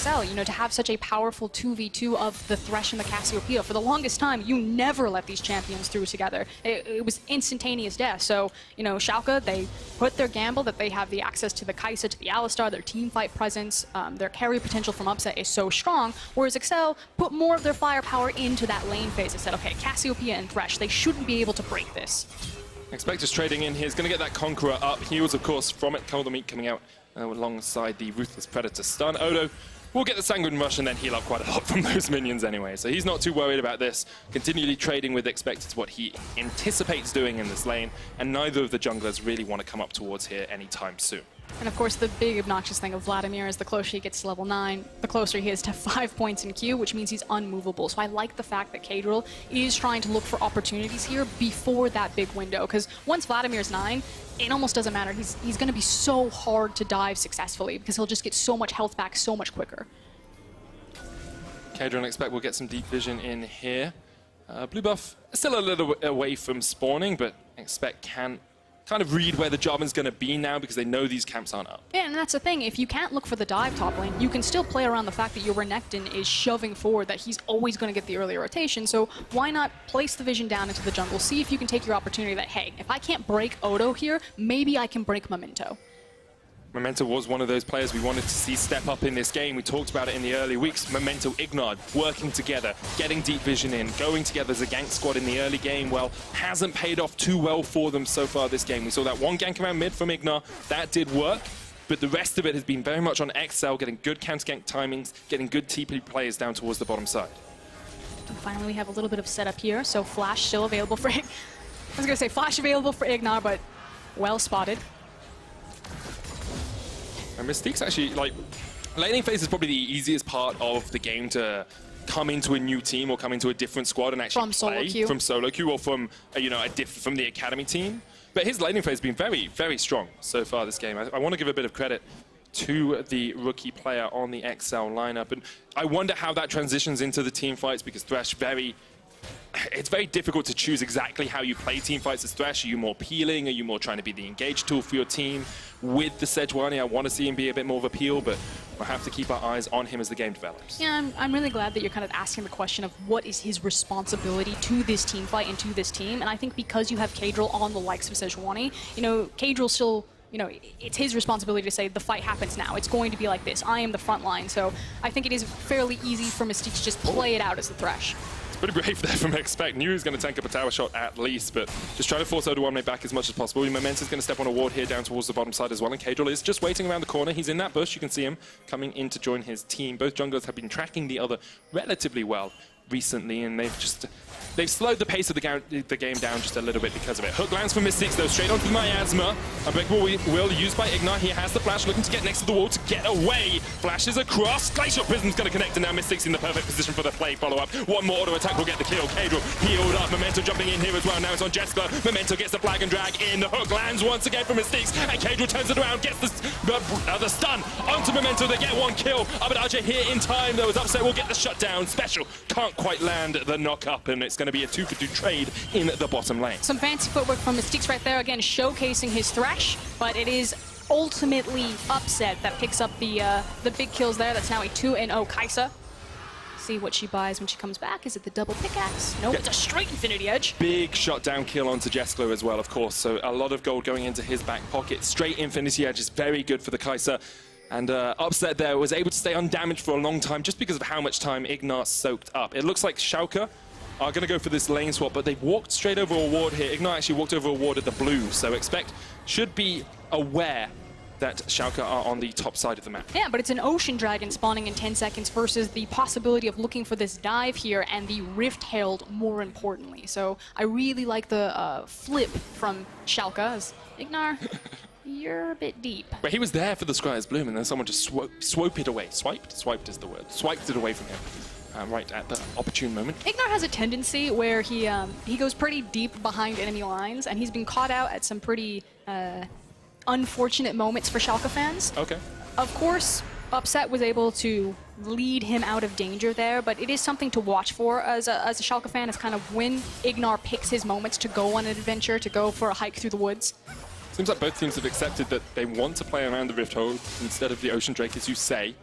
XL, you know, to have such a powerful 2v2 of the Thresh and the Cassiopeia. For the longest time, you never let these champions through together. It was instantaneous death. So, you know, Schalke, they put their gamble that they have the access to the Kai'Sa, to the Alistar, their team fight presence, their carry potential from Upset is so strong, whereas XL put more of their firepower into that lane phase and said, okay, Cassiopeia and Thresh, they shouldn't be able to break this. Expector's trading in here. He's going to get that Conqueror up. Heals, of course, from it. Cold Meat coming out alongside the Ruthless Predator stun. Odo will get the Sanguine Rush and then heal up quite a lot from those minions anyway. So he's not too worried about this. Continually trading with Expector is what he anticipates doing in this lane. And neither of the junglers really want to come up towards here anytime soon. And of course, the big obnoxious thing of Vladimir is the closer he gets to level 9, the closer he is to 5 points in Q, which means he's unmovable. So I like the fact that Kadril is trying to look for opportunities here before that big window, because once Vladimir's 9, it almost doesn't matter. He's going to be so hard to dive successfully because he'll just get so much health back so much quicker. Kadril and Expect will get some deep vision in here. Blue buff still a little away from spawning, but Expect can kind of read where the Jarvan's going to be now because they know these camps aren't up. Yeah, and that's the thing. If you can't look for the dive top lane, you can still play around the fact that your Renekton is shoving forward, that he's always going to get the early rotation. So why not place the vision down into the jungle, see if you can take your opportunity that, hey, if I can't break Odo here, maybe I can break Memento. Memento was one of those players we wanted to see step up in this game. We talked about it in the early weeks. Memento, Ignard, working together, getting deep vision in, going together as a gank squad in the early game. Well, hasn't paid off too well for them so far this game. We saw that one gank around mid from Ignard. That did work, but the rest of it has been very much on XL, getting good counter-gank timings, getting good TP players down towards the bottom side. And finally, we have a little bit of setup here. So Flash still available for... I was going to say Flash available for Ignard, but well spotted. And Mystique's actually, like, laning phase is probably the easiest part of the game to come into a new team or come into a different squad and actually play from solo queue or from, you know, from the academy team. But his laning phase has been very, very strong so far this game. I want to give a bit of credit to the rookie player on the XL lineup. And I wonder how that transitions into the team fights because Thresh it's very difficult to choose exactly how you play team fights as Thresh. Are you more peeling? Are you more trying to be the engage tool for your team? With the Sejuani, I want to see him be a bit more of a peel, but we'll have to keep our eyes on him as the game develops. Yeah, I'm really glad that you're kind of asking the question of what is his responsibility to this team fight and to this team. And I think because you have Kadril on the likes of Sejuani, you know, Kadril still, you know, it's his responsibility to say the fight happens now. It's going to be like this. I am the front line. So I think it is fairly easy for Mystique to just play it out as the Thresh. Pretty brave there from Expect. Knew he was going to tank up a tower shot at least, but just trying to force Odo 1-mate back as much as possible. Momentum's going to step on a ward here down towards the bottom side as well, and Kadril is just waiting around the corner. He's in that bush. You can see him coming in to join his team. Both junglers have been tracking the other relatively well recently, and they've slowed the pace of the game down just a little bit because of it. Hook lands for Mystics though, straight onto the Miasma. Unbreakable will used by Ignite. He has the flash, looking to get next to the wall to get away. Flashes across. Glacial Prism's going to connect, and now Mystics in the perfect position for the play follow-up. One more auto attack will get the kill. Kadril healed up. Memento jumping in here as well. Now it's on Jessica. Memento gets the flag and drag in. The hook lands once again for Mystics, and Kadril turns it around, gets the stun onto Memento. They get one kill. Abadaja here in time, though, as Upset will get the shutdown. Special can't quite land the knock-up, and it's going to be a 2-for-2 trade in the bottom lane. Some fancy footwork from Mystiques right there, again showcasing his Thresh, but it is ultimately Upset that picks up the big kills there. That's now a 2-0 Kai'Sa. See what she buys when she comes back. Is it the double pickaxe? No, it's a straight Infinity Edge. Big shutdown kill onto Jessica as well, of course, so a lot of gold going into his back pocket. Straight Infinity Edge is very good for the Kai'Sa. And Upset there was able to stay undamaged for a long time just because of how much time Ignat soaked up. It looks like Schalke are going to go for this lane swap, but they've walked straight over a ward here. Ignite actually walked over a ward at the blue, so Expect should be aware that Schalke are on the top side of the map. Yeah, but it's an Ocean Dragon spawning in 10 seconds versus the possibility of looking for this dive here and the Rift Herald more importantly. So I really like the flip from Schalke as Ignar. You're a bit deep. But he was there for the Scryer's Bloom, and then someone just swope it away. Swiped is the word. Swiped it away from him. Right at the opportune moment. Ignar has a tendency where he goes pretty deep behind enemy lines, and he's been caught out at some pretty unfortunate moments for Schalke fans. Okay. Of course, Upset was able to lead him out of danger there, but it is something to watch for as a Schalke fan. It's kind of when Ignar picks his moments to go on an adventure, to go for a hike through the woods. Seems like both teams have accepted that they want to play around the Rift Hold instead of the Ocean Drake, as you say.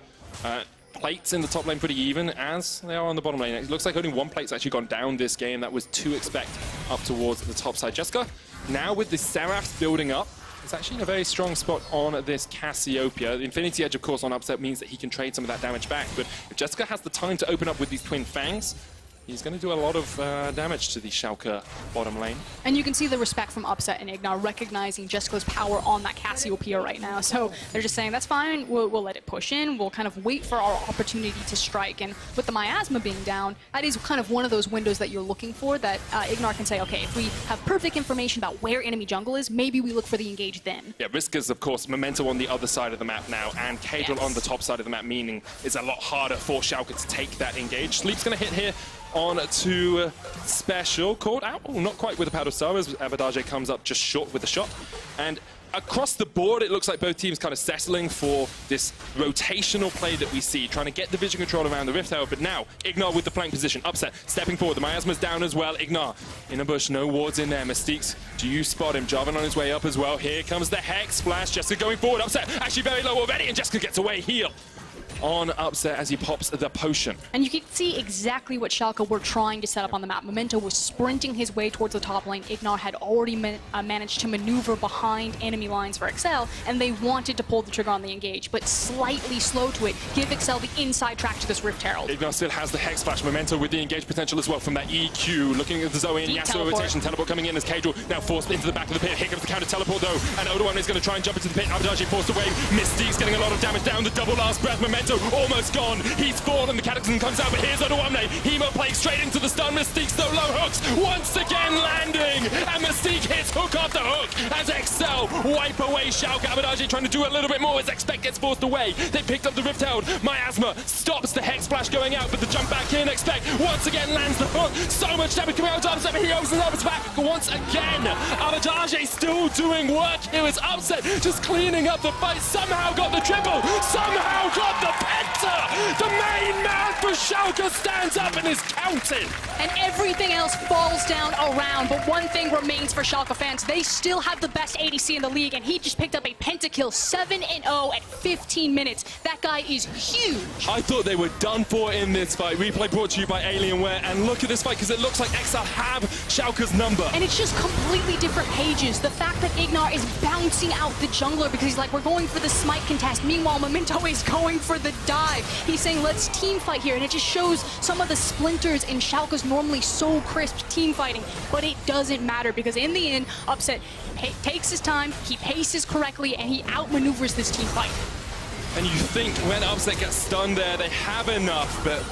plates in the top lane pretty even as they are on the bottom lane. It looks like only one plate's actually gone down this game. That was to expect up towards the top side. Jessica, now with the Seraphs building up, it's actually in a very strong spot on this Cassiopeia. The Infinity Edge, of course, on Upset means that he can trade some of that damage back. But if Jessica has the time to open up with these Twin Fangs, he's going to do a lot of damage to the Schalke bottom lane. And you can see the respect from Upset and Ignar recognizing Jessica's power on that Cassiopeia right now. So they're just saying, that's fine, we'll let it push in, we'll kind of wait for our opportunity to strike. And with the Miasma being down, that is kind of one of those windows that you're looking for that Ignar can say, okay, if we have perfect information about where enemy jungle is, maybe we look for the engage then. Yeah, Risk is, of course, Memento on the other side of the map now, and Cadril on the top side of the map, meaning it's a lot harder for Schalke to take that engage. Sleep's going to hit here on to Special, caught out, not quite with a Powder Star as Abadage comes up just short with a shot. And across the board, it looks like both teams kind of settling for this rotational play that we see, trying to get the vision control around the Rift Tower. But now, Ignar with the flank position, Upset, stepping forward. The Miasma's down as well. Ignar in a bush, no wards in there. Mystiques, do you spot him? Jarvan on his way up as well. Here comes the Hex Splash. Jessica going forward. Upset actually very low already, and Jessica gets away. Heal on Upset as he pops the potion. And you can see exactly what Schalke were trying to set up on the map. Memento was sprinting his way towards the top lane. Ignar had already managed to maneuver behind enemy lines for Excel, and they wanted to pull the trigger on the engage, but slightly slow to it. Give Excel the inside track to this Rift Herald. Ignar still has the Hex Splash. Memento with the engage potential as well from that EQ. Looking at the Zoe and Yasuo rotation. Teleport coming in as Cadril now forced into the back of the pit. Here comes the counter teleport though, and Odoan is going to try and jump into the pit. Abadage forced away. Mystique's getting a lot of damage down. The double last breath. Memento almost gone. He's fallen, the Cataclysm comes out, but here's Odoamne. Hemo playing straight into the stun. Mystique so low hooks, once again landing, and Mystique hits hook after hook as Excel wipe away Schalke. Abadage trying to do a little bit more as Expect gets forced away. They picked up the Rift Herald. Miasma stops the Hex Splash going out, but the jump back in. Expect once again lands the hook. So much damage coming out of Upset, but he opens up his back once again. Abadage still doing work. It was Upset just cleaning up the fight. Somehow got the triple. Somehow got the penta. The main man for Schalke stands up and is counted. And everything else falls down around, but one thing remains for Schalke fans. They still have the best ADC in the league, and he just picked up a pentakill, 7-0 at 15 minutes. That guy is huge. I thought they were done for in this fight. Replay brought to you by Alienware, and look at this fight, because it looks like XL have Schalke's number. And it's just completely different pages. The fact that Ignar is bouncing out the jungler because he's like, we're going for the smite contest. Meanwhile, Memento is going for the dive. He's saying, let's team fight here, and it just shows some of the splinters in Schalke's normally so crisp team fighting, but it doesn't matter because in the end, Upset takes his time, he paces correctly, and he outmaneuvers this team fight. And you think when Upset gets stunned there, they have enough, but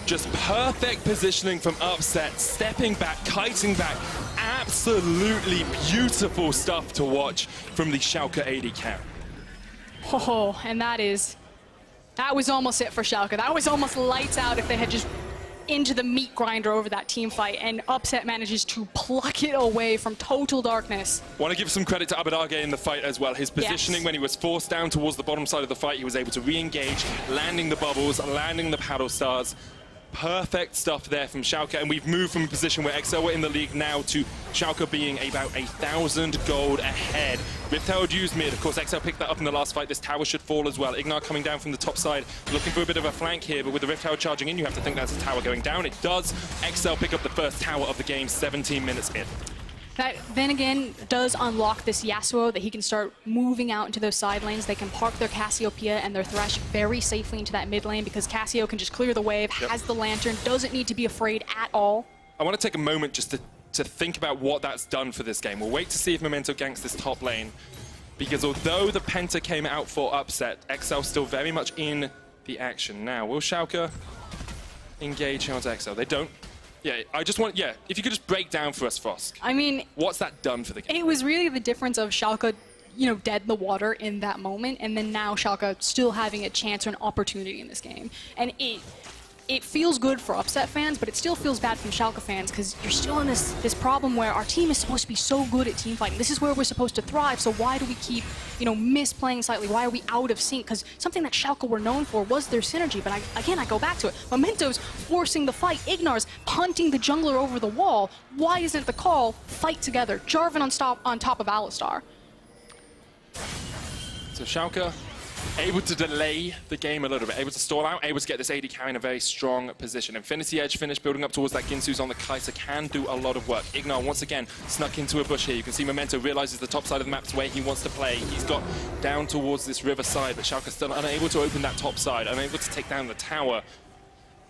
just perfect positioning from Upset, stepping back, kiting back. Absolutely beautiful stuff to watch from the Schalke AD carry. Oh, and that was almost it for Schalke. That was almost lights out if they had just into the meat grinder over that team fight, and Upset manages to pluck it away from total darkness. Want to give some credit to Abadage in the fight as well. His positioning when he was forced down towards the bottom side of the fight, he was able to re-engage, landing the bubbles, landing the paddle stars. Perfect stuff there from Schalke, and we've moved from a position where XL were in the league now to Schalke being about 1,000 gold ahead. Rift Herald used mid, of course XL picked that up in the last fight. This tower should fall as well. Ignar coming down from the top side, looking for a bit of a flank here, but with the Rift Herald charging in, you have to think that's a tower going down. It does. XL pick up the first tower of the game, 17 minutes in. That then again does unlock this Yasuo that he can start moving out into those side lanes. They can park their Cassiopeia and their Thresh very safely into that mid lane because Cassio can just clear the wave, has the lantern, doesn't need to be afraid at all. I want to take a moment just to think about what that's done for this game. We'll wait to see if Memento ganks this top lane, because although the Penta came out for Upset, XL still very much in the action. Now, will Schalke engage onto XL? They don't. Yeah, I just want, if you could just break down for us, Frosk. I mean, what's that done for the game? It was really the difference of Schalke, dead in the water in that moment, and then now Schalke still having a chance or an opportunity in this game. And it feels good for Upset fans, but it still feels bad from Schalke fans because you're still in this problem where our team is supposed to be so good at team fighting. This is where we're supposed to thrive, so why do we keep, misplaying slightly? Why are we out of sync? Because something that Schalke were known for was their synergy, but I go back to it. Memento's forcing the fight. Ignar's punting the jungler over the wall. Why isn't the call fight together? Jarvan on top of Alistar. So Schalke able to delay the game a little bit, able to stall out, able to get this AD carry in a very strong position. Infinity Edge finish building up towards that Ginsu's on the Kai'Sa can do a lot of work. Ignar once again snuck into a bush here. You can see Memento realizes the top side of the map's where he wants to play. He's got down towards this river side, but Schalke still unable to open that top side, unable to take down the tower.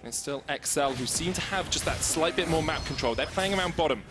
And it's still XL who seem to have just that slight bit more map control. They're playing around bottom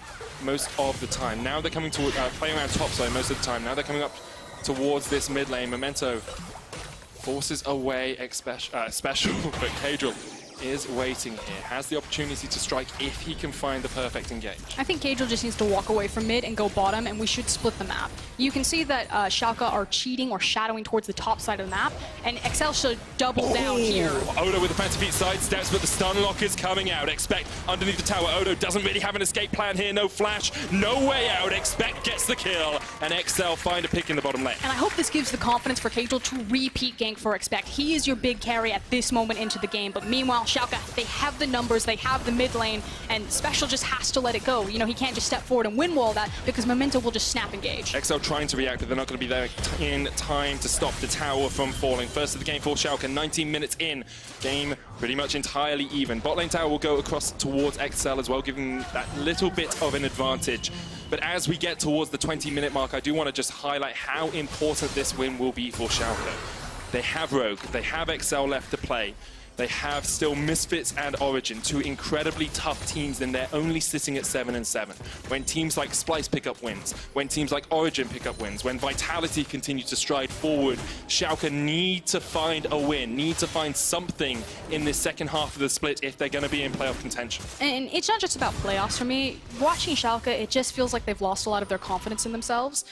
most of the time. Now they're coming to playing around top side most of the time. Now they're coming up towards this mid lane. Memento forces away special, but Kadril is waiting here, has the opportunity to strike if he can find the perfect engage. I think Kadril just needs to walk away from mid and go bottom, and we should split the map. You can see that Schalke are cheating or shadowing towards the top side of the map, and XL should double down here. Odo with the Phantom Feet side steps, but the stun lock is coming out. Expect underneath the tower. Odo doesn't really have an escape plan here. No flash, no way out. Expect gets the kill, and XL find a pick in the bottom lane. And I hope this gives the confidence for Kadril to repeat gank for Expect. He is your big carry at this moment into the game, but meanwhile, Schalke, they have the numbers, they have the mid lane, and Special just has to let it go. You know, he can't just step forward and win wall that because Memento will just snap engage. XL trying to react, but they're not going to be there in time to stop the tower from falling. First of the game for Schalke, 19 minutes in. Game pretty much entirely even. Bot lane tower will go across towards XL as well, giving that little bit of an advantage. But as we get towards the 20-minute mark, I do want to just highlight how important this win will be for Schalke. They have Rogue, they have XL left to play. They have still Misfits and Origin, two incredibly tough teams, and they're only sitting at 7-7. When teams like Splice pick up wins, when teams like Origin pick up wins, when Vitality continue to stride forward, Schalke need to find a win, need to find something in this second half of the split if they're going to be in playoff contention. And it's not just about playoffs for me. Watching Schalke, it just feels like they've lost a lot of their confidence in themselves.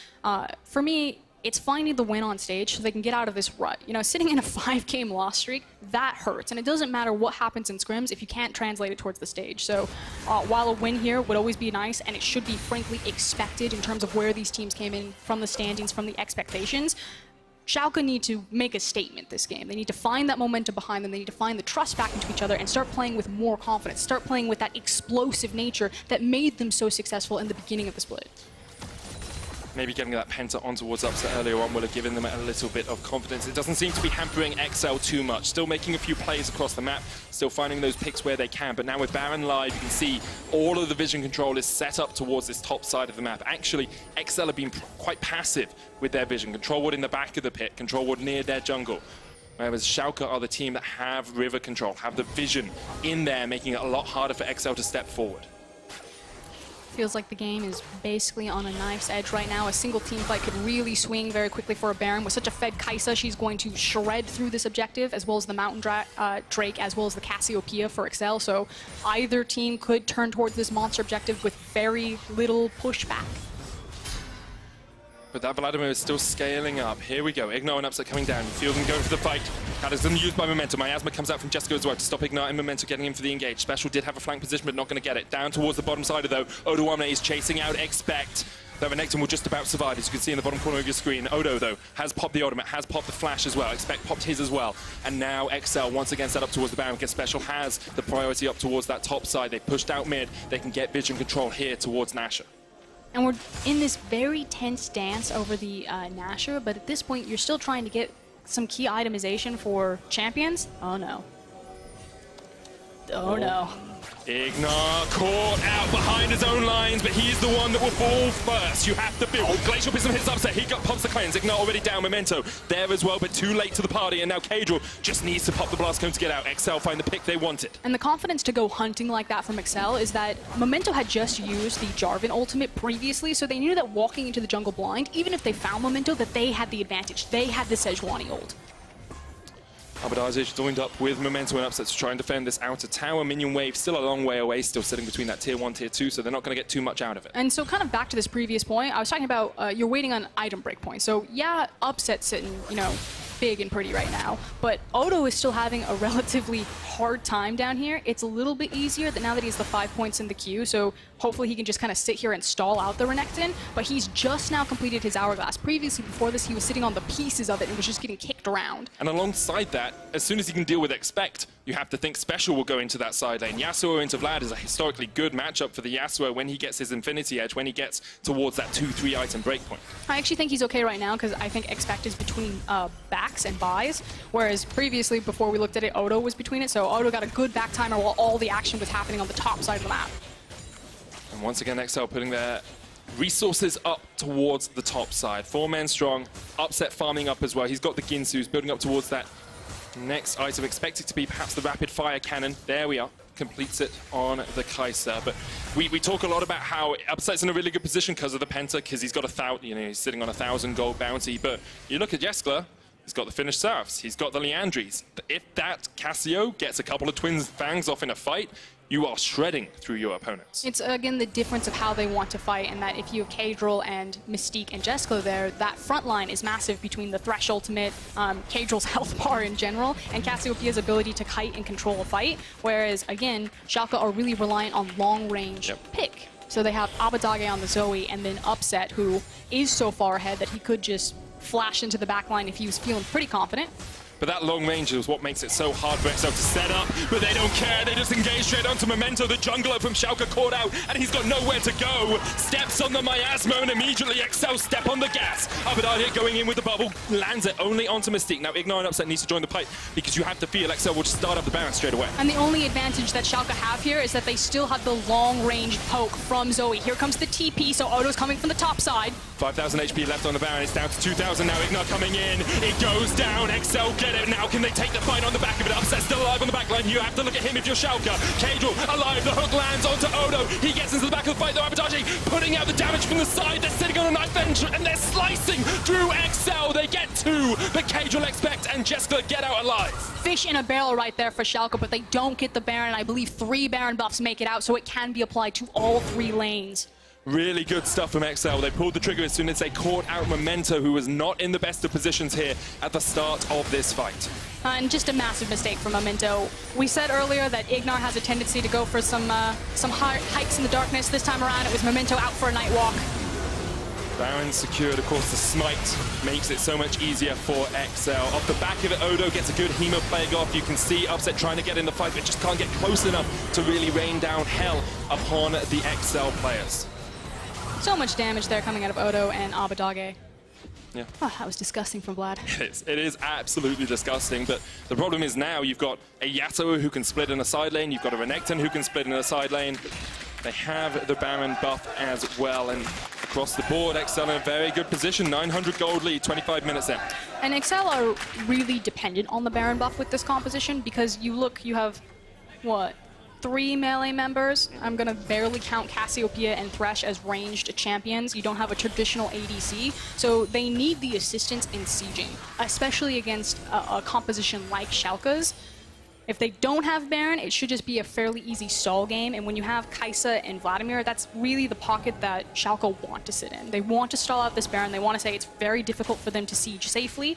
For me, it's finding the win on stage so they can get out of this rut. You know, sitting in a 5-game loss streak, that hurts. And it doesn't matter what happens in scrims if you can't translate it towards the stage. So while a win here would always be nice, and it should be frankly expected in terms of where these teams came in from the standings, from the expectations, Schalke need to make a statement this game. They need to find that momentum behind them. They need to find the trust back into each other and start playing with more confidence. Start playing with that explosive nature that made them so successful in the beginning of the split. Maybe getting that Penta on towards upset earlier on will have given them a little bit of confidence. It doesn't seem to be hampering XL too much. Still making a few plays across the map, still finding those picks where they can. But now with Baron live, you can see all of the vision control is set up towards this top side of the map. Actually, XL have been quite passive with their vision. Control ward in the back of the pit, control ward near their jungle. Whereas Schalke are the team that have river control, have the vision in there, making it a lot harder for XL to step forward. Feels like the game is basically on a knife's edge right now. A single team fight could really swing very quickly for a Baron. With such a fed Kai'Sa, she's going to shred through this objective, as well as the Mountain Drake, as well as the Cassiopeia for XL. So either team could turn towards this monster objective with very little pushback. But that Vladimir is still scaling up. Here we go. Ignar and Upset coming down. You feel them going for the fight. That is used by Memento. Miasma comes out from Jessica as well to stop Ignar and Memento getting in for the engage. Special did have a flank position, but not going to get it. Down towards the bottom side, though. Odo is chasing out Expect. Though Renekton will just about survive, as you can see in the bottom corner of your screen. Odo, though, has popped the ultimate, has popped the flash as well. Expect popped his as well. And now XL, once again, set up towards the Baron, because Special has the priority up towards that top side. They pushed out mid. They can get vision control here towards Nasher. And we're in this very tense dance over the Nasher, but at this point, you're still trying to get some key itemization for champions. Oh, no. Oh, no. Ignar caught out behind his own lines, but he's the one that will fall first. You have to feel. Glacial Prism hits upset. He pops the cleanse. Ignar already down. Memento there as well, but too late to the party. And now Kadril just needs to pop the blast cone to get out. XL find the pick they wanted. And the confidence to go hunting like that from XL is that Memento had just used the Jarvan ultimate previously, so they knew that walking into the jungle blind, even if they found Memento, that they had the advantage. They had the Sejuani ult. Abadage joined up with Memento and Upset to try and defend this outer tower. Minion wave still a long way away, still sitting between that tier 1, tier 2, so they're not going to get too much out of it. And so kind of back to this previous point, I was talking about you're waiting on item break points. So yeah, Upset sitting, you know, big and pretty right now, but Odo is still having a relatively hard time down here. It's a little bit easier that now that he's the 5 points in the queue, so hopefully he can just kind of sit here and stall out the Renekton, but he's just now completed his Hourglass. Previously, before this, he was sitting on the pieces of it and was just getting kicked around. And alongside that, as soon as he can deal with Expect, you have to think Special will go into that side lane. Yasuo into Vlad is a historically good matchup for the Yasuo when he gets his Infinity Edge, when he gets towards that 2-3 item breakpoint. I actually think he's okay right now because I think Expect is between backs and buys, whereas previously, before we looked at it, Odo was between it, so Odo got a good back timer while all the action was happening on the top side of the map. And once again, XL putting their resources up towards the top side. 4 men strong, Upset farming up as well. He's got the Ginsu's building up towards that next item, expected to be perhaps the rapid fire cannon. There we are, completes it on the Kai'Sa. But we talk a lot about how Upset's in a really good position because of the Penta, because he's got he's sitting on 1,000 gold bounty. But you look at Jeskla, he's got the finished Seraphs, he's got the Liandry's. If that Cassio gets a couple of Twin Fangs off in a fight, you are shredding through your opponents. It's, again, the difference of how they want to fight, and that if you have Kadril and Mystique and Jeskla there, that front line is massive between the Thresh ultimate, Kadril's health bar in general, and Cassiopeia's ability to kite and control a fight, whereas, again, Schalke are really reliant on long-range pick. So they have Abadage on the Zoe, and then Upset, who is so far ahead that he could just flash into the backline if he was feeling pretty confident. But that long range is what makes it so hard for XL to set up, but they don't care. They just engage straight onto Memento. The jungler from Schalke caught out, and he's got nowhere to go. Steps on the miasma, and immediately XL step on the gas. Abadage going in with the bubble, lands it only onto Mystique. Now, Ignite and Upset needs to join the pipe, because you have to feel XL will just start up the Baron straight away. And the only advantage that Schalke have here is that they still have the long-range poke from Zoe. Here comes the TP, so Odo's coming from the top side. 5,000 HP left on the Baron. It's down to 2,000 now. Ignite coming in. It goes down. XL get it. Now can they take the fight on the back of it? Upset still alive on the back line. You have to look at him if you're Schalke. Kadril alive. The hook lands onto Odo. He gets into the back of the fight though. Abadage putting out the damage from the side. They're sitting on a knife edge and they're slicing through XL. They get 2, but Kadril, Expect, and Jeskla get out alive. Fish in a barrel right there for Schalke, but they don't get the Baron. I believe 3 Baron buffs make it out, so it can be applied to all 3 lanes. Really good stuff from XL. They pulled the trigger as soon as they caught out Memento, who was not in the best of positions here at the start of this fight. And just a massive mistake from Memento. We said earlier that Ignar has a tendency to go for some hikes in the darkness. This time around, it was Memento out for a night walk. Baron secured, of course, the smite makes it so much easier for XL. Off the back of it, Odo gets a good Hemo plague off. You can see Upset trying to get in the fight, but just can't get close enough to really rain down hell upon the XL players. So much damage there coming out of Odo and Abadage. Yeah. Oh, that was disgusting from Vlad. It is absolutely disgusting, but the problem is now you've got a Yasuo who can split in a side lane, you've got a Renekton who can split in a side lane. They have the Baron buff as well, and across the board, XL in a very good position. 900 gold lead, 25 minutes in. And XL are really dependent on the Baron buff with this composition, because you have, what, 3 melee members. I'm going to barely count Cassiopeia and Thresh as ranged champions. You don't have a traditional ADC, so they need the assistance in sieging, especially against a composition like Schalke's. If they don't have Baron, it should just be a fairly easy stall game, and when you have Kai'Sa and Vladimir, that's really the pocket that Schalke want to sit in. They want to stall out this Baron. They want to say it's very difficult for them to siege safely.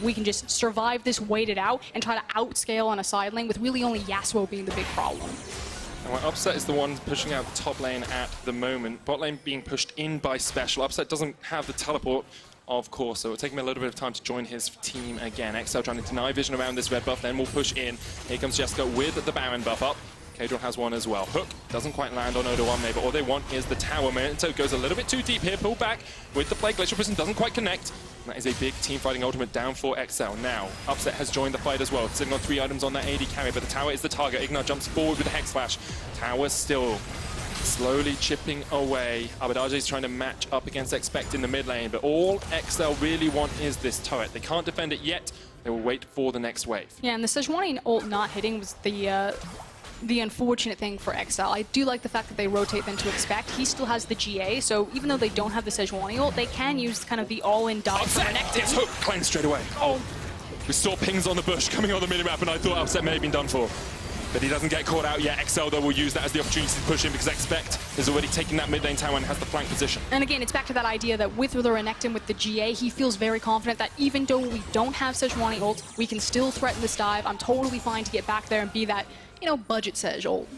We can just survive this, wait it out, and try to outscale on a side lane with really only Yasuo being the big problem. And when Upset is the one pushing out the top lane at the moment, bot lane being pushed in by Special. Upset doesn't have the teleport, of course, so it'll take him a little bit of time to join his team again. XL trying to deny vision around this red buff, then we'll push in. Here comes Jessica with the Baron buff up. Kadril has one as well. Hook doesn't quite land on Odo 1 maybe, but all they want is the tower. Memento goes a little bit too deep here, pull back with the play. Glacial Prison doesn't quite connect. And that is a big team fighting ultimate down for XL. Now, Upset has joined the fight as well, sitting on 3 items on that AD carry, but the tower is the target. Ignar jumps forward with the Hex Flash. Tower still slowly chipping away. Abadage is trying to match up against Expect in the mid lane, but all XL really want is this turret. They can't defend it yet. They will wait for the next wave. Yeah, and the Sejuani ult not hitting was the unfortunate thing for XL. I do like the fact that they rotate them to Expect. He still has the GA, so even though they don't have the Sejuani ult, they can use kind of the all-in dodge for Renekton. Yes, Hook cleansed straight away. Oh, we saw pings on the bush coming on the mini-map, and I thought Upset may have been done for. But he doesn't get caught out yet. XL, though, will use that as the opportunity to push in because Expect is already taking that mid lane tower and has the flank position. And again, it's back to that idea that with the Renekton, with the GA, he feels very confident that even though we don't have Sejuani ult, we can still threaten this dive. I'm totally fine to get back there and be that, you know, budget Sej ult.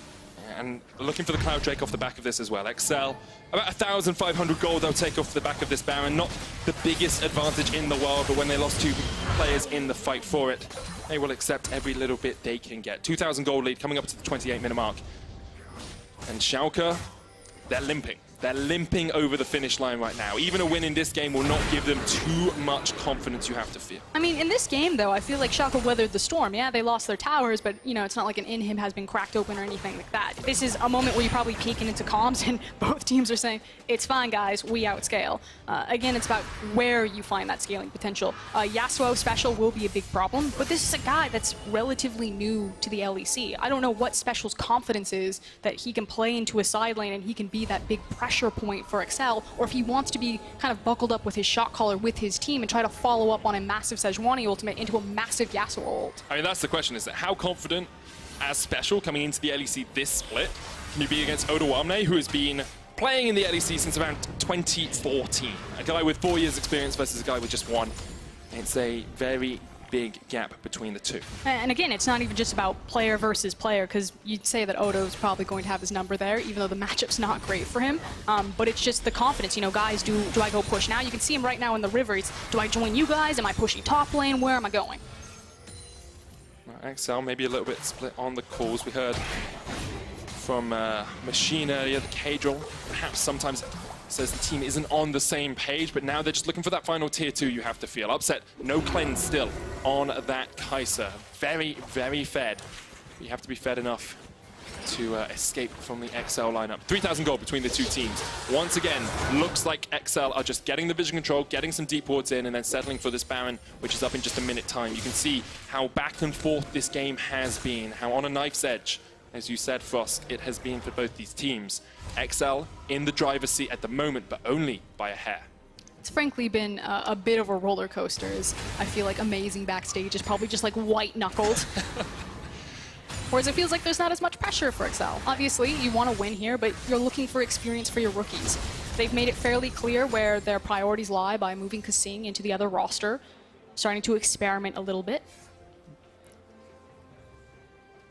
And looking for the Cloud Drake off the back of this as well. XL, about 1,500 gold they'll take off the back of this Baron. Not the biggest advantage in the world, but when they lost 2 players in the fight for it, They will accept every little bit they can get. 2,000 gold lead coming up to the 28-minute mark. And Schalke, they're limping. They're limping over the finish line right now. Even a win in this game will not give them too much confidence, you have to fear. I mean, in this game, though, I feel like Schalke weathered the storm. Yeah, they lost their towers, but, you know, it's not like an in-him has been cracked open or anything like that. This is a moment where you're probably peeking into comms, and both teams are saying, it's fine, guys, we outscale. Again, it's about where you find that scaling potential. Yasuo special will be a big problem, but this is a guy that's relatively new to the LEC. I don't know what Special's confidence is that he can play into a side lane and he can be that big pressure point for Excel, or if he wants to be kind of buckled up with his shot caller with his team and try to follow up on a massive Sejuani ultimate into a massive Yasuo ult. I mean, that's the question, is that how confident as Special coming into the LEC this split can you be against Odawamne, who has been playing in the LEC since around 2014? A guy with 4 years experience versus a guy with just 1. It's a very big gap between the two. And again, it's not even just about player versus player, because you'd say that Odo's probably going to have his number there, even though the matchup's not great for him. But it's just the confidence. You know, guys, do I go push now? You can see him right now in the river. Do I join you guys? Am I pushing top lane? Where am I going? Excel maybe a little bit split on the calls. We heard from Machine earlier, the Cadril, perhaps sometimes says the team isn't on the same page, but now they're just looking for that final tier 2 you have to feel. Upset, no cleanse still on that Kai'Sa. Very, very fed. You have to be fed enough to escape from the XL lineup. 3,000 gold between the two teams. Once again, looks like XL are just getting the vision control, getting some deep wards in, and then settling for this Baron, which is up in just a minute time. You can see how back and forth this game has been, how on a knife's edge, as you said, Frost, it has been for both these teams. XL in the driver's seat at the moment, but only by a hair. It's frankly been a bit of a roller coaster. I feel like Amazing backstage is probably just like white-knuckled. Whereas it feels like there's not as much pressure for Excel. Obviously, you want to win here, but you're looking for experience for your rookies. They've made it fairly clear where their priorities lie by moving Kasing into the other roster, starting to experiment a little bit.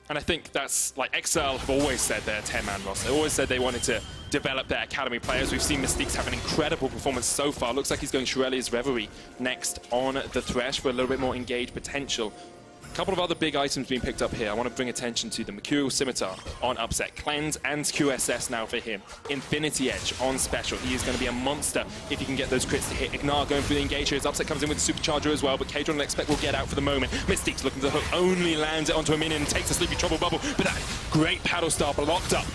And I think that's, like, XL have always said they're a 10-man roster. They always said they wanted to develop their academy players. We've seen Mystique's have an incredible performance so far. Looks like he's going Shurelya's Reverie next on the Thresh for a little bit more engaged potential. A couple of other big items being picked up here. I want to bring attention to the Mercurial Scimitar on Upset. Cleanse and QSS now for him. Infinity Edge on Special. He is going to be a monster if he can get those crits to hit. Ignar going for the engage here. His Upset comes in with the Supercharger as well, but Cadron and Expect will get out for the moment. Mystique's looking for the hook, only lands it onto a minion and takes a Sleepy Trouble Bubble, but that great Paddle Star blocked up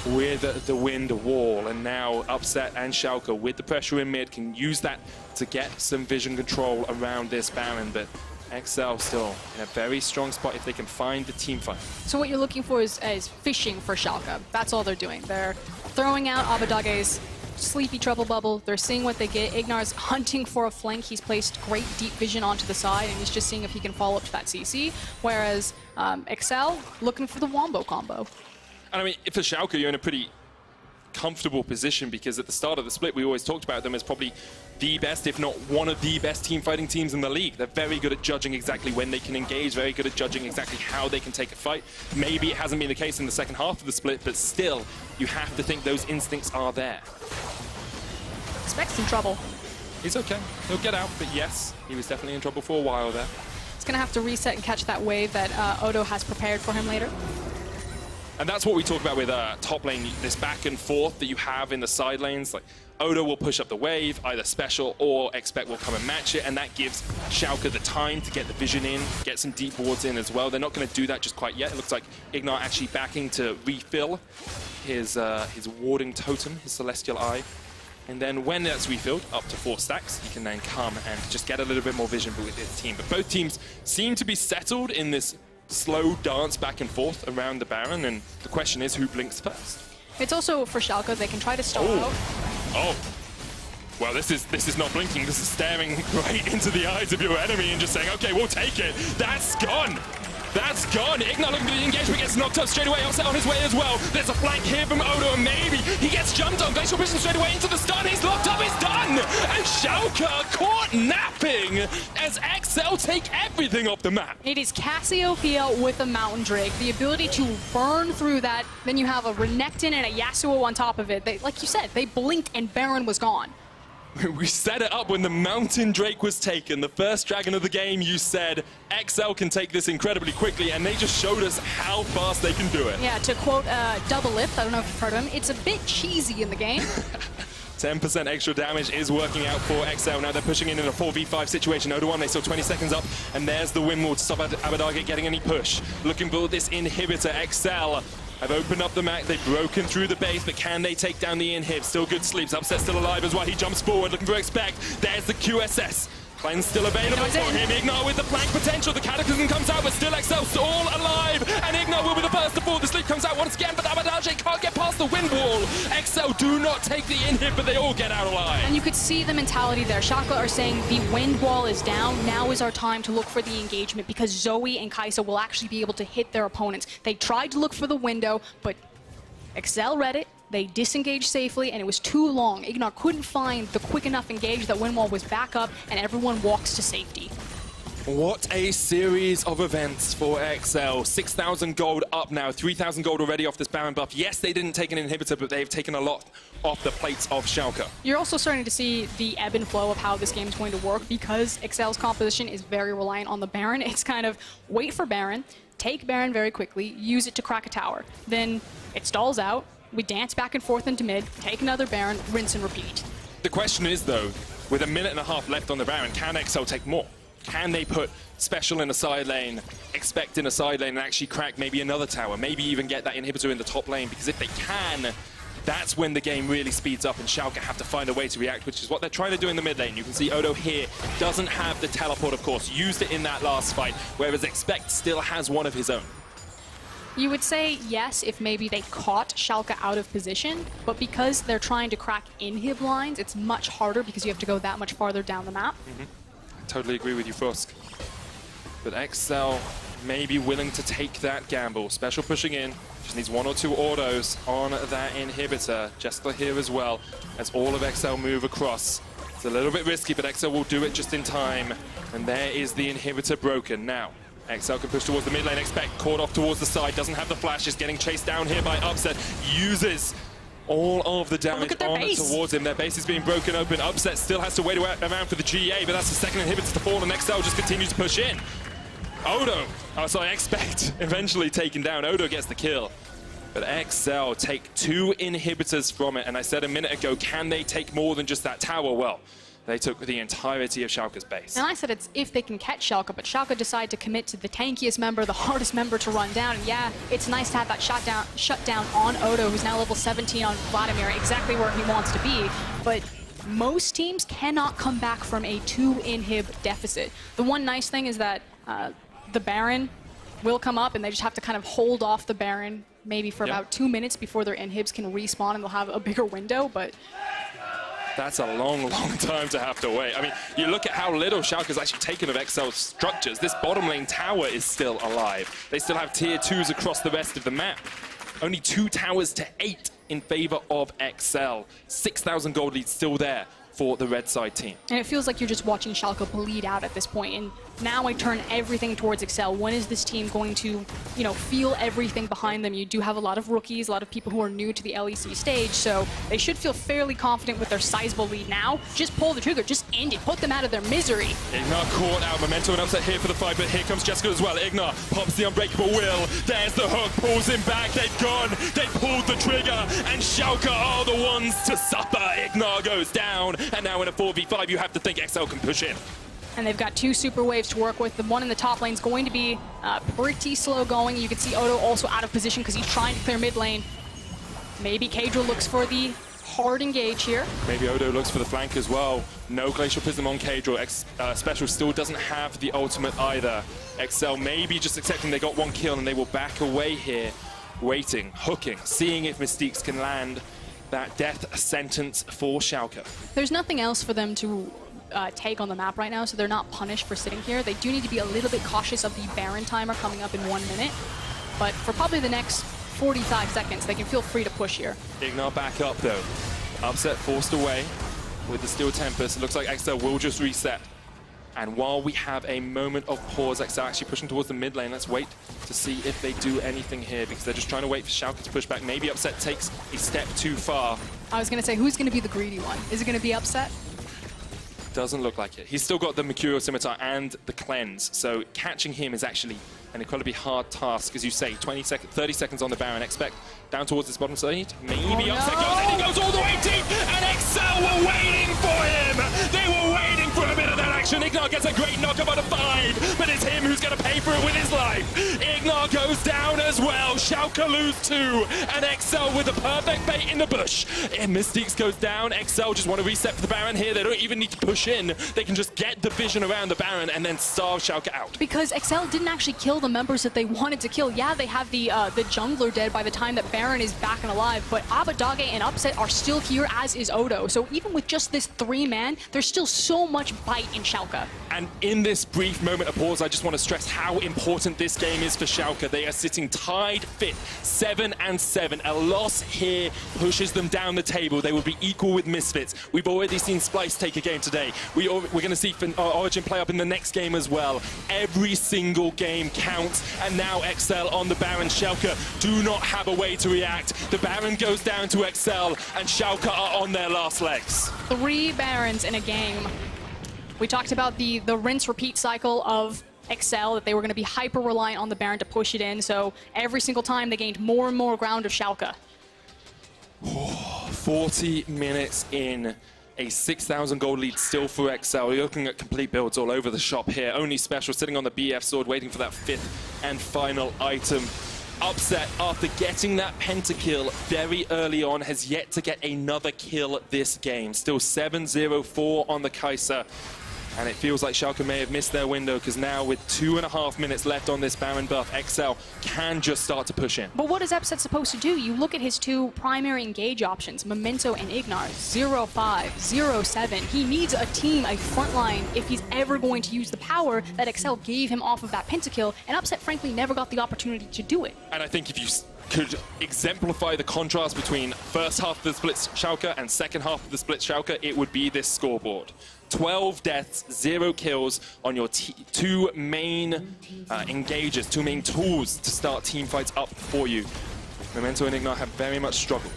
with the Wind Wall. And now Upset and Schalke, with the pressure in mid, can use that to get some vision control around this Baron, but XL still in a very strong spot if they can find the team fight. So what you're looking for is fishing for Schalke. That's all they're doing. They're throwing out Abedage's Sleepy Trouble Bubble. They're seeing what they get. Ignar's hunting for a flank. He's placed great deep vision onto the side, and he's just seeing if he can follow up to that CC. Whereas XL looking for the Wombo combo. And I mean, for Schalke, you're in a pretty comfortable position, because at the start of the split we always talked about them as probably the best, if not one of the best team fighting teams in the league. They're very good at judging exactly when they can engage, very good at judging exactly how they can take a fight. Maybe it hasn't been the case in the second half of the split, but still, you have to think those instincts are there. Expect some trouble. He's okay. He'll get out, but yes, he was definitely in trouble for a while there. He's going to have to reset and catch that wave that Odo has prepared for him later. And that's what we talk about with top lane, this back and forth that you have in the side lanes. Like, Odo will push up the wave, either Special or Expect will come and match it, and that gives Schalke the time to get the vision in, get some deep wards in as well. They're not going to do that just quite yet. It looks like Ignar actually backing to refill his warding totem, his Celestial Eye. And then when that's refilled, up to 4 stacks, he can then come and just get a little bit more vision with his team. But both teams seem to be settled in this slow dance back and forth around the Baron, and the question is who blinks first. It's also for Schalke, they can try to stall out. Oh. Well, this is not blinking. This is staring right into the eyes of your enemy and just saying, okay, we'll take it. That's gone. That's gone. Ignar looking for the engagement, gets knocked up straight away. Upset on his way as well. There's a flank here from Odo, and maybe he gets jumped on. Glacial Vision straight away into the stun. He's locked up. He's done. And Schalke caught napping as XL take everything off the map. It is Cassiopeia with a Mountain Drake. The ability to burn through that. Then you have a Renekton and a Yasuo on top of it. Like you said, they blinked and Baron was gone. We set it up when the Mountain Drake was taken. The first dragon of the game, you said, XL can take this incredibly quickly, and they just showed us how fast they can do it. Yeah, to quote Double Lift, I don't know if you've heard of him, it's a bit cheesy in the game. 10% extra damage is working out for XL. Now they're pushing in a 4v5 situation. 0-1, they still 20 seconds up, and there's the windwall to stop Abadage getting any push. Looking for this inhibitor. XL have opened up the map, they've broken through the base, but can they take down the inhib? Still good sleeps, Upset still alive as well. He jumps forward, looking for Expect. There's the QSS. Cleanse still available for him. Ignar with the flank potential. The Cataclysm comes out, but still XL still all alive. And Ignar will be the first to fall. The sleep comes out once again, but Abadage can't get past the wind wall. XL do not take the inhib, but they all get out alive. And you could see the mentality there. Schalke are saying the wind wall is down. Now is our time to look for the engagement, because Zoe and Kaisa will actually be able to hit their opponents. They tried to look for the window, but XL read it. They disengaged safely, and it was too long. Ignar couldn't find the quick enough engage that Windwall was back up, and everyone walks to safety. What a series of events for XL. 6,000 gold up now, 3,000 gold already off this Baron buff. Yes, they didn't take an inhibitor, but they've taken a lot off the plates of Schalke. You're also starting to see the ebb and flow of how this game is going to work, because XL's composition is very reliant on the Baron. It's kind of wait for Baron, take Baron very quickly, use it to crack a tower. Then it stalls out. We dance back and forth into mid, take another Baron, rinse and repeat. The question is, though, with a minute and a half left on the Baron, can XL take more? Can they put Special in a side lane, Expect in a side lane, and actually crack maybe another tower, maybe even get that inhibitor in the top lane? Because if they can, that's when the game really speeds up, and Schalke have to find a way to react, which is what they're trying to do in the mid lane. You can see Odo here doesn't have the teleport, of course, used it in that last fight, whereas Expect still has one of his own. You would say yes if maybe they caught Schalke out of position, but because they're trying to crack inhib lines, it's much harder because you have to go that much farther down the map. I totally agree with you, Frosk. But XL may be willing to take that gamble. Special pushing in, just needs 1 or 2 autos on that inhibitor. Jessica here as well, as all of XL move across. It's a little bit risky, but XL will do it just in time. And there is the inhibitor broken. Now, XL can push towards the mid lane. Expect caught off towards the side, doesn't have the flash, is getting chased down here by Upset. Uses all of the damage on towards him. Their base is being broken open. Upset still has to wait around for the GA, but that's the second inhibitor to fall, and XL just continues to push in. Odo, Expect eventually taken down. Odo gets the kill. But XL take 2 inhibitors from it, and I said a minute ago, can they take more than just that tower? Well, they took the entirety of Schalke's base. And I said it's if they can catch Schalke, but Schalke decided to commit to the tankiest member, the hardest member to run down. And yeah, it's nice to have that shut down on Odo, who's now level 17 on Vladimir, exactly where he wants to be. But most teams cannot come back from a 2 inhib deficit. The one nice thing is that the Baron will come up, and they just have to kind of hold off the Baron maybe for about 2 minutes before their inhibs can respawn, and they'll have a bigger window. But that's a long, long time to have to wait. I mean, you look at how little Schalke's actually taken of XL's structures. This bottom lane tower is still alive. They still have tier 2s across the rest of the map. Only 2 towers to 8 in favor of XL. 6,000 gold lead still there for the red side team. And it feels like you're just watching Schalke bleed out at this point. And now I turn everything towards XL. When is this team going to, you know, feel everything behind them? You do have a lot of rookies, a lot of people who are new to the LEC stage, so they should feel fairly confident with their sizable lead now. Just pull the trigger, just end it, put them out of their misery. Ignar caught out, momentum and Upset here for the fight, but here comes Jessica as well. Ignar pops the unbreakable will. There's the hook, pulls him back. They've gone, they pulled the trigger, and Schalke are the ones to suffer. Ignar goes down, and now in a 4v5, you have to think XL can push in. And they've got 2 super waves to work with. The one in the top lane is going to be pretty slow going. You can see Odo also out of position because he's trying to clear mid lane. Maybe Kadra looks for the hard engage here. Maybe Odo looks for the flank as well. No Glacial Prism on Kadra. Special still doesn't have the ultimate either. XL maybe just accepting they got 1 kill, and they will back away here. Waiting, hooking, seeing if Mystiques can land that death sentence for Schalke. There's nothing else for them to take on the map right now, so they're not punished for sitting here. They do need to be a little bit cautious of the Baron timer coming up in 1 minute, but for probably the next 45 seconds, they can feel free to push here. Ignar back up though. Upset forced away with the Steel Tempest. It looks like XL will just reset. And while we have a moment of pause, XL actually pushing towards the mid lane. Let's wait to see if they do anything here, because they're just trying to wait for Schalke to push back. Maybe Upset takes a step too far. I was going to say, who's going to be the greedy one? Is it going to be Upset? Doesn't look like it. He's still got the Mercurial Scimitar and the Cleanse, so catching him is actually an incredibly hard task. As you say, 30 seconds on the Baron. Expect down towards this bottom side. Maybe upset goes, and he goes all the way deep, and Excel were waiting for him! They were waiting for a bit of that action. Ignar gets a great knock about a 5, but it's him who's going to pay for it with his life. Ignar goes down as well. Schalke lose 2, and Excel with the perfect bait in the bush. And Mystiques goes down. Excel just want to reset for the Baron here. They don't even need to push in. They can just get the vision around the Baron and then starve Schalke out. Because Excel didn't actually kill the members that they wanted to kill. Yeah, they have the jungler dead by the time that Baron is back and alive, but Abadage and Upset are still here, as is Odo. So even with just this 3-man, there's still so much bite in Schalke. And in this brief moment of pause, I just want to stress how important this game is for Schalke. They are sitting tied 5th, 7-7. A loss here pushes them down the table. They will be equal with Misfits. We've already seen Splice take a game today. We're going to see Origin play up in the next game as well. Every single game counts, and now Excel on the Baron. Schalke do not have a way to react. The Baron goes down to Excel, and Schalke are on their last legs. 3 Barons in a game. We talked about the rinse-repeat cycle of Excel, that they were going to be hyper-reliant on the Baron to push it in, so every single time they gained more and more ground of Schalke. 40 minutes in, a 6,000 gold lead still for Excel. You're looking at complete builds all over the shop here. Only Special sitting on the BF sword, waiting for that 5th and final item. Upset, after getting that pentakill very early on, has yet to get another kill this game. Still 7-0-4 on the Kai'Sa. And it feels like Schalke may have missed their window, because now with 2.5 minutes left on this Baron buff, Excel can just start to push in. But what is Upset supposed to do? You look at his 2 primary engage options, Memento and Ignar, 0-5, 0-7. He needs a team, a frontline, if he's ever going to use the power that Excel gave him off of that pentakill, and Upset frankly never got the opportunity to do it. And I think if you could exemplify the contrast between first half of the split Schalke and second half of the split Schalke, it would be this scoreboard. 12 deaths, 0 kills on your 2 main engagers, 2 main tools to start team fights up for you. Memento and Ignar have very much struggled.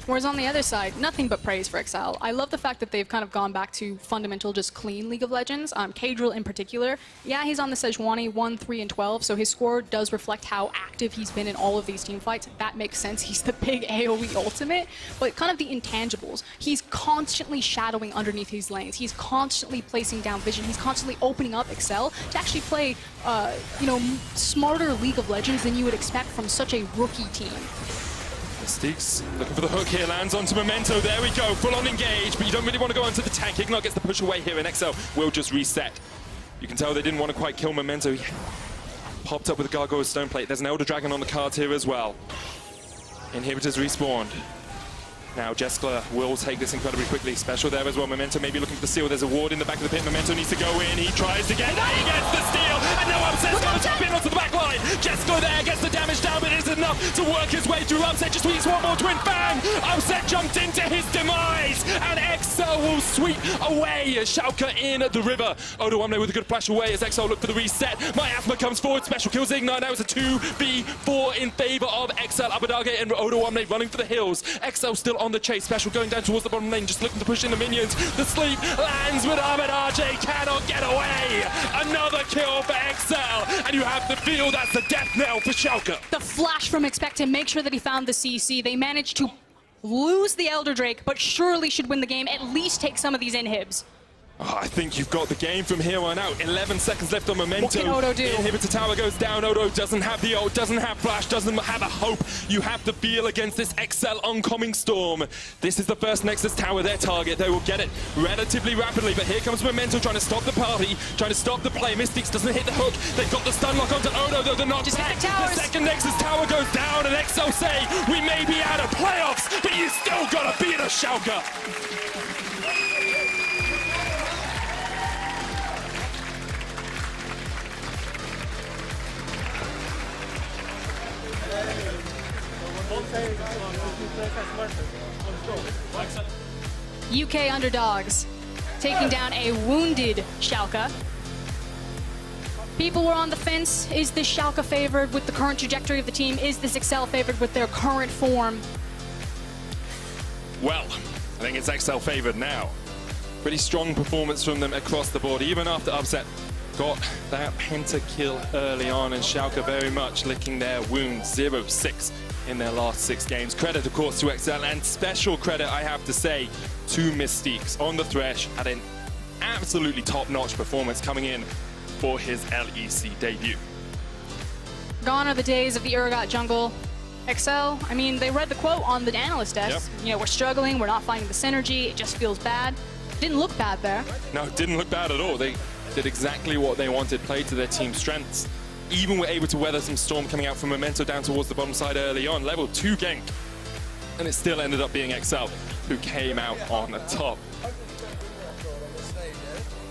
Whereas on the other side, nothing but praise for Excel. I love the fact that they've kind of gone back to fundamental, just clean League of Legends. Kadriel in particular, yeah, he's on the Sejuani 1, 3, and 12, so his score does reflect how active he's been in all of these team fights. That makes sense. He's the big AoE ultimate, but kind of the intangibles. He's constantly shadowing underneath his lanes. He's constantly placing down vision. He's constantly opening up Excel to actually play, smarter League of Legends than you would expect from such a rookie team. Mystiques looking for the hook here, lands onto Memento. There we go, full on engage, but you don't really want to go onto the tank. Ignar gets the push away here, and Excel will just reset. You can tell they didn't want to quite kill Memento. He popped up with a Gargoyle Stone Plate. There's an Elder Dragon on the cards here as well. Inhibitors respawned. Now Jeskla will take this incredibly quickly. Special there as well. Memento maybe looking for the steal. There's a ward in the back of the pit. Memento needs to go in. He tries to get that. He gets the steal. And now Upset's going to spin onto the back line. Jeskla there gets the damage down, but it isn't enough to work his way through. Upset just needs one more twin fang. Upset jumped into his demise. And Excel will sweep away Schalke in the river. Odo Omne with a good flash away as Excel look for the reset. Miasma comes forward. Special kills Ignar. Now it's a 2v4 in favor of Excel. Abadage and Odo Omne running for the hills. Excel still on the chase. Special going down towards the bottom lane, just looking to push in the minions. The sleep lands, but Abadage cannot get away. Another kill for Excel, and you have to feel that's the death knell for Schalke. The flash from Expect to make sure that he found the CC. They managed to lose the Elder Drake, but surely should win the game, at least take some of these inhibs. Oh, I think you've got the game from here on out. 11 seconds left on Memento. What can Odo do? Inhibitor tower goes down. Odo doesn't have the ult, doesn't have flash, doesn't have a hope. You have to feel against this Excel oncoming storm. This is the first Nexus tower, their target. They will get it relatively rapidly, but here comes Memento trying to stop the party, trying to stop the play. Mystiques doesn't hit the hook. They've got the stun lock onto Odo, though they're not just back. hit the towers. The second Nexus tower goes down, and Excel say, we may be out of playoffs, but you still gotta beat us, Schalke. UK underdogs taking down a wounded Schalke. People were on the fence. Is this Schalke favored with the current trajectory of the team? Is this Excel favored with their current form? Well, I think it's Excel favored now. Pretty strong performance from them across the board, even after Upset got that pentakill early on, and Schalke very much licking their wounds, 0-6 in their last 6 games. Credit, of course, to XL, and special credit, I have to say, to Mystiques on the Thresh at an absolutely top-notch performance coming in for his LEC debut. Gone are the days of the Urgot jungle. XL, I mean, they read the quote on the analyst desk. Yep. You know, we're struggling, we're not finding the synergy, it just feels bad. Didn't look bad there. No, it didn't look bad at all. They did exactly what they wanted, played to their team's strengths. Even were able to weather some storm coming out from Memento down towards the bottom side early on. Level 2 gank. And it still ended up being XL who came out on the top.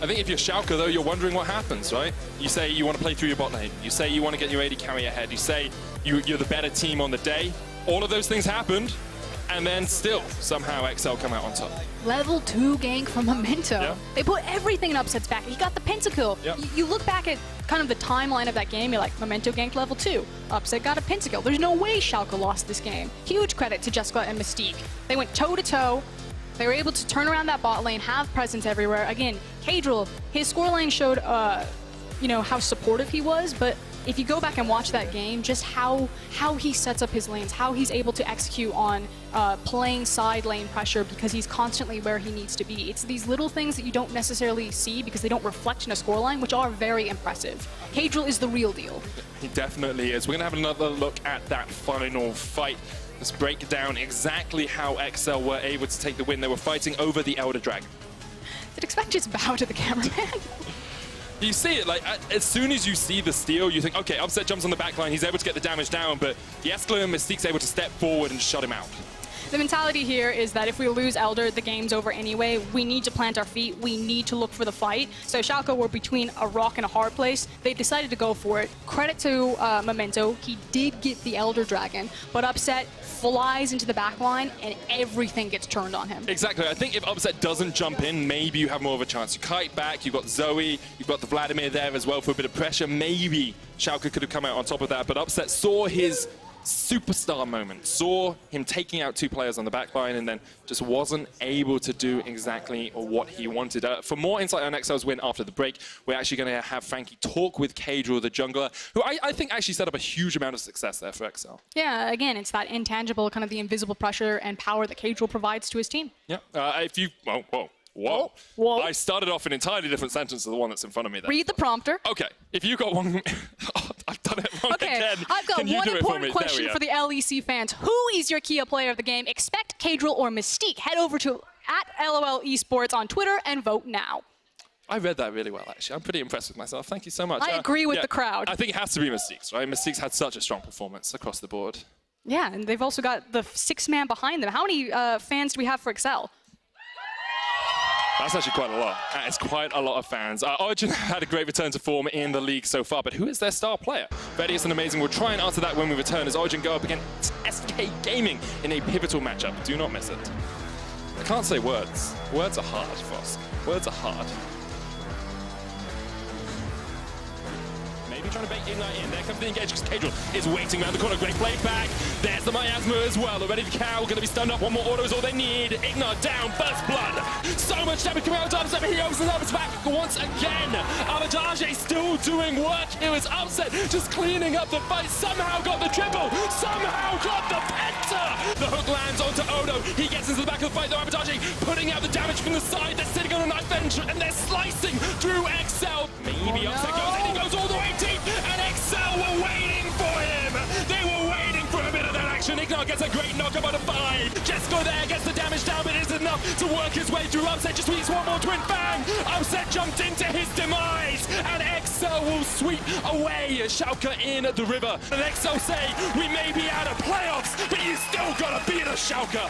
I think if you're Schalke, though, you're wondering what happens, right? You say you want to play through your bot lane. You say you want to get your AD carry ahead. You say you're the better team on the day. All of those things happened, and then still, somehow, XL come out on top. Level 2 gank from Memento. Yeah. They put everything in Upset's back. He got the pentakill. Yep. You look back at kind of the timeline of that game, you're like, Memento ganked level 2. Upset got a pentakill. There's no way Schalke lost this game. Huge credit to Jessica and Mystique. They went toe-to-toe. They were able to turn around that bot lane, have presence everywhere. Again, Kadril, his scoreline showed, you know, how supportive he was, but if you go back and watch that game, just how he sets up his lanes, how he's able to execute on playing side lane pressure because he's constantly where he needs to be. It's these little things that you don't necessarily see because they don't reflect in a scoreline, which are very impressive. Kadril is the real deal. He definitely is. We're going to have another look at that final fight. Let's break down exactly how XL were able to take the win. They were fighting over the Elder Dragon. Did Expect just bow to the cameraman? You see it, like, as soon as you see the steal, you think, okay, Upset jumps on the back line, he's able to get the damage down, but Yescler and Mystique's able to step forward and shut him out. The mentality here is that if we lose Elder, the game's over anyway. We need to plant our feet. We need to look for the fight. So Schalke were between a rock and a hard place. They decided to go for it. Credit to Memento. He did get the Elder Dragon, but Upset flies into the back line and everything gets turned on him. Exactly. I think if Upset doesn't jump in, maybe you have more of a chance. You kite back, you've got Zoe, you've got the Vladimir there as well for a bit of pressure. Maybe Schalke could have come out on top of that, but Upset saw his superstar moment, saw him taking out 2 players on the back line and then just wasn't able to do exactly what he wanted. For more insight on XL's win after the break, we're actually going to have Frankie talk with Kadril, the jungler, who I think actually set up a huge amount of success there for XL. Yeah, again, it's that intangible, kind of the invisible pressure and power that Kadril provides to his team. Yeah, if you, whoa. Whoa. I started off an entirely different sentence to the one that's in front of me there. Read the prompter. Okay, if you got one... Oh, I've done it wrong again. I've got Can you one do it for important me? question for the LEC fans. Who is your Kia player of the game? Expect Kadril or Mystique? Head over to @LOL Esports on Twitter and vote now. I read that really well, actually. I'm pretty impressed with myself. Thank you so much. I agree with the crowd. I think it has to be Mystique's, right? Mystique's had such a strong performance across the board. Yeah, and they've also got the 6-man behind them. How many fans do we have for Excel? That's actually quite a lot. That is quite a lot of fans. Origin had a great return to form in the league so far, but who is their star player? Vedius and Amazing will try and answer that when we return as Origin go up against SK Gaming in a pivotal matchup. Do not miss it. I can't say words. Words are hard, Fosk. Words are hard. Maybe trying to bait Ignite in. There comes the engage because Kadril is waiting around the corner. Great play back. There's the Miasma as well. They're ready to cow. Going to be stunned up. One more auto is all they need. Ignite down. Burst blood. So much damage coming out of Upset. He opens up his back once again. Avantage still doing work. It was Upset just cleaning up the fight. Somehow got the triple. Somehow got the penta. The hook lands onto Odo. He gets into the back of the fight though. Avantage putting out the damage from the side. They're sitting on a knife edge and they're slicing through XL. Maybe Upset goes in. He goes all the way deep. And XL were waiting for him! They were waiting for a bit of that action. Ignite gets a great knock about a 5. Jesco there gets the damage down, but it isn't enough to work his way through. Upset just sweeps one more twin bang. Upset jumped into his demise, and XL will sweep away Schalke in the river. And XL say, we may be out of playoffs, but you still gotta beat a Schalke.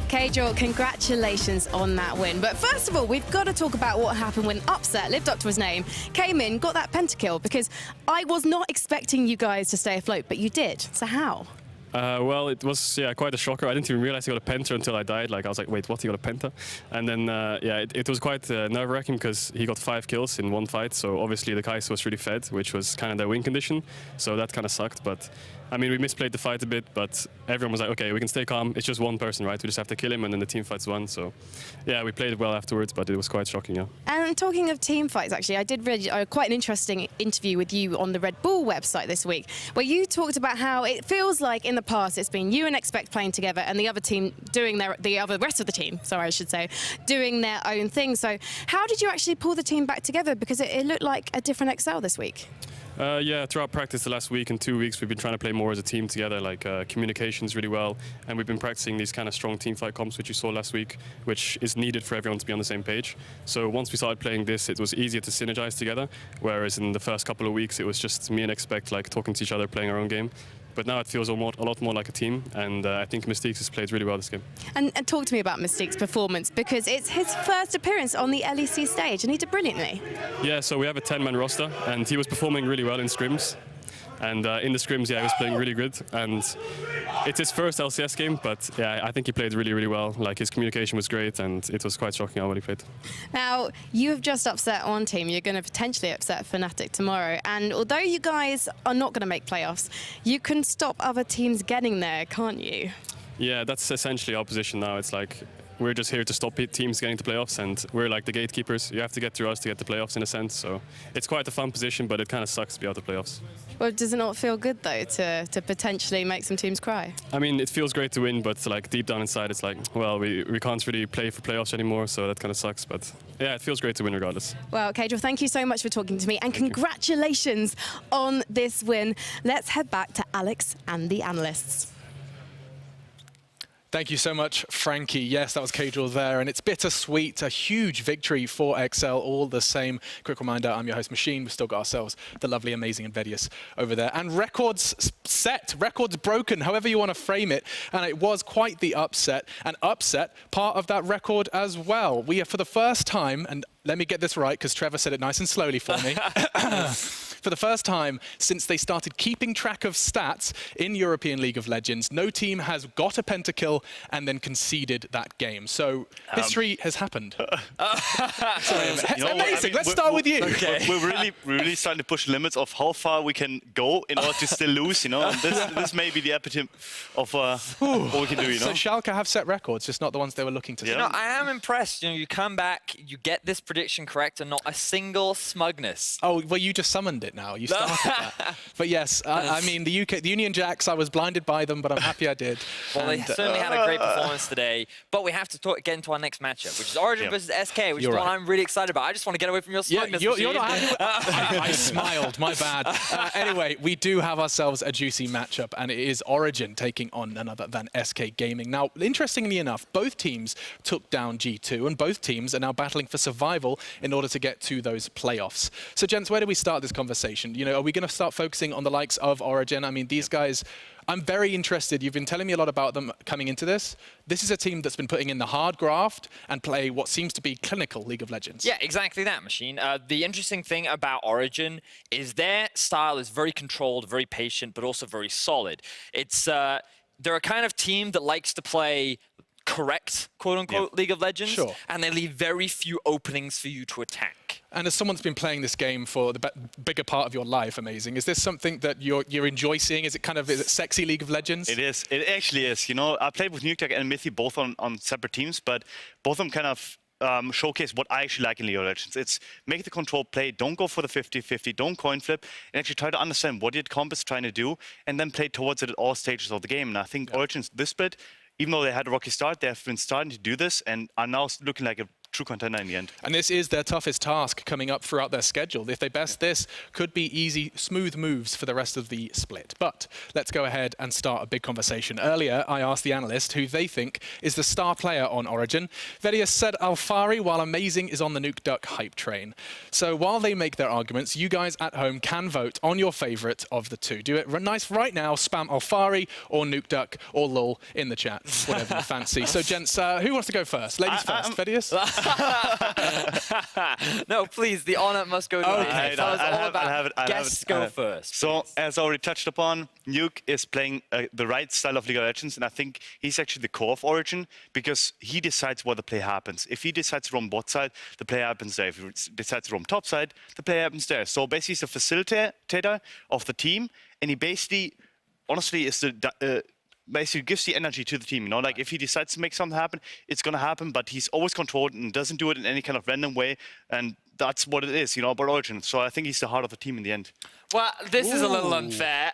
Kajol, congratulations on that win. But first of all, we've got to talk about what happened when Upset, lived up to his name, came in, got that pentakill, because I was not expecting you guys to stay afloat, but you did. So how? Well, it was quite a shocker. I didn't even realize he got a penta until I died. Like I was like, wait, what? He got a penta? And then it was quite nerve-wracking because he got 5 kills in one fight. So obviously the Kai'Sa was really fed, which was kind of their win condition. So that kind of sucked. But I mean, we misplayed the fight a bit, but everyone was like, okay, we can stay calm. It's just one person, right? We just have to kill him, and then the team fights won. So yeah, we played it well afterwards, but it was quite shocking. Yeah. And talking of team fights, actually, I did read quite an interesting interview with you on the Red Bull website this week, where you talked about how it feels like in the past it's been you and Expect playing together, and the other team doing the rest of the team, sorry, I should say, doing their own thing. So how did you actually pull the team back together? Because it looked like a different Excel this week. Yeah, throughout practice the last week and 2 weeks, we've been trying to play more as a team together, like communications really well. And we've been practicing these kind of strong team fight comps, which you saw last week, which is needed for everyone to be on the same page. So once we started playing this, it was easier to synergize together. Whereas in the first couple of weeks, it was just me and Expect, like talking to each other, playing our own game. But now it feels a lot more like a team, and I think Mystiques has played really well this game. And talk to me about Mystique's performance, because it's his first appearance on the LEC stage, and he did brilliantly. Yeah, so we have a 10-man roster, and he was performing really well in scrims. And in the scrims, yeah, he was playing really good. And it's his first LCS game, but yeah, I think he played really, really well. Like, his communication was great, and it was quite shocking how well he played. Now, you have just upset one team. You're going to potentially upset Fnatic tomorrow. And although you guys are not going to make playoffs, you can stop other teams getting there, can't you? Yeah, that's essentially our position now. It's like, we're just here to stop teams getting to playoffs, and we're like the gatekeepers. You have to get through us to get to playoffs in a sense. So it's quite a fun position, but it kind of sucks to be out of playoffs. Well, does it not feel good, though, to potentially make some teams cry? I mean, it feels great to win, but like deep down inside, it's like, well, we can't really play for playoffs anymore, so that kind of sucks. But yeah, it feels great to win regardless. Well, Kajol, thank you so much for talking to me, and congratulations on this win. Let's head back to Alex and the analysts. Thank you so much, Frankie. Yes, that was Kajol there, and it's bittersweet. A huge victory for XL all the same. Quick reminder, I'm your host, Machine. We've still got ourselves the lovely, amazing Invidious over there. And records set, records broken, however you want to frame it. And it was quite the upset. And upset, part of that record as well. We are, for the first time, and let me get this right, because Trevor said it nice and slowly for me. For the first time since they started keeping track of stats in European League of Legends, no team has got a pentakill and then conceded that game. So history has happened. Amazing. Let's start with you. Okay. We're really starting to push the limits of how far we can go in order to still lose. You know, and this may be the epitome of what we can do. You know. So Schalke have set records, just not the ones they were looking to. Yeah. You know, I am impressed. You know, you come back, you get this prediction correct, and not a single smugness. Oh, well, you just summoned it now. You started that. But yes, I mean, the Union Jacks, I was blinded by them, but I'm happy I did. Well, they certainly had a great performance today. But we have to get into our next matchup, which is Origin versus SK, which is the one I'm really excited about. I just want to get away from your smugness. You're not happy with I smiled, my bad. Anyway, we do have ourselves a juicy matchup, and it is Origin taking on none other than SK Gaming. Now, interestingly enough, both teams took down G2, and both teams are now battling for survival in order to get to those playoffs. So, gents, where do we start this conversation? You know, are we going to start focusing on the likes of Origin? I mean, these guys, I'm very interested. You've been telling me a lot about them coming into this. This is a team that's been putting in the hard graft and play what seems to be clinical League of Legends. Yeah, exactly that, Machine. The interesting thing about Origin is their style is very controlled, very patient, but also very solid. It's they're a kind of team that likes to play correct, quote-unquote, League of Legends, and they leave very few openings for you to attack. And as someone that's been playing this game for the bigger part of your life, amazing, is this something that you enjoy seeing? Is it sexy League of Legends? It is. It actually is. You know, I played with Nukejack and Mithy both on separate teams, but both of them kind of showcase what I actually like in League of Legends. It's make the control play, don't go for the 50-50, don't coin flip, and actually try to understand what your comp is trying to do, and then play towards it at all stages of the game. And I think Origin's this split, even though they had a rocky start, they have been starting to do this and are now looking like a true contender in the end. And this is their toughest task coming up throughout their schedule. If they best this, could be easy, smooth moves for the rest of the split. But let's go ahead and start a big conversation. Earlier, I asked the analyst who they think is the star player on Origin. Vedius said Alfari, while amazing, is on the Nuke Duck hype train. So while they make their arguments, you guys at home can vote on your favorite of the two. Do it nice right now. Spam Alfari or Nuke Duck or LOL in the chat, whatever you fancy. So, gents, who wants to go first? Ladies first. Vedius? No, please, the honor must go to me. Okay, So it's all about I'll guests have it. go first. So, as already touched upon, Nuke is playing the right style of League of Legends, and I think he's actually the core of Origin because he decides where the play happens. If he decides to roam bot side, the play happens there. If he decides to roam top side, the play happens there. So basically, he's the facilitator of the team, and he basically, honestly, is the basically gives the energy to the team. You know, like if he decides to make something happen, it's gonna happen. But he's always controlled and doesn't do it in any kind of random way, and that's what it is, you know, about Origin. So I think he's the heart of the team in the end. Well, this is a little unfair.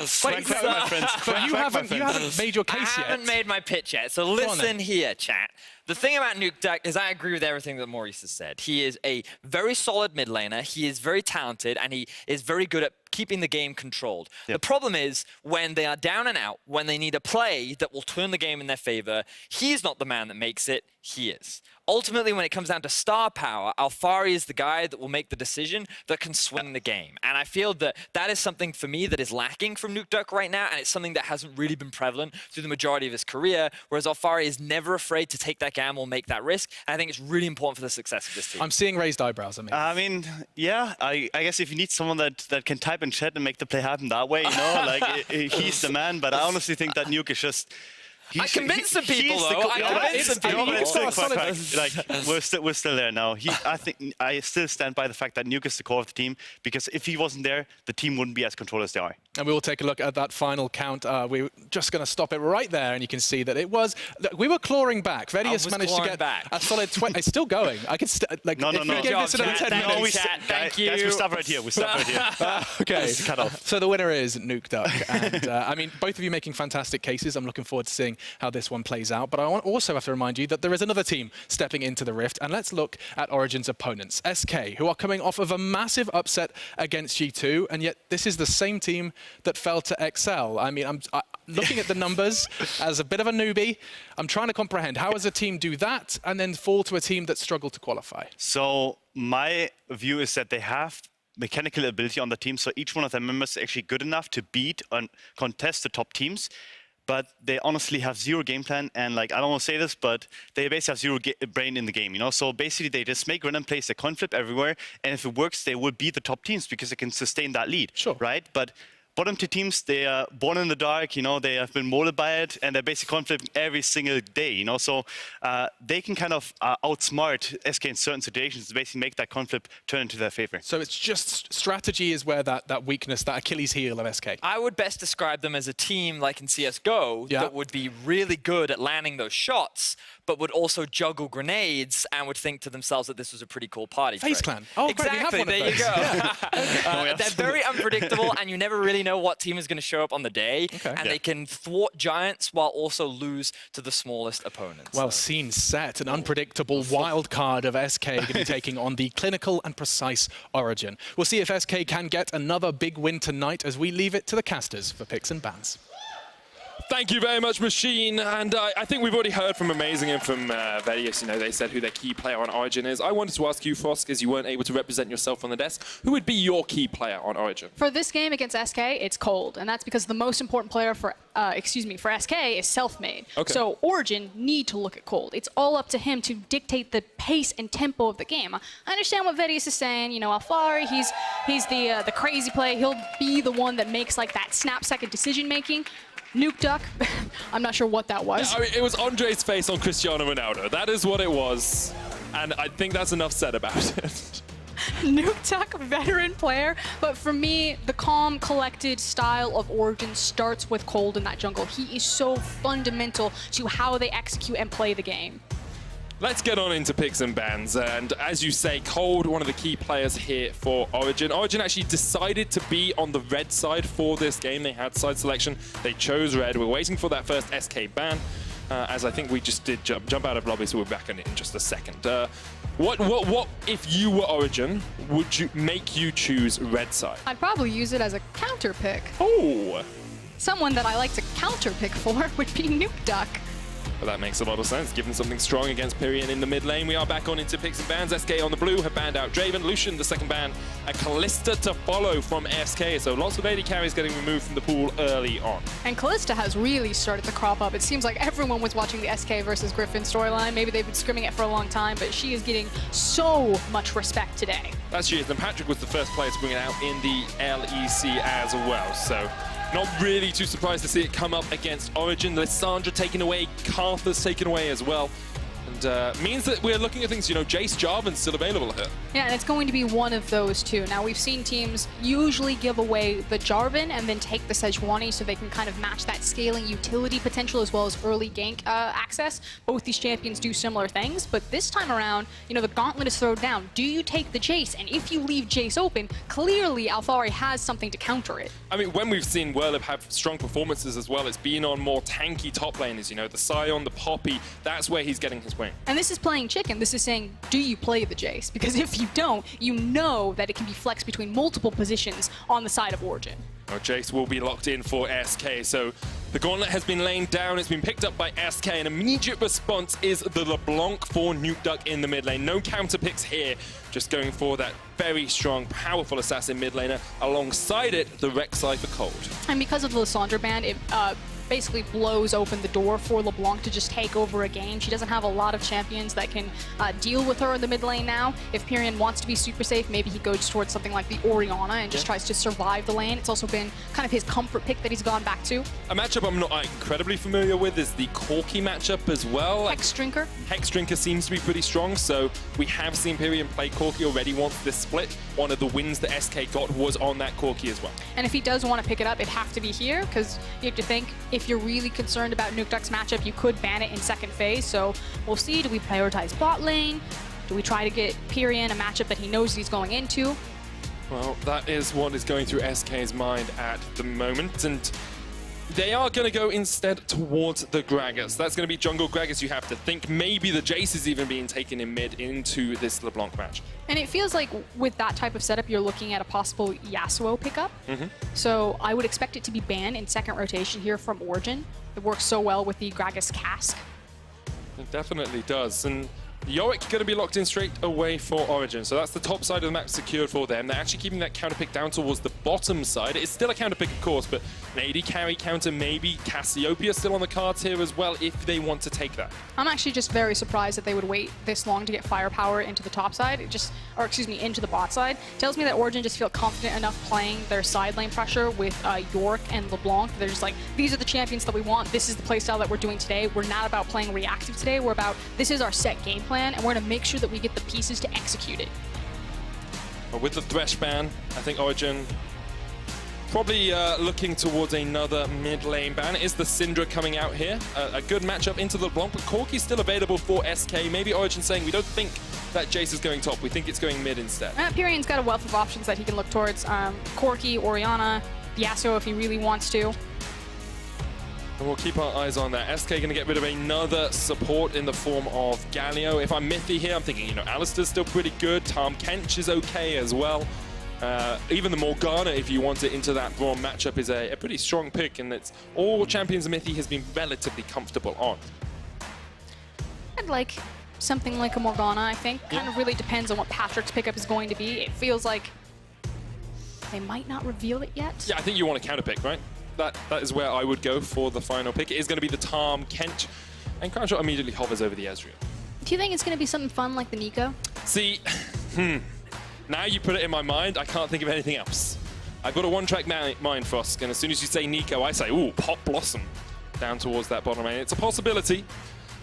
Frank, my friends. But you haven't made your case I yet. haven't made my pitch yet, so on listen then. here, chat. The thing about Nuke Duck is I agree with everything that Maurice has said. He is a very solid mid laner, he is very talented, and he is very good at keeping the game controlled. Yep. The problem is when they are down and out, when they need a play that will turn the game in their favor, he's not the man that makes it, he is. Ultimately, when it comes down to star power, Alfari is the guy that will make the decision that can swing the game. And I feel that that is something for me that is lacking from Nuke Duck right now, and it's something that hasn't really been prevalent through the majority of his career, whereas Alfari is never afraid to take that gamble, make that risk, and I think it's really important for the success of this team. I'm seeing raised eyebrows. I mean, yeah, I guess if you need someone that can type in chat and make the play happen that way, you know, like he's the man. But I honestly think that Nuke is just. I convinced some people, though. I convinced some people. Like, we're still there now. I think I still stand by the fact that Nuke is the core of the team because if he wasn't there, the team wouldn't be as controlled as they are. And we will take a look at that final count. We're just going to stop it right there, and you can see that it was. We were clawing back. Vedius managed to get back. a solid 20. It's still going. I could like. No. If you gave this another 10 minutes. Thank you. Guys, we stop right here. We stop right here. Okay. Cut off. So the winner is Nuke Duck, and I mean, both of you making fantastic cases. I'm looking forward to seeing how this one plays out. But I also have to remind you that there is another team stepping into the Rift, and let's look at Origin's opponents, SK, who are coming off of a massive upset against G2, and yet this is the same team that fell to XL. I mean, I'm looking at the numbers as a bit of a newbie. I'm trying to comprehend how does a team do that and then fall to a team that struggled to qualify? So my view is that they have mechanical ability on the team, so each one of their members is actually good enough to beat and contest the top teams. But they honestly have zero game plan, and like I don't want to say this, but they basically have zero brain in the game, you know. So basically, they just make random plays, they coin flip everywhere, and if it works, they will beat the top teams because they can sustain that lead. Sure. Right? But bottom two teams, they are born in the dark, you know. They have been molded by it, and they're basically coin flipping every single day, you know. So they can kind of outsmart SK in certain situations to basically make that coin flip turn into their favor. So it's just strategy is where that weakness, that Achilles heel of SK. I would best describe them as a team like in CSGO that would be really good at landing those shots, but would also juggle grenades and would think to themselves that this was a pretty cool party FaZe trick. Clan. Oh, exactly. great, we have one of There you go. Yeah. They're very unpredictable, and you never really know what team is going to show up on the day. Okay. And they can thwart giants while also lose to the smallest opponents. Well, scene set. An unpredictable wild card of SK going to be taking on the clinical and precise Origin. We'll see if SK can get another big win tonight as we leave it to the casters for picks and bans. Thank you very much, Machine. And I think we've already heard from Amazing and from Vedius. You know, they said who their key player on Origin is. I wanted to ask you, Frost, because you weren't able to represent yourself on the desk. Who would be your key player on Origin? For this game against SK, it's Cold, and that's because the most important player for SK is self-made. Okay. So Origin need to look at Cold. It's all up to him to dictate the pace and tempo of the game. I understand what Vedius is saying. You know, Alfari, he's the crazy play. He'll be the one that makes like that snap-second decision-making. Nuke Duck, I'm not sure what that was. I mean, it was Andre's face on Cristiano Ronaldo. That is what it was. And I think that's enough said about it. Nuke Duck, veteran player, but for me, the calm, collected style of Origin starts with Cold in that jungle. He is so fundamental to how they execute and play the game. Let's get on into picks and bans. And as you say, Cold, one of the key players here for Origin. Origin actually decided to be on the red side for this game. They had side selection. They chose red. We're waiting for that first SK ban. as I think we just did jump out of lobby, so we're back in it in just a second. What if you were Origin, would you make you choose red side? I'd probably use it as a counter pick. Oh, Someone that I like to counter pick for would be Nukeduck. well, that makes a lot of sense. Given something strong against Pyrian in the mid lane, we are back on into picks and bans. SK on the blue have banned out Draven, Lucian, the second ban, and Callista to follow from SK. So lots of AD carries getting removed from the pool early on. And Callista has really started to crop up. It seems like everyone was watching the SK versus Griffin storyline. Maybe they've been scrimming it for a long time, but she is getting so much respect today. That she is. And Patrick was the first player to bring it out in the LEC as well. So not really too surprised to see it come up against Origin. Lissandra taken away, Carthus taken away as well. And means that we're looking at things, you know, Jace Jarvan's still available here. Yeah, and it's going to be one of those two. Now, we've seen teams usually give away the Jarvan and then take the Sejuani so they can kind of match that scaling utility potential as well as early gank access. Both these champions do similar things, but this time around, you know, the gauntlet is thrown down. Do you take the Jace? And if you leave Jace open, clearly Alphari has something to counter it. I mean, when we've seen Whirlib have strong performances as well, it's been on more tanky top laners, you know, the Sion, the Poppy, that's where he's getting his win. And this is playing chicken. This is saying, do you play the Jace? Because if you don't, you know that it can be flexed between multiple positions on the side of Origin. Well, Jace will be locked in for SK, so the gauntlet has been laid down, it's been picked up by SK, and immediate response is the LeBlanc for Nukeduck in the mid lane. No counter picks here, just going for that very strong, powerful assassin mid laner. Alongside it, the Rek'Sai for Cold. And because of the Lissandra ban, it basically blows open the door for LeBlanc to just take over a game. She doesn't have a lot of champions that can deal with her in the mid lane now. If Pyrian wants to be super safe, maybe he goes towards something like the Orianna and just tries to survive the lane. It's also been kind of his comfort pick that he's gone back to. A matchup I'm not incredibly familiar with is the Corki matchup as well. Hex Drinker. Hex Drinker seems to be pretty strong, so we have seen Pyrian play Corki already once this split. One of the wins that SK got was on that Corki as well. And if he does want to pick it up, it'd have to be here, because you have to think, if you're really concerned about Nukeduck's matchup, you could ban it in second phase. So we'll see, do we prioritize bot lane? Do we try to get Pyrian a matchup that he knows he's going into? Well, that is what is going through SK's mind at the moment, and they are going to go instead towards the Gragas. That's going to be jungle Gragas. You have to think maybe the Jace is even being taken in mid into this LeBlanc match. And it feels like with that type of setup, you're looking at a possible Yasuo pickup. So I would expect it to be banned in second rotation here from Origin. It works so well with the Gragas cask. It definitely does. And Yorick going to be locked in straight away for Origin. So that's the top side of the map secured for them. They're actually keeping that counter pick down towards the bottom side. It's still a counter pick, of course, but an AD carry counter, maybe Cassiopeia still on the cards here as well if they want to take that. I'm actually just very surprised that they would wait this long to get firepower into the top side. Into the bot side. Tells me that Origin just feel confident enough playing their side lane pressure with Yorick and LeBlanc. They're just like, these are the champions that we want. This is the playstyle that we're doing today. We're not about playing reactive today. We're about, this is our set game plan, and we're going to make sure that we get the pieces to execute it. But with the Thresh ban, I think Origin probably looking towards another mid lane ban. Is the Syndra coming out here? A good matchup into the LeBlanc, but Corki's still available for SK. Maybe Origin saying, we don't think that Jace is going top. We think it's going mid instead. Pyrian's got a wealth of options that he can look towards. Corki, Orianna, Yasuo if he really wants to. And we'll keep our eyes on that. SK going to get rid of another support in the form of Galio. If I'm Mithy here, I'm thinking, you know, Alistair's still pretty good. Tahm Kench is okay as well. Even the Morgana, if you want it into that Braum matchup, is a pretty strong pick, and it's all champions Mithy has been relatively comfortable on. I'd like something like a Morgana, I think. Kind of really depends on what Patrick's pickup is going to be. It feels like they might not reveal it yet. Yeah, I think you want a counter pick, right? That is where I would go for the final pick. It is going to be the Tahm Kench, and Crownshot immediately hovers over the Ezreal. Do you think it's going to be something fun like the Nico? See, now you put it in my mind, I can't think of anything else. I've got a one-track mind, Frosk, and as soon as you say Nico, I say, ooh, Pop Blossom down towards that bottom lane. It's a possibility.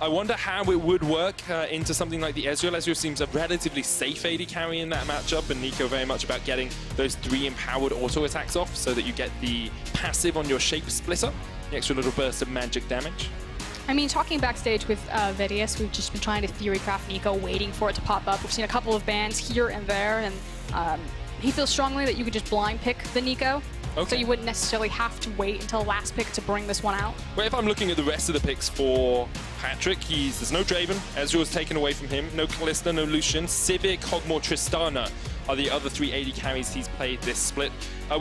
I wonder how it would work into something like the Ezreal. Ezreal seems a relatively safe AD carry in that matchup, and Nico very much about getting those 3 empowered auto attacks off so that you get the passive on your Shape Splitter, the extra little burst of magic damage. I mean, talking backstage with Vedius, we've just been trying to theorycraft Nico, waiting for it to pop up. We've seen a couple of bans here and there, and he feels strongly that you could just blind pick the Nico. So Okay. you wouldn't necessarily have to wait until last pick to bring this one out. Well, if I'm looking at the rest of the picks for Patrick, there's no Draven. Ezreal was taken away from him. No Kalista, no Lucian. Civic, Hogmore, Tristana are the other 3 AD carries he's played this split.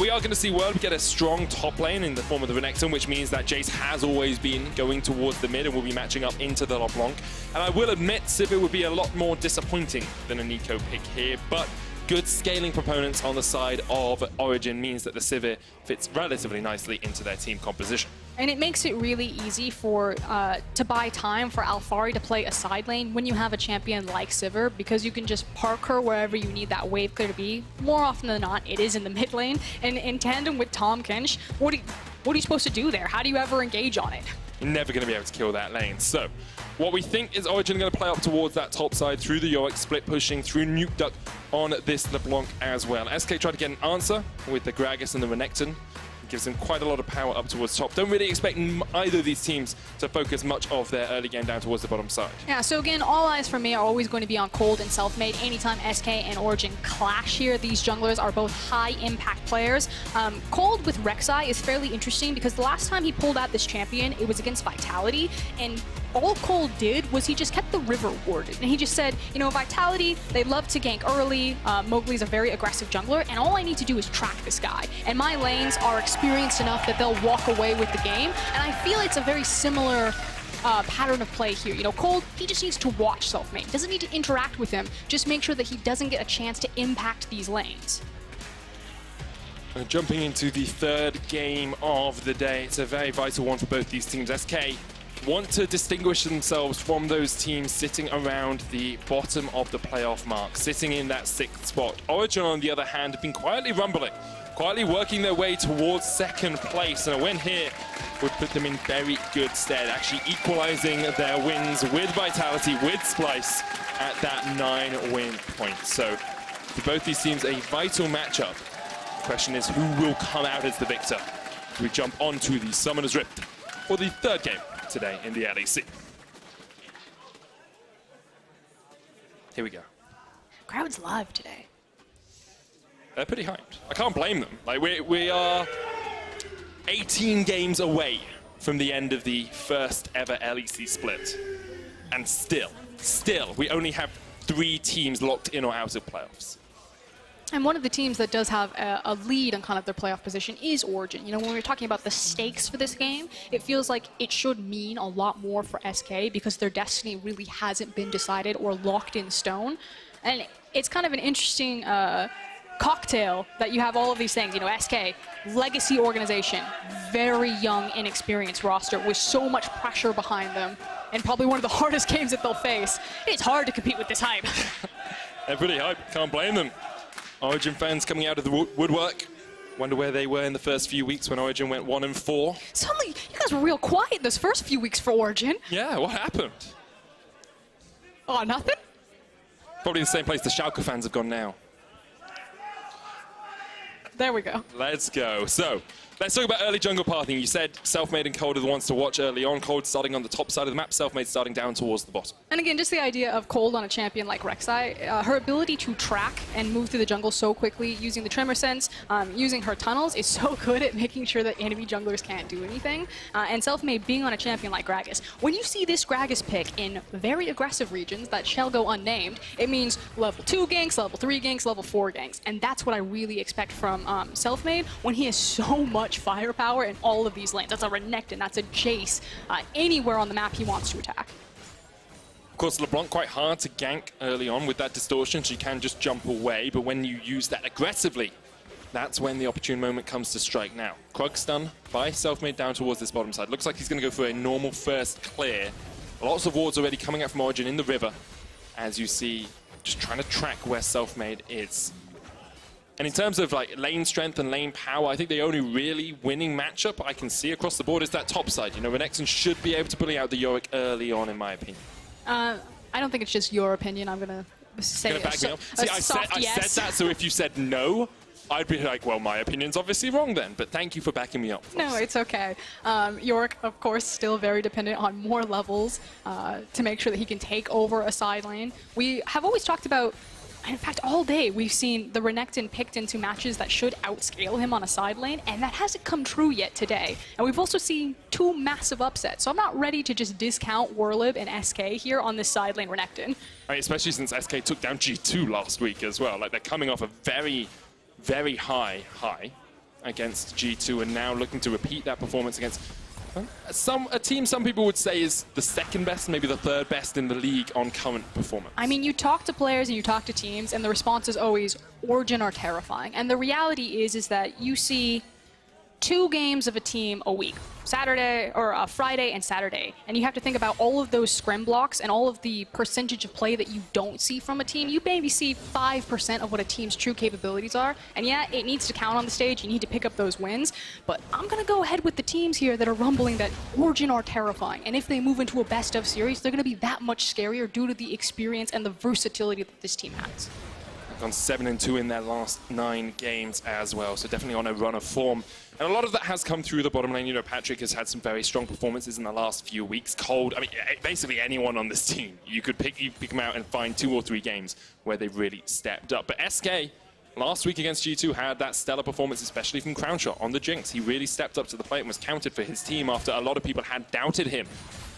We are going to see World get a strong top lane in the form of the Renekton, which means that Jace has always been going towards the mid and will be matching up into the LeBlanc. And I will admit, Sivir would be a lot more disappointing than a Nico pick here, but good scaling proponents on the side of Origin means that the Sivir fits relatively nicely into their team composition. And it makes it really easy for to buy time for Alphari to play a side lane when you have a champion like Sivir, because you can just park her wherever you need that wave clear to be. More often than not, it is in the mid lane. And in tandem with Tahm Kench, what are you supposed to do there? How do you ever engage on it? You're never going to be able to kill that lane. So what we think is Origin going to play up towards that top side through the Yorick, split pushing through Nuke Duck on this LeBlanc as well. SK tried to get an answer with the Gragas and the Renekton. Gives them quite a lot of power up towards top. Don't really expect either of these teams to focus much of their early game down towards the bottom side. Yeah, so again, all eyes for me are always going to be on Cold and Selfmade. Anytime SK and Origin clash here, these junglers are both high impact players. Cold with Rek'Sai is fairly interesting because the last time he pulled out this champion, it was against Vitality, and all Cold did was he just kept the river warded. And he just said, you know, Vitality, they love to gank early. Mowgli's a very aggressive jungler, and all I need to do is track this guy. And my lanes are experienced enough that they'll walk away with the game. And I feel it's a very similar pattern of play here. You know, Cold, he just needs to watch Selfmade. Doesn't need to interact with him. Just make sure that he doesn't get a chance to impact these lanes. Jumping into the third game of the day. It's a very vital one for both these teams. SK want to distinguish themselves from those teams sitting around the bottom of the playoff mark, sitting in that 6th spot. Origin, on the other hand, have been quietly rumbling, quietly working their way towards 2nd place, and a win here would put them in very good stead, actually equalizing their wins with Vitality, with Splice at that 9-win point. So for both these teams, a vital matchup. The question is, who will come out as the victor? We jump onto the Summoner's Rift for the 3rd game today in the LEC. Here we go. Crowd's live today. They're pretty hyped. I can't blame them. Like we are 18 games away from the end of the first ever LEC split. And still, we only have 3 teams locked in or out of playoffs. And one of the teams that does have a lead on kind of their playoff position is Origin. You know, when we're talking about the stakes for this game, it feels like it should mean a lot more for SK because their destiny really hasn't been decided or locked in stone. And it's kind of an interesting cocktail that you have all of these things. You know, SK, legacy organization, very young, inexperienced roster with so much pressure behind them, and probably one of the hardest games that they'll face. It's hard to compete with this hype. They're pretty hyped. Can't blame them. Origin fans coming out of the woodwork. Wonder where they were in the first few weeks when Origin went 1-4. Suddenly, you guys were real quiet those first few weeks for Origin. Yeah, what happened? Oh, nothing? Probably in the same place the Schalke fans have gone now. There we go. Let's go. So, let's talk about early jungle pathing. You said Selfmade and Cold are the ones to watch early on. Cold starting on the top side of the map, Selfmade starting down towards the bottom. And again, just the idea of Cold on a champion like Rek'Sai, her ability to track and move through the jungle so quickly using the Tremor Sense, using her tunnels is so good at making sure that enemy junglers can't do anything. And Selfmade being on a champion like Gragas. When you see this Gragas pick in very aggressive regions that shall go unnamed, it means level 2 ganks, level 3 ganks, level 4 ganks. And that's what I really expect from Selfmade when he has so much firepower in all of these lanes. That's a Renekton, that's a Jace, anywhere on the map he wants to attack. Of course, LeBlanc quite hard to gank early on with that distortion, so you can just jump away, but when you use that aggressively, that's when the opportune moment comes to strike now. Krug stun by Selfmade down towards this bottom side. Looks like he's going to go for a normal first clear. Lots of wards already coming out from Origin in the river, as you see, just trying to track where Selfmade is. And in terms of like lane strength and lane power, I think the only really winning matchup I can see across the board is that top side. You know, Renekton should be able to bully out the Yorick early on, in my opinion. I don't think it's just your opinion. I'm going to say Gonna back me up. See, I yes. said that, so if you said no, I'd be like, well, my opinion's obviously wrong then. But thank you for backing me up. No, it's okay. Yorick, of course, still very dependent on more levels to make sure that he can take over a side lane. We have always talked about In fact, all day we've seen the Renekton picked into matches that should outscale him on a side lane, and that hasn't come true yet today. And we've also seen 2 massive upsets, so I'm not ready to just discount Warlib and SK here on this side lane Renekton. I mean, especially since SK took down G2 last week as well. Like, they're coming off a very, very high against G2 and now looking to repeat that performance against a team some people would say is the 2nd best, maybe the 3rd best in the league on current performance. I mean, you talk to players and you talk to teams, and the response is always, Origin are terrifying. And the reality is that you see 2 games of a team a week, Saturday or Friday and Saturday, and you have to think about all of those scrim blocks and all of the percentage of play that you don't see from a team. You maybe see 5% of what a team's true capabilities are, and yeah, it needs to count on the stage. You need to pick up those wins, but I'm gonna go ahead with the teams here that are rumbling that Origin are terrifying, and if they move into a best of series, they're gonna be that much scarier due to the experience and the versatility that this team has. Gone 7-2 in their last 9 games as well, so definitely on a run of form. And a lot of that has come through the bottom lane. You know, Patrick has had some very strong performances in the last few weeks. Cold, I mean, basically anyone on this team, you could pick them out and find 2 or 3 games where they really stepped up. But SK, last week against G2, had that stellar performance, especially from Crownshot on the Jinx. He really stepped up to the plate and was counted for his team after a lot of people had doubted him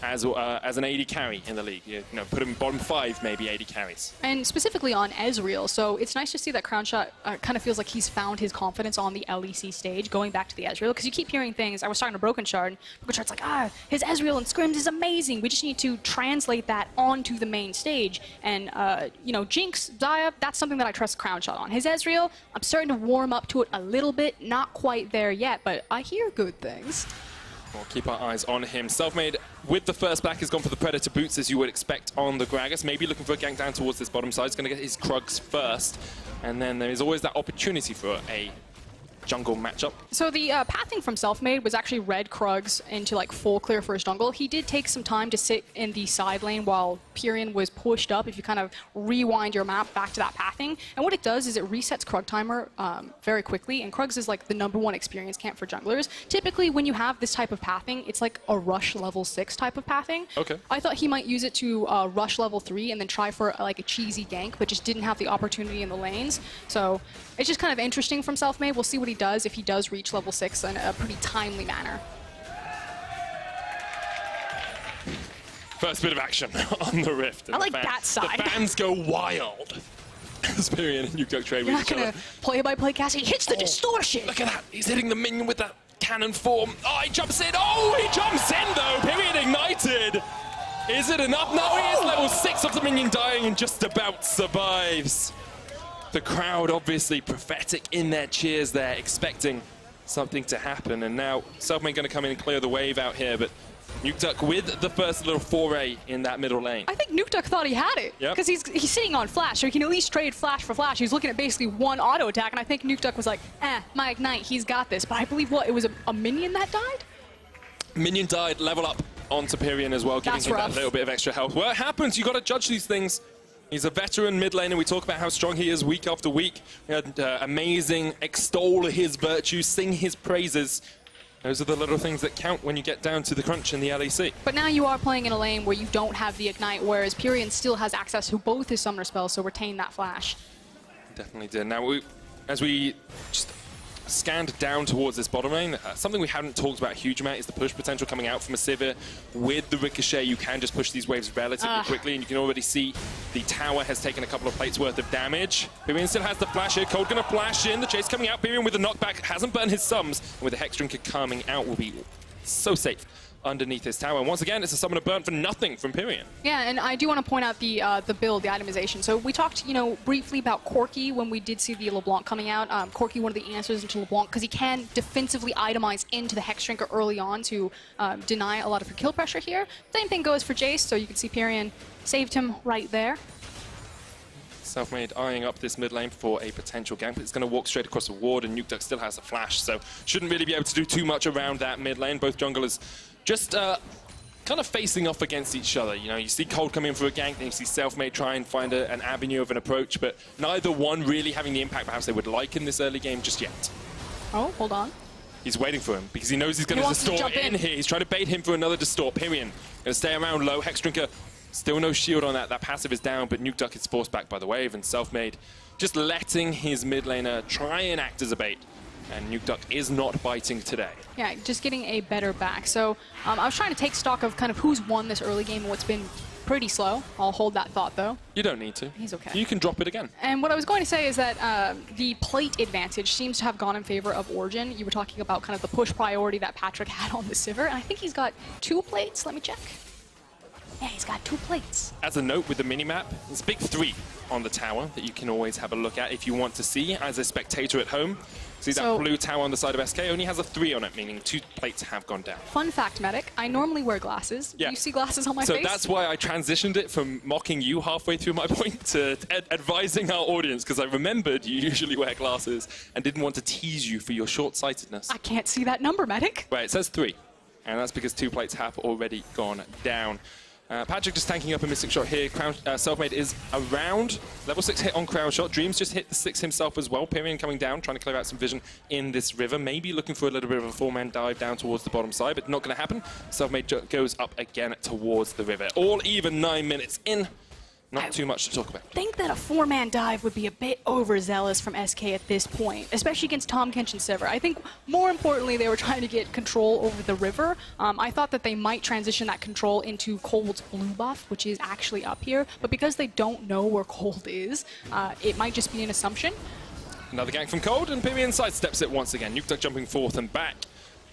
as an AD carry in the league. You know, put him bottom 5, maybe AD carries. And specifically on Ezreal, so it's nice to see that Crownshot kind of feels like he's found his confidence on the LEC stage, going back to the Ezreal, because you keep hearing things. I was talking to Broken Shard, and Broken Shard's like, his Ezreal and scrims is amazing. We just need to translate that onto the main stage. And, you know, Jinx, Xayah, that's something that I trust Crownshot on. His Ezreal, I'm starting to warm up to it a little bit, not quite there yet, but I hear good things. We'll keep our eyes on him. Selfmade with the first back has gone for the Predator boots, as you would expect on the Gragas. Maybe looking for a gank down towards this bottom side. He's going to get his Krugs first. And then there is always that opportunity for a jungle matchup. So the pathing from Selfmade was actually red Krugs into like full clear for his jungle. He did take some time to sit in the side lane while Pyrion was pushed up, if you kind of rewind your map back to that pathing. And what it does is it resets Krug timer very quickly, and Krugs is like the #1 experience camp for junglers. Typically when you have this type of pathing, it's like a rush level 6 type of pathing. Okay. I thought he might use it to rush level 3 and then try for like a cheesy gank, but just didn't have the opportunity in the lanes. So it's just kind of interesting from Selfmade. We'll see what he does if he does reach level 6 in a pretty timely manner. First bit of action on the Rift. I like that side. The fans go wild. Spirion and Nukeduck trade You're with not each gonna other. play-by-play cast. He hits the distortion. Look at that. He's hitting the minion with that cannon form. Oh, he jumps in. Oh, he jumps in though. Period ignited. Is it enough? No, he is level 6 of the minion dying and just about survives. The crowd obviously prophetic in their cheers there, expecting something to happen. And now Selfmade going to come in and clear the wave out here, but Nukeduck with the first little foray in that middle lane. I think Nukeduck thought he had it, because he's sitting on Flash, so he can at least trade Flash for Flash. He's looking at basically one auto attack, and I think Nukeduck was like, my Ignite, he's got this. But I believe, what, it was a minion that died? Minion died, level up onto Pyrion as well, giving him that little bit of extra health. Well, it happens, you got to judge these things. He's a veteran mid laner. We talk about how strong he is week after week. We had amazing, extol his virtues, sing his praises. Those are the little things that count when you get down to the crunch in the LEC. But now you are playing in a lane where you don't have the Ignite, whereas Pyrion still has access to both his summoner spells, so retain that Flash. Definitely did. Now, as we just scanned down towards this bottom lane, something we haven't talked about a huge amount is the push potential coming out from a Sivir. With the Ricochet, you can just push these waves relatively quickly, and you can already see the tower has taken a couple of plates worth of damage. Pyrion still has the flash here. Cold gonna flash in. The chase coming out. Pyrion with the knockback hasn't burned his sums, and with the Hex Drinker coming out will be so safe underneath his tower. And once again, it's a summoner burnt for nothing from Pyrion. Yeah, and I do want to point out the build, the itemization. So we talked, you know, briefly about Corki when we did see the LeBlanc coming out. Corki, one of the answers into LeBlanc, because he can defensively itemize into the Hex Drinker early on to deny a lot of your kill pressure here. Same thing goes for Jace, so you can see Pyrion saved him right there. Selfmade eyeing up this mid lane for a potential gank, but it's going to walk straight across the ward, and Nukeduck still has a flash, so shouldn't really be able to do too much around that mid lane. Both junglers just kind of facing off against each other. You know, you see Cold come in for a gank, then you see Selfmade try and find an avenue of an approach, but neither one really having the impact perhaps they would like in this early game just yet. Oh, hold on. He's waiting for him because he knows he's going to distort in here. He's trying to bait him for another distort. Pyrion going to stay around low. Hex Drinker Still no shield on that. That passive is down, but Nukeduck is forced back by the wave, and Selfmade just letting his mid laner try and act as a bait. And Nukeduck is not biting today. Yeah, just getting a better back. So I was trying to take stock of kind of who's won this early game and what's been pretty slow. I'll hold that thought, though. You don't need to. He's okay. You can drop it again. And what I was going to say is that the plate advantage seems to have gone in favor of Origin. You were talking about kind of the push priority that Patrick had on the Sivir, and I think he's got 2 plates. Let me check. Yeah, he's got 2 plates. As a note with the minimap, there's a big 3 on the tower that you can always have a look at if you want to see as a spectator at home. See that blue tower on the side of SK only has a 3 on it, meaning 2 plates have gone down. Fun fact, Medic, I normally wear glasses. Yeah. You see glasses on my face? So that's why I transitioned it from mocking you halfway through my point to advising our audience, because I remembered you usually wear glasses and didn't want to tease you for your short-sightedness. I can't see that number, Medic. Right, it says 3, and that's because 2 plates have already gone down. Patrick just tanking up a missing shot here. Selfmade is around. Level 6 hit on Crown Shot. Dreams just hit the 6 himself as well. Pyrian coming down, trying to clear out some vision in this river. Maybe looking for a little bit of a 4-man dive down towards the bottom side, but not going to happen. Selfmade goes up again towards the river. All even 9 minutes in. Not too much to talk about. I think that a 4-man dive would be a bit overzealous from SK at this point, especially against Tahm Kench and Sivir. I think more importantly, they were trying to get control over the river. I thought that they might transition that control into Cold's blue buff, which is actually up here, but because they don't know where Cold is, it might just be an assumption. Another gank from Cold, and Pyrian sidesteps it once again. Nukeduck jumping forth and back.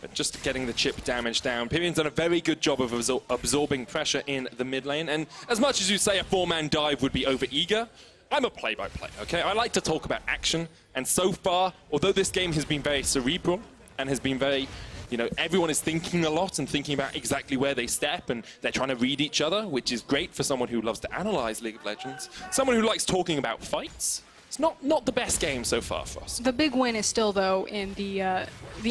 But just getting the chip damage down. Pyrian's done a very good job of absorbing pressure in the mid lane. And as much as you say a 4-man dive would be over-eager, I'm a play-by-play, okay? I like to talk about action. And so far, although this game has been very cerebral and has been very, you know, everyone is thinking a lot and thinking about exactly where they step, and they're trying to read each other, which is great for someone who loves to analyze League of Legends. Someone who likes talking about fights. It's not the best game so far for us. The big win is still, though, in the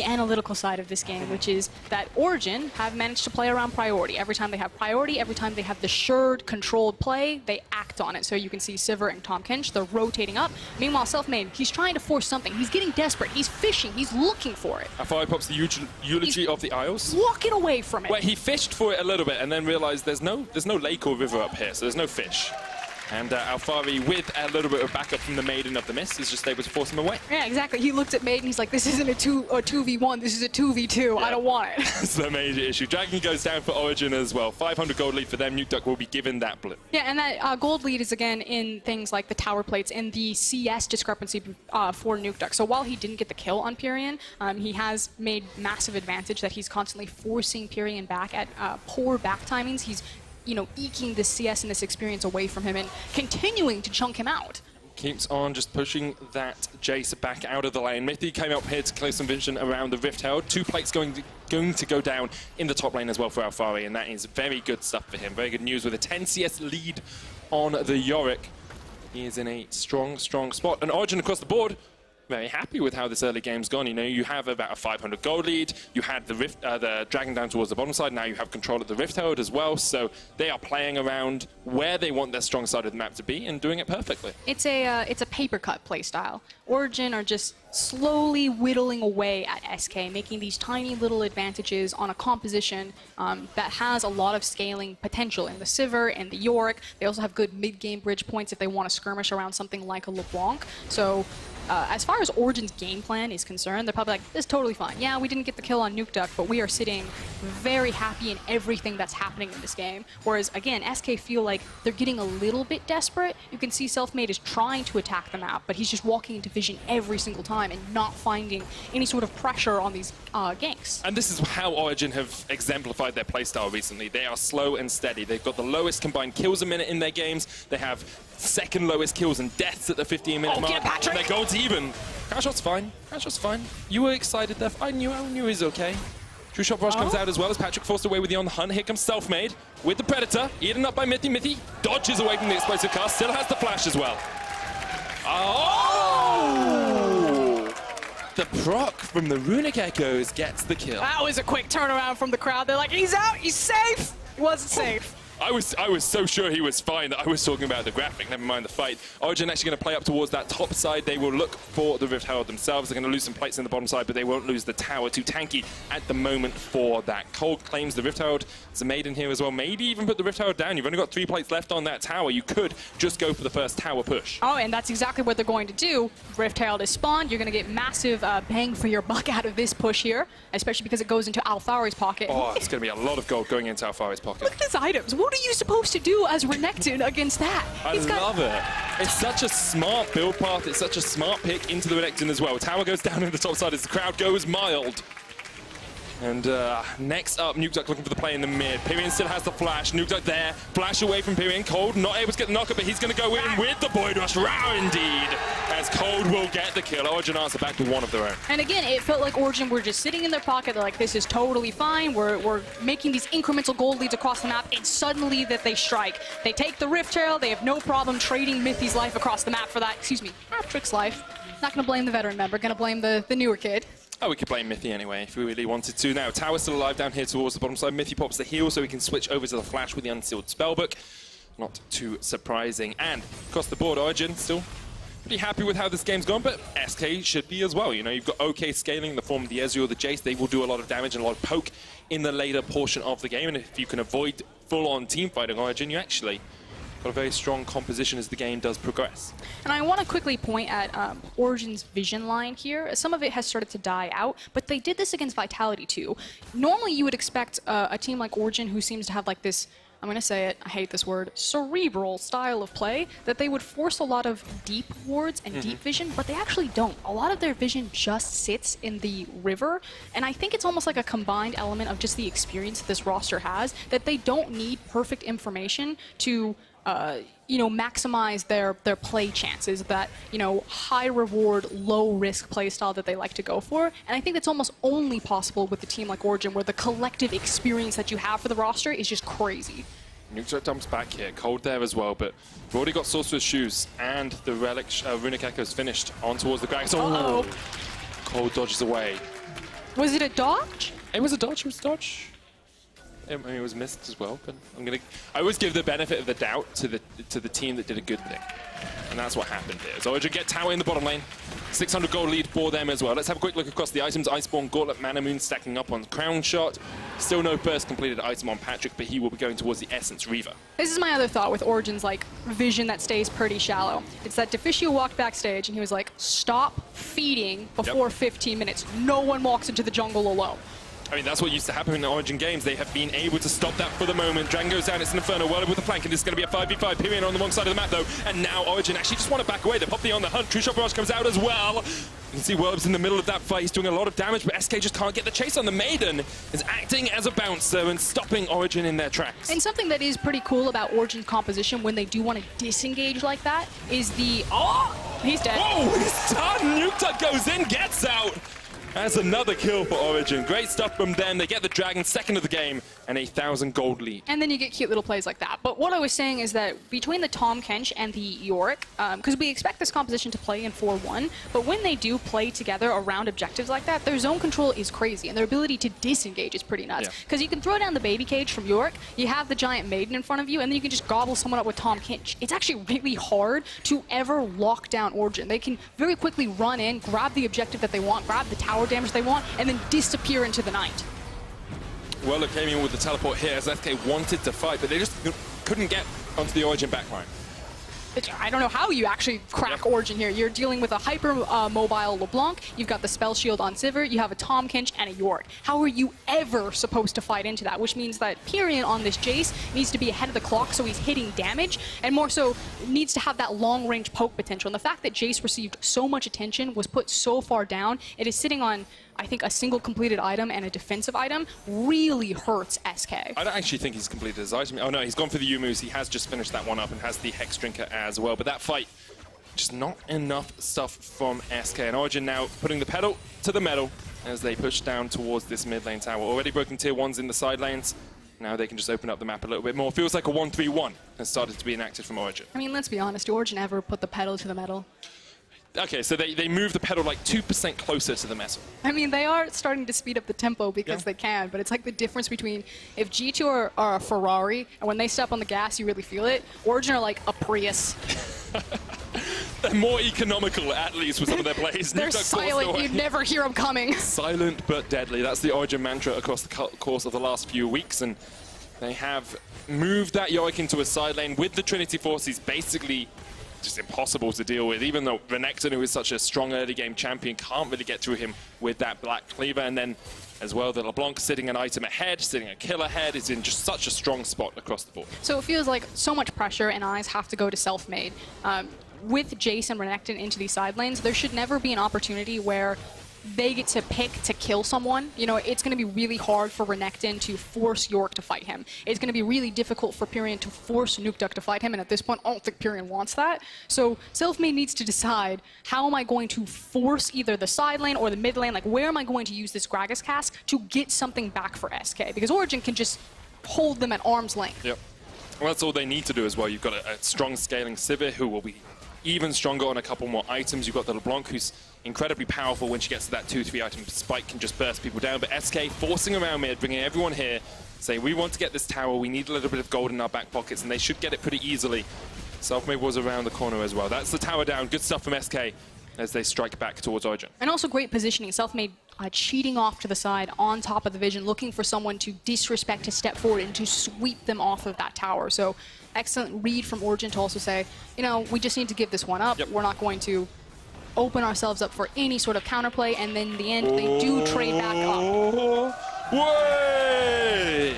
analytical side of this game, which is that Origin have managed to play around priority. Every time they have priority, every time they have the assured, controlled play, they act on it. So you can see Sivir and Tahm Kench, they're rotating up. Meanwhile, Selfmade, he's trying to force something. He's getting desperate. He's fishing. He's looking for it. Afari pops the eulogy of the Isles. Walking away from it. Well, he fished for it a little bit and then realized there's no lake or river up here, so there's no fish. And Alfari, with a little bit of backup from the Maiden of the Mist, is just able to force him away. Yeah, exactly. He looked at Maiden, he's like, this isn't a 2v1, this is a 2v2. Yeah. I don't want it. That's the major issue. Dragon goes down for Origin as well. 500 gold lead for them. Nukeduck will be given that blip. Yeah, and that gold lead is, again, in things like the tower plates and the CS discrepancy for Nukeduck. So while he didn't get the kill on Pyrian, he has made massive advantage that he's constantly forcing Pyrian back at poor back timings. He's eking this CS and this experience away from him and continuing to chunk him out. Keeps on just pushing that Jace back out of the lane. Mithy came up here to close some vision around the Rift Herald. 2 plates going to go down in the top lane as well for Alfari, and that is very good stuff for him. Very good news with a 10 CS lead on the Yorick. He is in a strong spot. And Origin across the board, very happy with how this early game's gone. You have about a 500 gold lead. You had the Dragon down towards the bottom side. Now you have control of the Rift Herald as well. So they are playing around where they want their strong side of the map to be and doing it perfectly. It's a paper cut play style. Origin are just slowly whittling away at SK, making these tiny little advantages on a composition that has a lot of scaling potential in the Sivir and the Yorick. They also have good mid-game bridge points if they want to skirmish around something like a LeBlanc. So as far as Origin's game plan is concerned, they're probably like, this is totally fine. Yeah, we didn't get the kill on Nukeduck, but we are sitting very happy in everything that's happening in this game. Whereas, again, SK feel like they're getting a little bit desperate. You can see Selfmade is trying to attack the map, but he's just walking into vision every single time and not finding any sort of pressure on these ganks. And this is how Origin have exemplified their playstyle recently. They are slow and steady. They've got the lowest combined kills a minute in their games. They have second lowest kills and deaths at the 15-minute mark. Get it, and their gold's even. Crashot's fine. Crashot's fine. You were excited there. I knew he was okay. True Shot Rush comes out as well as Patrick forced away with the on the hunt. Here comes Selfmade with the Predator. Eaten up by Mithy. Mithy dodges away from the explosive cast. Still has the flash as well. Oh! The proc from the Runic Echoes gets the kill. That was a quick turnaround from the crowd. They're like, he's out, he's safe. He wasn't safe. I was so sure he was fine that I was talking about the graphic, never mind the fight. Origin actually going to play up towards that top side. They will look for the Rift Herald themselves. They're going to lose some plates in the bottom side, but they won't lose the tower. Too tanky at the moment for that. Cold claims the Rift Herald. There's a Maiden here as well. Maybe even put the Rift Herald down. You've only got 3 plates left on that tower. You could just go for the first tower push. Oh, and that's exactly what they're going to do. Rift Herald is spawned. You're going to get massive bang for your buck out of this push here, especially because it goes into Alphari's pocket. Oh, it's going to be a lot of gold going into Alphari's pocket. Look at his items. What are you supposed to do as Renekton against that? I love it. It's such a smart build path. It's such a smart pick into the Renekton as well. Tower goes down in the top side as the crowd goes mild. And next up, Nukeduck looking for the play in the mid. Pyrian still has the flash. Nukeduck there. Flash away from Pyrian. Cold not able to get the knockup, but he's going to go in with the Void Rush. Row indeed. As Cold will get the kill. Origin answer back to one of their own. And again, it felt like Origin were just sitting in their pocket. They're like, this is totally fine. We're making these incremental gold leads across the map. And suddenly that they strike. They take the Rift Herald. They have no problem trading Mithy's life across the map for that. Excuse me, Patrick's life. Not going to blame the veteran member. Going to blame the newer kid. Oh, we could blame Mithy anyway if we really wanted to. Now, Tower's still alive down here towards the bottom side. Mithy pops the heal so he can switch over to the flash with the unsealed spellbook. Not too surprising. And across the board, Origin still pretty happy with how this game's gone, but SK should be as well. You know, you've got okay scaling in the form of the Ezreal or the Jace. They will do a lot of damage and a lot of poke in the later portion of the game. And if you can avoid full-on team fighting Origin, you actually got a very strong composition as the game does progress. And I want to quickly point at Origin's vision line here. Some of it has started to die out, but they did this against Vitality too. Normally you would expect a team like Origin, who seems to have like this, I'm going to say it, I hate this word, cerebral style of play, that they would force a lot of deep wards and deep vision, but they actually don't. A lot of their vision just sits in the river, and I think it's almost like a combined element of just the experience this roster has, that they don't need perfect information to you know, maximize their play chances, that, you know, high reward, low risk play style that they like to go for. And I think that's almost only possible with a team like Origin, where the collective experience that you have for the roster is just crazy. Nukeduck dumps back here. Cold there as well, but we've already got Sorcerer's Shoes and the Relic Runic Echoes finished on towards the Gragas. Oh! Cold dodges away. Was it a dodge? It was a dodge. It was a dodge. I mean, it was missed as well, but I always give the benefit of the doubt to the team that did a good thing. And that's what happened here. So Origin get tower in the bottom lane. 600 gold lead for them as well. Let's have a quick look across the items. Iceborne, Gauntlet, Mana Moon stacking up on Crown Shot. Still no first completed item on Patrick, but he will be going towards the Essence Reaver. This is my other thought with Origin's like vision that stays pretty shallow. It's that Deficio walked backstage and he was like, stop feeding before 15 minutes. No one walks into the jungle alone. I mean, that's what used to happen in the Origin games. They have been able to stop that for the moment. Dragon goes down, it's an Inferno, Whirlwind with the flank, and it's going to be a 5v5. Pyrian on the wrong side of the map, though. And now Origin actually just want to back away. They're probably on the hunt. True Shot Barrage comes out as well. You can see Whirlwind's in the middle of that fight. He's doing a lot of damage, but SK just can't get the chase on. The Maiden is acting as a bouncer and stopping Origin in their tracks. And something that is pretty cool about Origin's composition when they do want to disengage like that is the... Oh! He's dead. Oh, he's done! Nukeduck goes in, gets out! That's another kill for Origin. Great stuff from them. They get the Dragon, second of the game, and a 1,000 gold lead. And then you get cute little plays like that. But what I was saying is that between the Tahm Kench and the Yorick, because we expect this composition to play in 4-1, but when they do play together around objectives like that, their zone control is crazy, and their ability to disengage is pretty nuts. Because you can throw down the baby cage from Yorick, you have the giant Maiden in front of you, and then you can just gobble someone up with Tahm Kench. It's actually really hard to ever lock down Origin. They can very quickly run in, grab the objective that they want, grab the tower damage they want, and then disappear into the night. Well, it came in with the teleport here as SK wanted to fight, but they just couldn't get onto the Origin backline. I don't know how you actually crack Origin here. You're dealing with a hyper-mobile LeBlanc, you've got the Spell Shield on Sivir, you have a Tahm Kench and a Yorick. How are you ever supposed to fight into that? Which means that Pyrian on this Jace needs to be ahead of the clock so he's hitting damage, and more so needs to have that long-range poke potential. And the fact that Jace received so much attention, was put so far down, it is sitting on, I think, a single completed item and a defensive item, really hurts SK. I don't actually think he's completed his item. Oh no, he's gone for the Yumu's. He has just finished that one up and has the Hex Drinker as well. But that fight, just not enough stuff from SK. And Origin now putting the pedal to the metal as they push down towards this mid lane tower. Already broken tier 1s in the side lanes. Now they can just open up the map a little bit more. Feels like a 1-3-1 has started to be enacted from Origin. I mean, let's be honest, did Origin ever put the pedal to the metal? Okay, so they move the pedal like 2% closer to the metal. I mean, they are starting to speed up the tempo because they can, but it's like the difference between if G2 are a Ferrari, and when they step on the gas, you really feel it. Origin are like a Prius. They're more economical, at least, with some of their plays. They're silent. You'd never hear them coming. Silent but deadly. That's the Origin mantra across the course of the last few weeks, and they have moved that Yorick into a side lane with the Trinity Force. He's basically just impossible to deal with, even though Renekton, who is such a strong early game champion, can't really get to him with that Black Cleaver. And then as well, the LeBlanc sitting an item ahead, sitting a kill ahead, is in just such a strong spot across the board. So it feels like so much pressure and eyes have to go to self-made. With Jace and Renekton into these side lanes, there should never be an opportunity where they get to pick to kill someone. You know, it's going to be really hard for Renekton to force Yorick to fight him. It's going to be really difficult for Pyrion to force Nukeduck to fight him, and at this point, I don't think Pyrion wants that. So Selfmade needs to decide, how am I going to force either the side lane or the mid lane? Like, where am I going to use this Gragas cast to get something back for SK? Because Origin can just hold them at arm's length. Yep. Well, that's all they need to do as well. You've got a strong scaling Sivir, who will be even stronger on a couple more items. You've got the LeBlanc, who's incredibly powerful when she gets to that 2-3 item spike, can just burst people down. But SK forcing around mid, bringing everyone here, saying we want to get this tower, we need a little bit of gold in our back pockets, and they should get it pretty easily. Selfmade was around the corner as well. That's the tower down. Good stuff from SK as they strike back towards Origin. And also great positioning. Selfmade cheating off to the side on top of the vision, looking for someone to disrespect, to step forward and to sweep them off of that tower. So excellent read from Origin to also say, you know, we just need to give this one up. We're not going to open ourselves up for any sort of counterplay, and then in the end, they do trade back up. Way!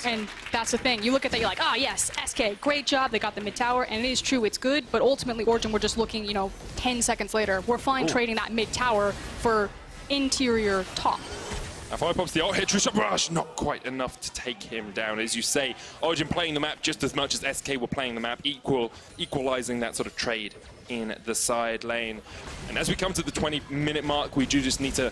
And that's the thing. You look at that, you're like, ah, yes, SK, great job. They got the mid tower, and it is true, it's good. But ultimately, Origin, we're just looking, you know, 10 seconds later, we're fine trading that mid tower for interior top. Now pops the ult hit, True Shot Rush, not quite enough to take him down. As you say, Origin playing the map just as much as SK were playing the map, equalizing that sort of trade in the side lane. And as we come to the 20-minute mark, we do just need to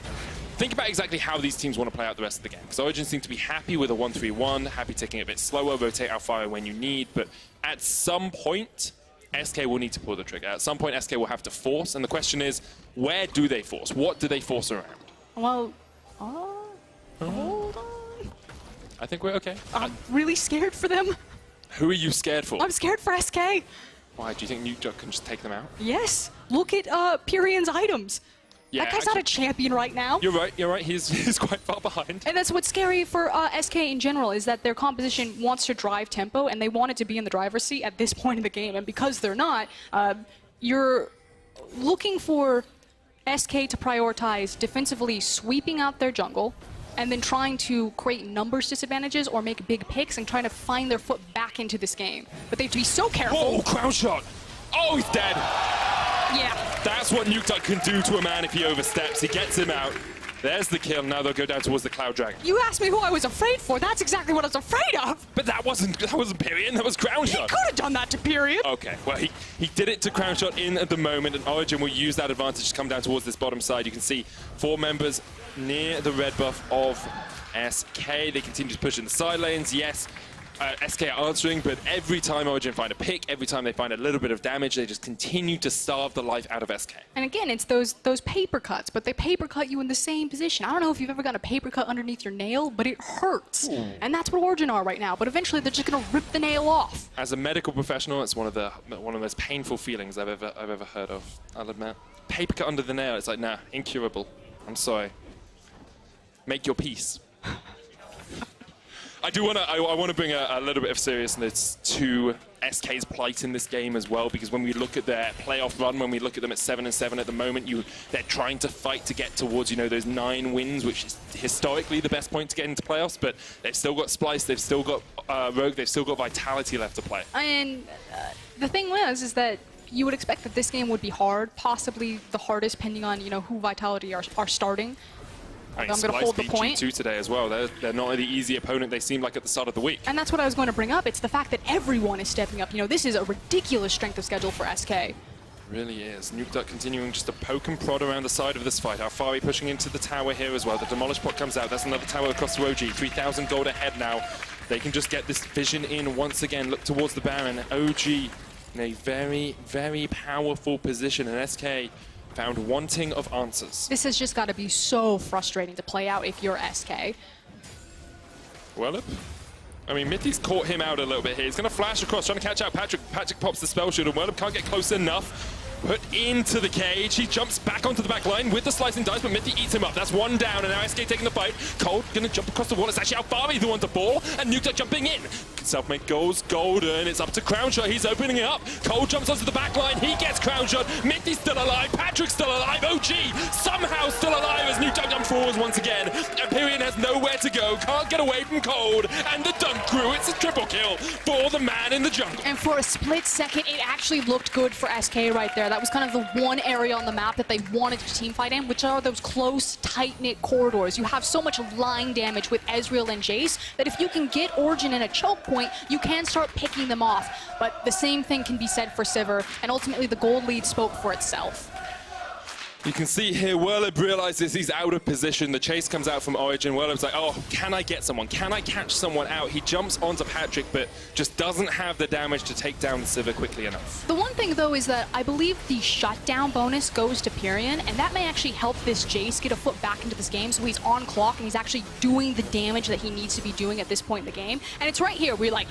think about exactly how these teams want to play out the rest of the game. Because Origin seem to be happy with a 1-3-1, happy taking it a bit slower, rotate out fire when you need, but at some point, SK will need to pull the trigger. At some point, SK will have to force, and the question is, where do they force? What do they force around? Well, hold on. I think we're okay. I'm really scared for them. Who are you scared for? I'm scared for SK. Why? Do you think Nukeduck can just take them out? Yes. Look at Pyrion's items. Yeah, that guy's not a champion right now. You're right. He's quite far behind. And that's what's scary for SK in general, is that their composition wants to drive tempo, and they want it to be in the driver's seat at this point in the game. And because they're not, you're looking for SK to prioritize defensively sweeping out their jungle, and then trying to create numbers disadvantages or make big picks and trying to find their foot back into this game. But they have to be so careful. Whoa, crown shot! Oh, he's dead! Yeah. That's what Nukeduck can do to a man if he oversteps. He gets him out. There's the kill. Now they'll go down towards the Cloud Dragon. You asked me who I was afraid for. That's exactly what I was afraid of. But that wasn't Pyrion. That was crown shot. He could have done that to Pyrion. Okay, well, he did it to crown shot in at the moment, and Origin will use that advantage to come down towards this bottom side. You can see 4 members near the red buff of SK. They continue to push in the side lanes. Yes, SK are answering, but every time Origin find a pick, every time they find a little bit of damage, they just continue to starve the life out of SK. And again, it's those paper cuts, but they paper cut you in the same position. I don't know if you've ever gotten a paper cut underneath your nail, but it hurts. Ooh. And that's what Origin are right now. But eventually, they're just going to rip the nail off. As a medical professional, it's one of the most painful feelings I've ever heard of. I'll admit. Paper cut under the nail. It's like, nah, incurable. I'm sorry. Make your peace. I want to bring a little bit of seriousness to SK's plight in this game as well, because when we look at their playoff run, when we look at them at 7-7 at the moment, they're trying to fight to get towards, you know, those 9 wins, which is historically the best point to get into playoffs, but they've still got Splice, they've still got Rogue, they've still got Vitality left to play. And the thing is that you would expect that this game would be hard, possibly the hardest, depending on, you know, who Vitality are starting. I'm going to hold the point. G2 today as well. They're not the easy opponent they seemed like at the start of the week. And that's what I was going to bring up. It's the fact that everyone is stepping up. You know, this is a ridiculous strength of schedule for SK. It really is. Nukeduck continuing just to poke and prod around the side of this fight. Alfari pushing into the tower here as well. The Demolish Pot comes out. That's another tower across to OG. 3,000 gold ahead now. They can just get this vision in once again. Look towards the Baron. OG in a very, very powerful position, and SK found wanting of answers. This has just got to be so frustrating to play out if you're SK. Well, I mean, Mithy's caught him out a little bit here. He's going to flash across, trying to catch out Patrick. Patrick pops the spell shield, and Werlip can't get close enough. Put into the cage. He jumps back onto the back line with the slicing dice, but Mithy eats him up. That's one down, and now SK taking the fight. Cold going to jump across the wall. It's actually Alfari the one to fall, and Nuke jumping in. Selfmade goes golden. It's up to Crownshot. He's opening it up. Cold jumps onto the back line. He gets Crownshot. Mithy's still alive. Patrick's still alive. OG somehow still alive as Nuke jumps forwards once again. Empyrean has nowhere to go. Can't get away from Cold, and the dunk crew. It's a triple kill for the man in the jungle. And for a split second, it actually looked good for SK right there. That was kind of the one area on the map that they wanted to teamfight in, which are those close, tight-knit corridors. You have so much line damage with Ezreal and Jace that if you can get Origin in a choke point, you can start picking them off. But the same thing can be said for Sivir, and ultimately the gold lead spoke for itself. You can see here, Werlip realizes he's out of position. The chase comes out from Origin. Werlip's like, oh, can I get someone? Can I catch someone out? He jumps onto Patrick, but just doesn't have the damage to take down the Sivir quickly enough. The one thing, though, is that I believe the shutdown bonus goes to Pyrion, and that may actually help this Jace get a foot back into this game, so he's on clock, and he's actually doing the damage that he needs to be doing at this point in the game. And it's right here where you're like,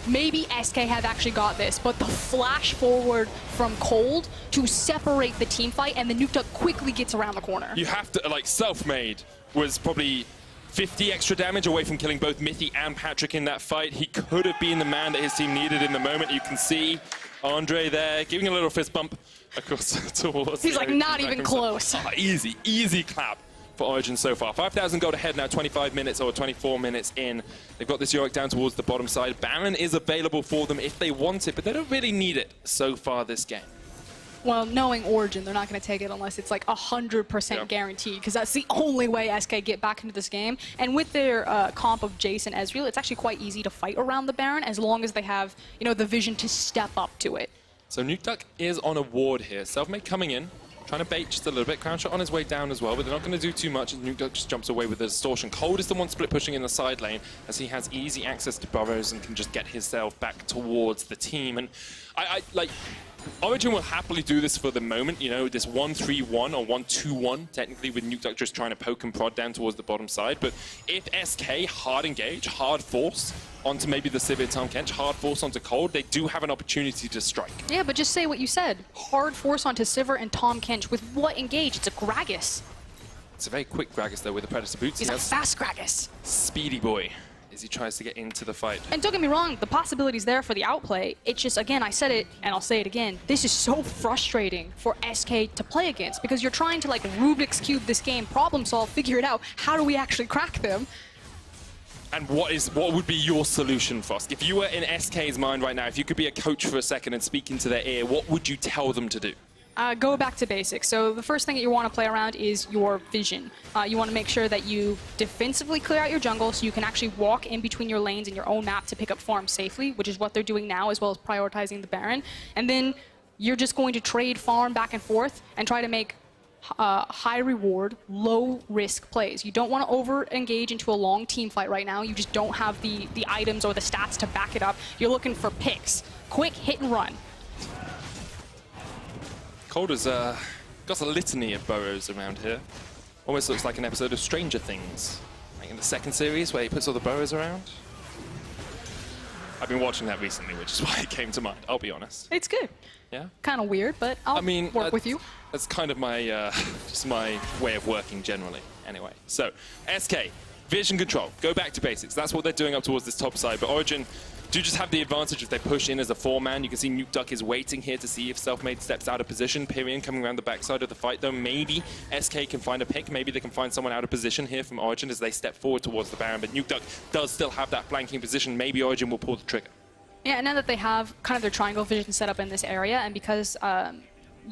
maybe SK have actually got this, but the flash forward from Cold to separate the team fight, and the Nuke quickly gets around the corner. You have to, like, Selfmade was probably 50 extra damage away from killing both Mithy and Patrick in that fight. He could have been the man that his team needed in the moment. You can see Andre there giving a little fist bump across towards. He's like, not even close. Easy, easy clap for Origin so far. 5,000 gold ahead now, 25 minutes or 24 minutes in. They've got this Yorick down towards the bottom side. Baron is available for them if they want it, but they don't really need it so far this game. Well, knowing Origin, they're not going to take it unless it's like 100% guaranteed, because that's the only way SK get back into this game. And with their comp of Jace and Ezreal, it's actually quite easy to fight around the Baron as long as they have, you know, the vision to step up to it. So Nuke is on a ward here. Selfmade coming in, trying to bait just a little bit. Crownshot on his way down as well, but they're not going to do too much as Nuke just jumps away with the distortion. Cold is the one split pushing in the side lane as he has easy access to burrows and can just get himself back towards the team. And I like... Origin will happily do this for the moment, you know, this 1-3-1 or 1-2-1, technically, with Nuke just trying to poke and prod down towards the bottom side. But if SK hard engage, hard force onto maybe the Sivir Tahm Kench, hard force onto Cold, they do have an opportunity to strike. Yeah, but just say what you said. Hard force onto Sivir and Tahm Kench. With what engage? It's a Gragas. It's a very quick Gragas, though, with the Predator boots. He's a fast Gragas. Speedy boy as he tries to get into the fight. And don't get me wrong, the possibility's there for the outplay. It's just, again, I said it, and I'll say it again, this is so frustrating for SK to play against, because you're trying to, like, Rubik's Cube this game, problem solve, figure it out. How do we actually crack them? And what would be your solution, Fosk? If you were in SK's mind right now, if you could be a coach for a second and speak into their ear, what would you tell them to do? Go back to basics. So the first thing that you want to play around is your vision. You want to make sure that you defensively clear out your jungle so you can actually walk in between your lanes in your own map to pick up farm safely, which is what they're doing now, as well as prioritizing the Baron. And then you're just going to trade farm back and forth and try to make high reward, low risk plays. You don't want to over engage into a long team fight right now. You just don't have the items or the stats to back it up. You're looking for picks. Quick hit and run. Cold has got a litany of burrows around here. Almost looks like an episode of Stranger Things. Like in the second series where he puts all the burrows around. I've been watching that recently, which is why it came to mind, I'll be honest. It's good. Yeah? Kind of weird, but I'll work with you. That's kind of my, just my way of working generally. Anyway, so SK, vision control, go back to basics. That's what they're doing up towards this top side, but Origin do just have the advantage if they push in as a four-man. You can see Nuke is waiting here to see if Selfmade steps out of position. Pyrion coming around the backside of the fight, though. Maybe SK can find a pick. Maybe they can find someone out of position here from Origin as they step forward towards the Baron. But Nuke does still have that flanking position. Maybe Origin will pull the trigger. Yeah, and now that they have kind of their triangle vision set up in this area, and because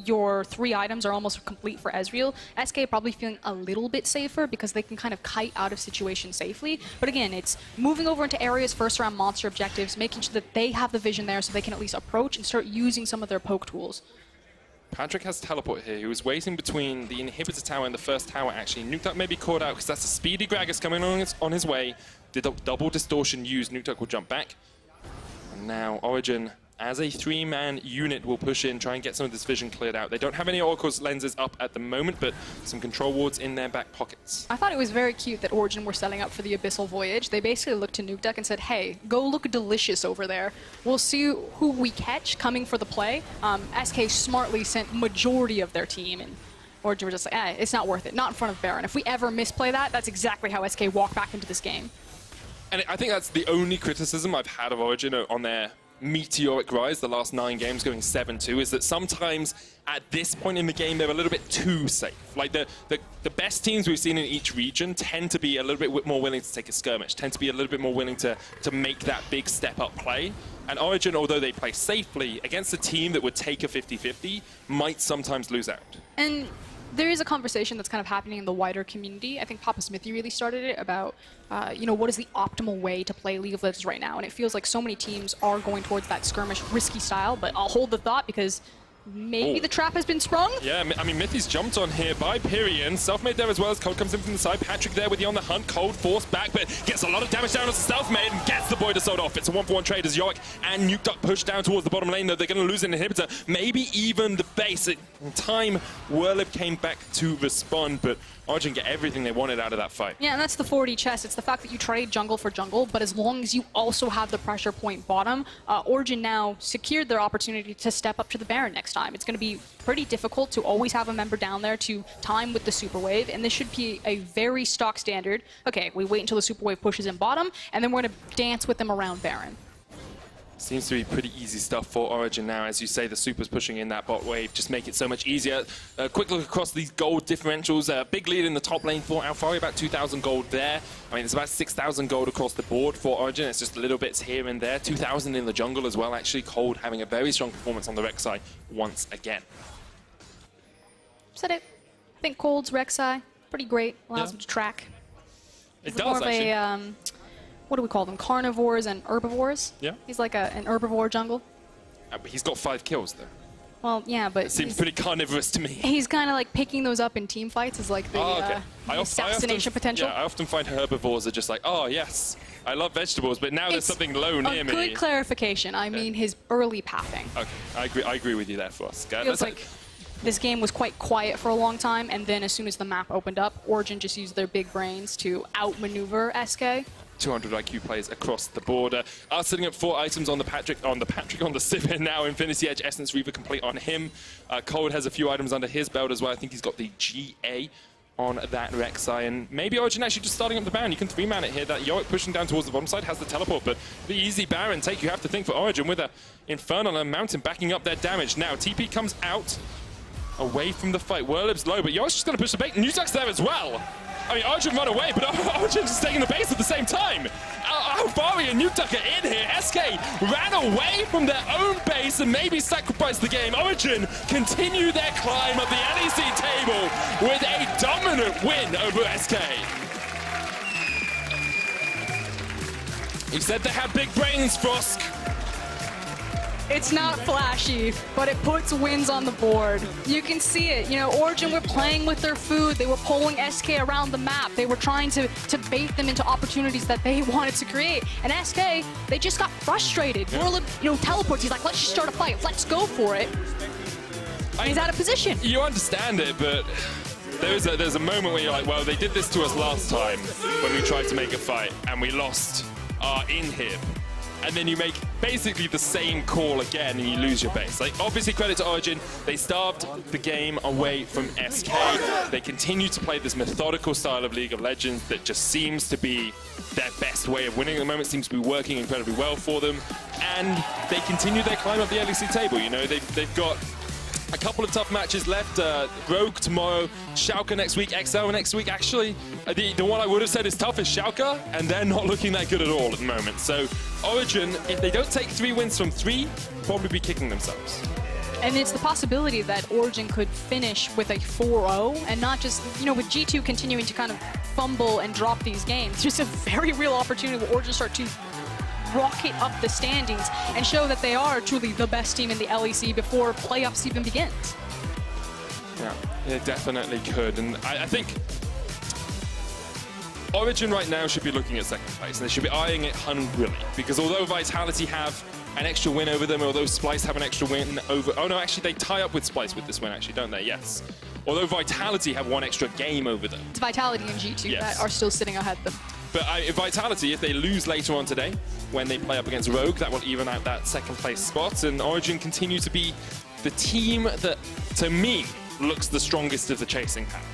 your 3 items are almost complete for Ezreal, SK probably feeling a little bit safer because they can kind of kite out of situations safely. But again, it's moving over into areas first around monster objectives, making sure that they have the vision there so they can at least approach and start using some of their poke tools. Patrick has teleport here. He was waiting between the inhibitor tower and the first tower, actually. Nuke may be caught out because that's a speedy Gragas coming on his way. The double distortion used, Nuke will jump back. And now Origin as a 3-man unit will push in, try and get some of this vision cleared out. They don't have any Oracle's lenses up at the moment, but some control wards in their back pockets. I thought it was very cute that Origin were setting up for the Abyssal Voyage. They basically looked to Nuke Duck and said, hey, go look delicious over there. We'll see who we catch coming for the play. SK smartly sent majority of their team, and Origin were just like, it's not worth it. Not in front of Baron. If we ever misplay that, that's exactly how SK walked back into this game. And I think that's the only criticism I've had of Origin on their meteoric rise, the last 9 games going 7-2, is that sometimes at this point in the game they're a little bit too safe. Like the best teams we've seen in each region tend to be a little bit more willing to take a skirmish, tend to be a little bit more willing to make that big step up play. And Origin, although they play safely, against a team that would take a 50-50, might sometimes lose out. And there is a conversation that's kind of happening in the wider community. I think Papa Smithy really started it about, what is the optimal way to play League of Legends right now? And it feels like so many teams are going towards that skirmish, risky style, but I'll hold the thought because maybe the trap has been sprung? Yeah, I mean, Mithy's jumped on here by Pyrian. Selfmade there as well as Cold comes in from the side. Patrick there with you on the hunt. Cold forced back, but gets a lot of damage down as Selfmade and gets the boy to sold off. It's a 1-for-1 trade as Yorick and Nuke Duck push down towards the bottom lane, though they're going to lose an inhibitor. Maybe even the base. In time, Whirlib came back to respond, but Origin get everything they wanted out of that fight. Yeah, and that's the 4D chess. It's the fact that you trade jungle for jungle, but as long as you also have the pressure point bottom, Origin now secured their opportunity to step up to the Baron next time. It's going to be pretty difficult to always have a member down there to time with the Super Wave, and this should be a very stock standard. Okay, we wait until the Super Wave pushes in bottom, and then we're going to dance with them around Baron. Seems to be pretty easy stuff for Origin now. As you say, the Super's pushing in that bot wave, just make it so much easier. Quick look across these gold differentials. Big lead in the top lane for Alfari, about 2,000 gold there. I mean, it's about 6,000 gold across the board for Origin. It's just little bits here and there. 2,000 in the jungle as well, actually. Cold having a very strong performance on the Rek'Sai once again. Said it. I think Cold's Rek'Sai, pretty great. Allows him to track. It He's does, more of actually. a, what do we call them? Carnivores and herbivores? Yeah. He's like an herbivore jungle. But he's got 5 kills, though. Well, yeah, but It seems pretty carnivorous to me. he's kind of like picking those up in team fights as like the assassination potential. Yeah, I often find herbivores are just like, oh, yes, I love vegetables, but now there's something low near me. Good clarification. I mean his early pathing. Okay, I agree with you there, Foss. Feels like this game was quite quiet for a long time, and then as soon as the map opened up, Origin just used their big brains to outmaneuver SK. 200 IQ plays across the border. Setting up 4 items on the Sivir now. Infinity Edge, Essence Reaver complete on him. Cold has a few items under his belt as well. I think he's got the GA on that Rek'Sai, and maybe Origin actually just starting up the Baron. You can 3-man it here. That Yorick pushing down towards the bottom side has the teleport, but the easy Baron take, you have to think, for Origin with a Infernal and Mountain backing up their damage. Now, TP comes out away from the fight. Whirlib's low, but Yorick's just going to push the bait. Nuke Duck's there as well. I mean, Origin run away, but Origin just taking the base at the same time. Alfari and Nuke Duck are in here. SK ran away from their own base and maybe sacrificed the game. Origin continue their climb up the LEC table with a dominant win over SK. He said they had big brains, Frosk. It's not flashy, but it puts wins on the board. You can see it. You know, Origin were playing with their food. They were pulling SK around the map. They were trying to bait them into opportunities that they wanted to create. And SK, they just got frustrated. Whirlib, teleports. He's like, let's just start a fight. Let's go for it. He's out of position. You understand it, but there's a moment where you're like, well, they did this to us last time when we tried to make a fight and we lost our inhib. And then you make basically the same call again and you lose your base. Like, obviously credit to Origin, they starved the game away from SK. They continue to play this methodical style of League of Legends that just seems to be their best way of winning at the moment, seems to be working incredibly well for them. And they continue their climb up the LEC table. You know, they've got a couple of tough matches left. Rogue tomorrow, Schalke next week, XL next week. Actually, the one I would have said is tough is Schalke, and they're not looking that good at all at the moment. So Origin, if they don't take 3 wins from 3, probably be kicking themselves. And it's the possibility that Origin could finish with a 4-0 and not just, with G2 continuing to kind of fumble and drop these games. There's a very real opportunity where Origin start to rocket up the standings and show that they are truly the best team in the LEC before playoffs even begins. Yeah, it definitely could. And I think Origin right now should be looking at second place, and they should be eyeing it hungrily, because although Vitality have an extra win over them, although Splice have an extra win over... Oh no, actually they tie up with Splice with this win, actually, don't they? Yes. Although Vitality have one extra game over them. It's Vitality and G2 that are still sitting ahead of them. But Vitality, if they lose later on today, when they play up against Rogue, that will even out that second place spot, and Origin continue to be the team that, to me, looks the strongest of the chasing pack.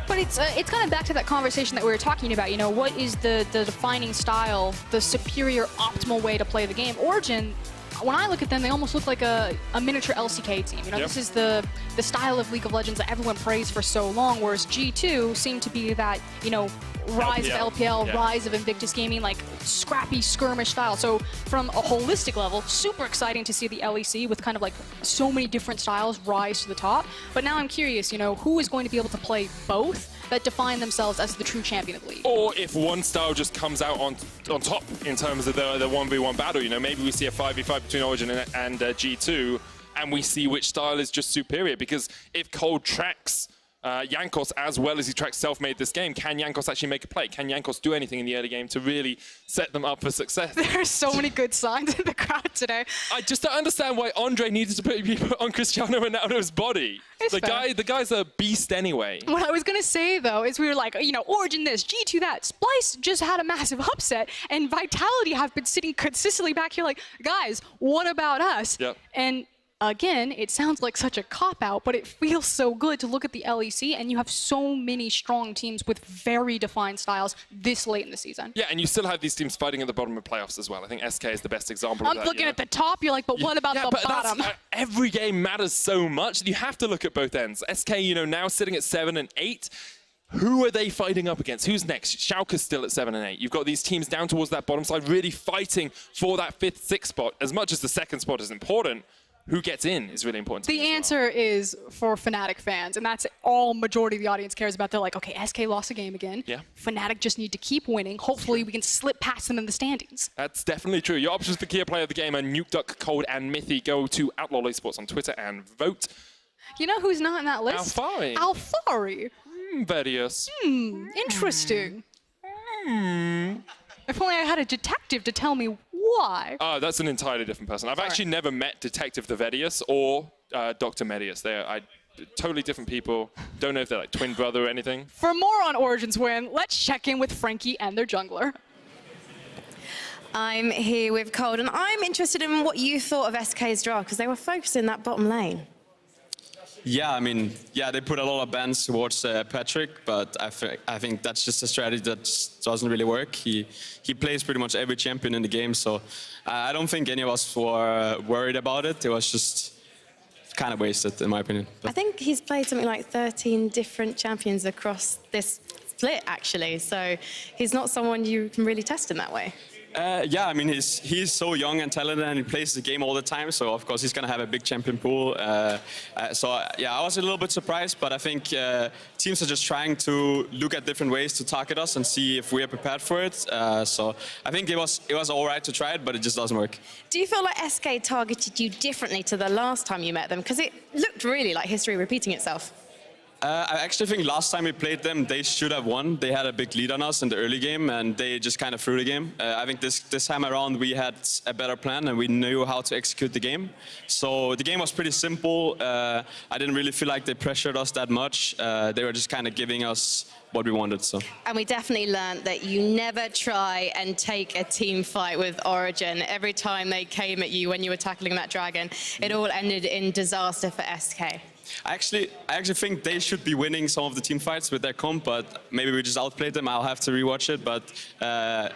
But it's kind of back to that conversation that we were talking about. You know, what is the defining style, the superior, optimal way to play the game? Origin, when I look at them, they almost look like a miniature LCK team. You know, this is the style of League of Legends that everyone praised for so long, whereas G2 seemed to be that, you know, rise of LPL, rise of Invictus Gaming, like scrappy skirmish style. So from a holistic level, super exciting to see the LEC with kind of like so many different styles rise to the top. But now I'm curious, you know, who is going to be able to play both that define themselves as the true champion of the league? Or if one style just comes out on top in terms of the 1v1 battle, you know, maybe we see a 5v5 between Origin and G2, and we see which style is just superior. Because if Cold tracks Jankos as well as he tracks Selfmade this game, can Jankos actually make a play? Can Jankos do anything in the early game to really set them up for success? There are so many good signs in the crowd today. I just don't understand why Andre needed to be put on Cristiano Ronaldo's body. The guy's a beast anyway. What I was going to say, though, is we were like, you know, Origin this, G2 that. Splice just had a massive upset, and Vitality have been sitting consistently back here like, guys, what about us? Yep. And again, it sounds like such a cop-out, but it feels so good to look at the LEC, and you have so many strong teams with very defined styles this late in the season. Yeah, and you still have these teams fighting at the bottom of playoffs as well. I think SK is the best example of that. I'm looking at the top, you're like, but what about the bottom? Every game matters so much. You have to look at both ends. SK, you know, now sitting at 7 and 8. Who are they fighting up against? Who's next? Schalke's still at 7 and 8. You've got these teams down towards that bottom side really fighting for that 5th, 6th spot. As much as the 2nd spot is important, who gets in is really important to me. The answer is for Fnatic fans, and that's all majority of the audience cares about. They're like, okay, SK lost a game again. Yeah. Fnatic just need to keep winning. Hopefully we can slip past them in the standings. That's definitely true. Your options for key player of the game are Nuke Duck, Cold, and Mythy. Go to Outlaw Esports on Twitter and vote. You know who's not in that list? Alphari. Alphari. Various. Interesting. If only I had a detective to tell me why. Oh, that's an entirely different person. I've actually never met Detective the Vedius or Dr. Medius. They're totally different people. Don't know if they're like twin brother or anything. For more on Origin's win, let's check in with Frankie and their jungler. I'm here with Cold, and I'm interested in what you thought of SK's draft, because they were focused in that bottom lane. Yeah, I mean, yeah, they put a lot of bans towards Patrick, but I think that's just a strategy that doesn't really work. He plays pretty much every champion in the game, so I don't think any of us were worried about it. It was just kind of wasted, in my opinion. But I think he's played something like 13 different champions across this split, actually, so he's not someone you can really test in that way. Yeah, I mean, he's so young and talented, and he plays the game all the time. So of course he's gonna have a big champion pool. So yeah, I was a little bit surprised, but I think teams are just trying to look at different ways to target us and see if we are prepared for it. So I think it was all right to try it, but it just doesn't work. Do you feel like SK targeted you differently to the last time you met them? Because it looked really like history repeating itself. I actually think last time we played them, they should have won. They had a big lead on us in the early game, and they just kind of threw the game. I think this time around, we had a better plan, and we knew how to execute the game. So the game was pretty simple. I didn't really feel like they pressured us that much. They were just kind of giving us what we wanted. So. And we definitely learned that you never try and take a team fight with Origin. Every time they came at you when you were tackling that dragon, it all ended in disaster for SK. I actually think they should be winning some of the team fights with their comp, but maybe we just outplayed them. I'll have to rewatch it, but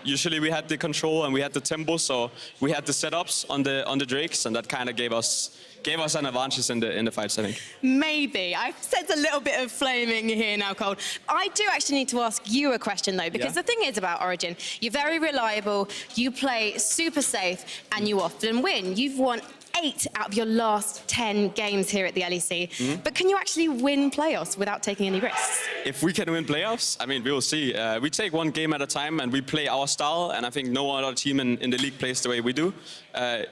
usually we had the control and we had the tempo, so we had the setups on the Drakes, and that kind of gave us an advantage in the fights, I think. Maybe. I've said a little bit of flaming here now, Cold. I do actually need to ask you a question, though, because the thing is about Origin, you're very reliable, you play super safe, and you often win. You've won 8 out of your last 10 games here at the LEC. But can you actually win playoffs without taking any risks? If we can win playoffs, I mean, we will see. We take one game at a time and we play our style, and I think no other team in the league plays the way we do.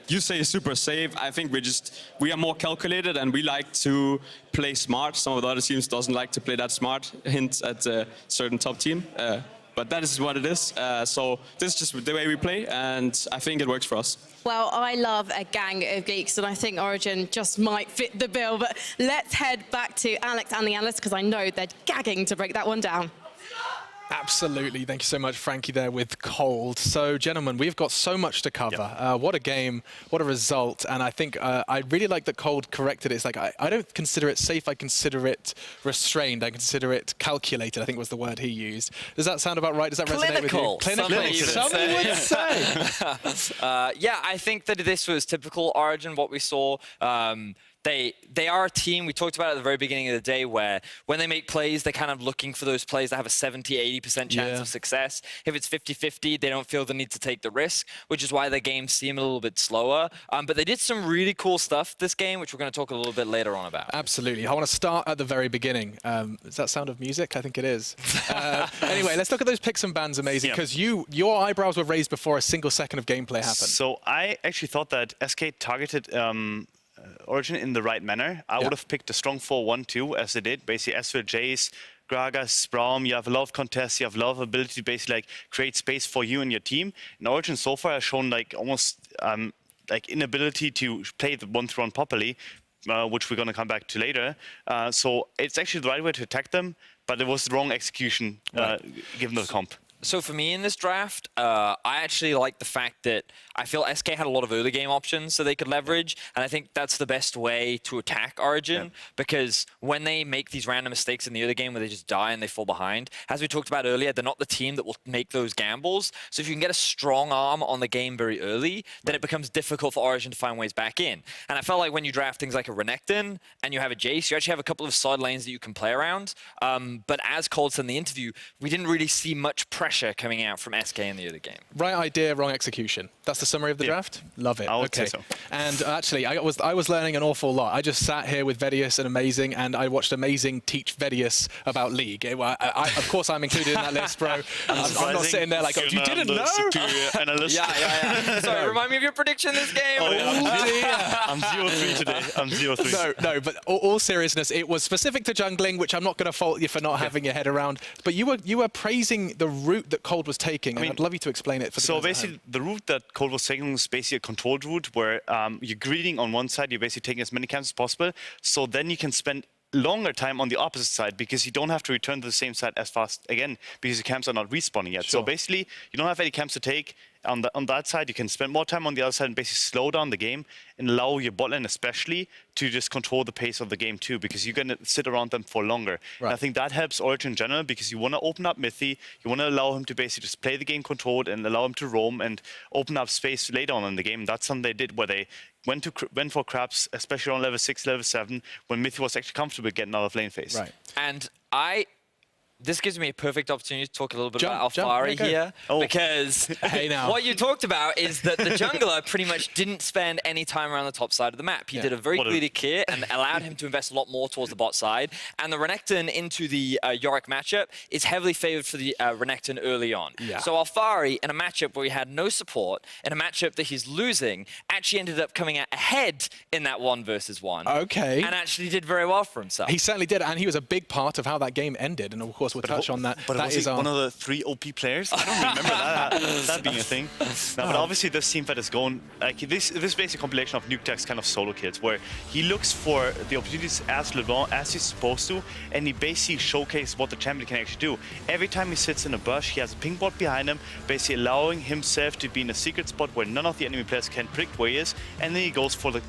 You say super safe. I think we are more calculated, and we like to play smart. Some of the other teams doesn't like to play that smart, hint at a certain top team. but that is what it is. So this is just the way we play, and I think it works for us. Well, I love a gang of geeks, and I think Origin just might fit the bill. But let's head back to Alex and the analysts, because I know they're gagging to break that one down. Absolutely. Thank you so much, Frankie, there with Cold. So, gentlemen, we've got so much to cover. What a game, what a result. And I think I really like that Cold corrected it. It's like, I don't consider it safe. I consider it restrained. I consider it calculated, I think was the word he used. Does that sound about right? Does that resonate with you? Clinical. Some would say. Yeah, I think that this was typical Origin, what we saw. They are a team, we talked about at the very beginning of the day, where when they make plays, they're kind of looking for those plays that have a 70-80% chance of success. If it's 50-50, they don't feel the need to take the risk, which is why their games seem a little bit slower. But they did some really cool stuff this game, which we're going to talk a little bit later on about. Absolutely. I want to start at the very beginning. Is that Sound of Music? I think it is. Anyway, let's look at those picks and bans, amazing, because your eyebrows were raised before a single second of gameplay happened. So I actually thought that SK targeted Origin in the right manner. I would have picked a strong 4-1-2 as they did. Basically, Ezreal, Jace, Gragas, Braum, you have a lot of contests, you have a lot of ability to basically like create space for you and your team. And Origin so far has shown like almost like inability to play the 1-3-1 properly, which we're going to come back to later. So it's actually the right way to attack them, but it was the wrong execution given the comp. So for me in this draft, I actually like the fact that I feel SK had a lot of early game options so they could leverage, and I think that's the best way to attack Origin, because when they make these random mistakes in the early game where they just die and they fall behind, as we talked about earlier, they're not the team that will make those gambles. So if you can get a strong arm on the game very early, then it becomes difficult for Origin to find ways back in. And I felt like when you draft things like a Renekton and you have a Jace, you actually have a couple of side lanes that you can play around. But as Cold said in the interview, we didn't really see much pressure coming out from SK in the early game. Right idea, wrong execution. That's the summary of the draft? Love it. I would say so. And actually, I was learning an awful lot. I just sat here with Vedius and Amazing, and I watched Amazing teach Vedius about League. Of course, I'm included in that list, bro. I'm not sitting there like, oh, you didn't know? Analyst. Yeah. Sorry, remind me of your prediction this game. Oh, dear. I'm 0-3 today. I'm 0-3. No, but all seriousness, it was specific to jungling, which I'm not going to fault you for not having your head around. But you were praising the route that Cold was taking, and I'd love you to explain it for the So basically, the route that Cold was taking was basically a controlled route where you're greeding on one side, you're basically taking as many camps as possible, so then you can spend longer time on the opposite side because you don't have to return to the same side as fast again because your camps are not respawning yet. Sure. So basically, you don't have any camps to take. On that side, you can spend more time on the other side and basically slow down the game and allow your bot lane especially to just control the pace of the game too, because you're going to sit around them for longer. Right. And I think that helps Origin in general because you want to open up Mithy, you want to allow him to basically just play the game controlled and allow him to roam and open up space later on in the game. That's something they did where they went for crabs, especially on level 6, level 7, when Mithy was actually comfortable getting out of lane phase. Right. And this gives me a perfect opportunity to talk a little bit about Jump. Alfari here, because Hey, now. what you talked about is that the jungler pretty much didn't spend any time around the top side of the map. He did a very greedy kit and allowed him to invest a lot more towards the bot side. And the Renekton into the Yorick matchup is heavily favored for the Renekton early on. Yeah. So Alfari, in a matchup where he had no support, in a matchup that he's losing, actually ended up coming out ahead in that 1 versus 1. Okay. And actually did very well for himself. He certainly did, and he was a big part of how that game ended. And of course, we'll touch on that. But that was he one of the 3 OP players? I don't remember that being a thing. No, but obviously this team fight is going like this is basically a compilation of Nuketek's kind of solo kills where he looks for the opportunities as LeBlanc as he's supposed to, and he basically showcases what the champion can actually do. Every time he sits in a bush, he has a pink bot behind him, basically allowing himself to be in a secret spot where none of the enemy players can predict where he is, and then he goes for the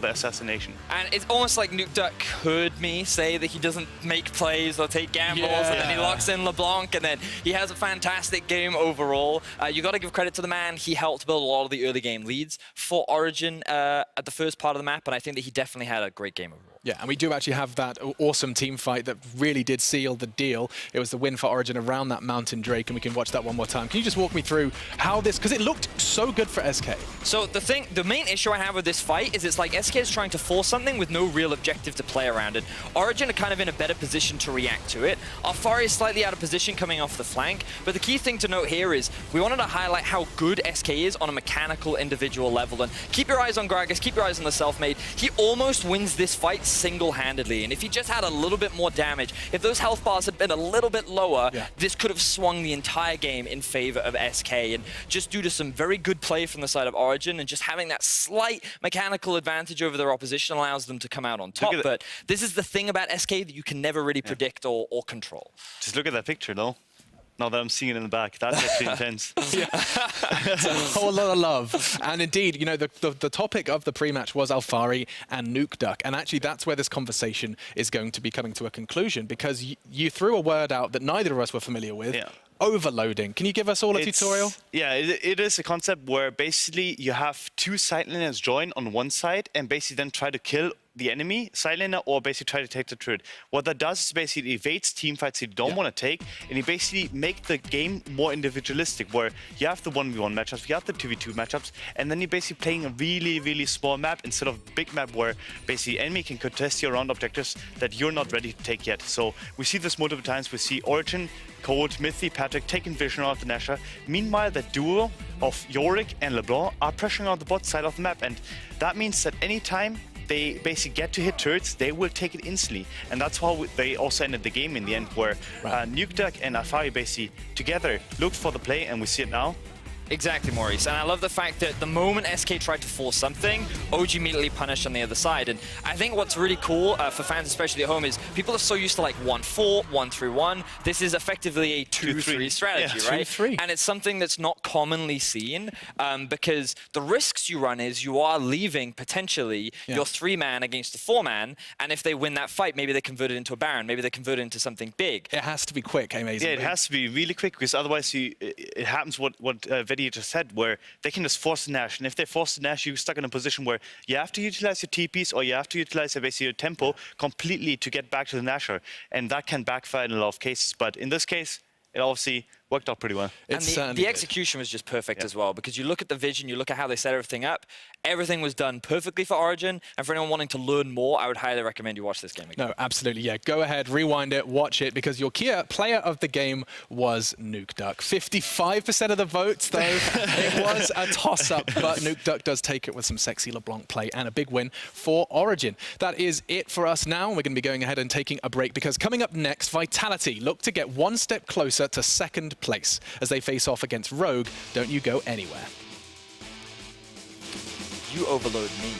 assassination. And it's almost like Nukeduck heard me say that he doesn't make plays or take gambles, and then he locks in LeBlanc, and then he has a fantastic game overall. You got to give credit to the man. He helped build a lot of the early game leads for Origin at the first part of the map, and I think that he definitely had a great game overall. Yeah, and we do actually have that awesome team fight that really did seal the deal. It was the win for Origin around that Mountain Drake, and we can watch that one more time. Can you just walk me through how this, because it looked so good for SK. So the main issue I have with this fight is it's like SK is trying to force something with no real objective to play around it. Origin are kind of in a better position to react to it. Alfari is slightly out of position coming off the flank, but the key thing to note here is we wanted to highlight how good SK is on a mechanical individual level, and keep your eyes on Gragas, keep your eyes on the self-made. He almost wins this fight single-handedly. And if he just had a little bit more damage, if those health bars had been a little bit lower, this could have swung the entire game in favor of SK. And just due to some very good play from the side of Origin and just having that slight mechanical advantage over their opposition allows them to come out on top. But this is the thing about SK that you can never really predict or control. Just look at that picture, though. Now that I'm seeing it in the back, that's actually intense. It's a whole lot of love. And indeed, you know, the topic of the pre-match was Alfari and Nuke Duck. And actually, that's where this conversation is going to be coming to a conclusion, because you threw a word out that neither of us were familiar with. Overloading. Can you give us all a tutorial? Yeah, it is a concept where basically you have two sideliners join on one side and basically then try to kill the enemy sideliner or basically try to take the turret. What that does is basically evades team fights you don't want to take, and you basically make the game more individualistic, where you have the 1v1 matchups, you have the 2v2 matchups, and then you're basically playing a really, really small map instead of big map where basically enemy can contest your round objectives that you're not ready to take yet. So we see this multiple times. We see Origin, Cold, Mithy, Patrick taking vision out of the Nashor. Meanwhile, the duo of Yorick and LeBlanc are pressuring on the bot side of the map, and that means that anytime they basically get to hit turrets, they will take it instantly. And that's how they also ended the game in the end, where Nuke Duck and Alfari basically together looked for the play, and we see it now. Exactly, Maurice. And I love the fact that the moment SK tried to force something, OG immediately punished on the other side. And I think what's really cool for fans, especially at home, is people are so used to like 1-4, 1-3-1. This is effectively a 2-3 strategy, right? 2-3. And it's something that's not commonly seen because the risks you run is you are leaving potentially your 3-man against a 4-man. And if they win that fight, maybe they convert it into a Baron, maybe they convert it into something big. It has to be quick, amazing. Yeah, it has to be really quick, because otherwise it happens what Vedi just said, where they can just force the Nash. And if they force the Nash, you're stuck in a position where you have to utilize your TPs or you have to utilize basically your tempo completely to get back to the Nashor. And that can backfire in a lot of cases. But in this case, it obviously worked out pretty well. And the execution was just perfect as well, because you look at the vision, you look at how they set everything up, everything was done perfectly for Origin. And for anyone wanting to learn more, I would highly recommend you watch this game again. No, absolutely, yeah. Go ahead, rewind it, watch it, because your key player of the game was Nuke Duck. 55% of the votes, though. It was a toss-up, but Nuke Duck does take it with some sexy LeBlanc play and a big win for Origin. That is it for us now. We're going to be going ahead and taking a break, because coming up next, Vitality look to get one step closer to second place as they face off against Rogue. Don't you go anywhere. You overload me.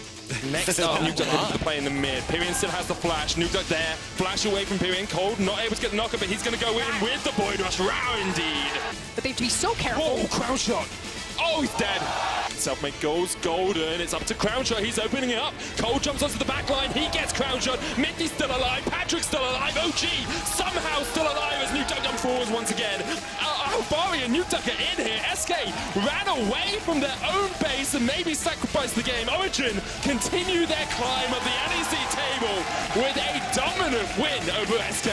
Next up, Nuke Duck looking to play in the mid. Pyrian still has the flash. Nuke Duck there. Flash away from Pyrian. Cold not able to get the knocker, but he's going to go in with the Void Rush. Wow, indeed. But they have to be so careful. Oh, Crown Shot. Oh, he's dead. Selfmade goes golden. It's up to Crown Shot. He's opening it up. Cole jumps onto the back line. He gets Crown Shot. Mithy's still alive. Patrick's still alive. OG somehow still alive as Nuke Duck jumps forwards once again. Alfari and Nuke Duck are in here. SK ran away from their own base and maybe sacrificed the game. Origin continue their climb of the LEC table with a dominant win over SK.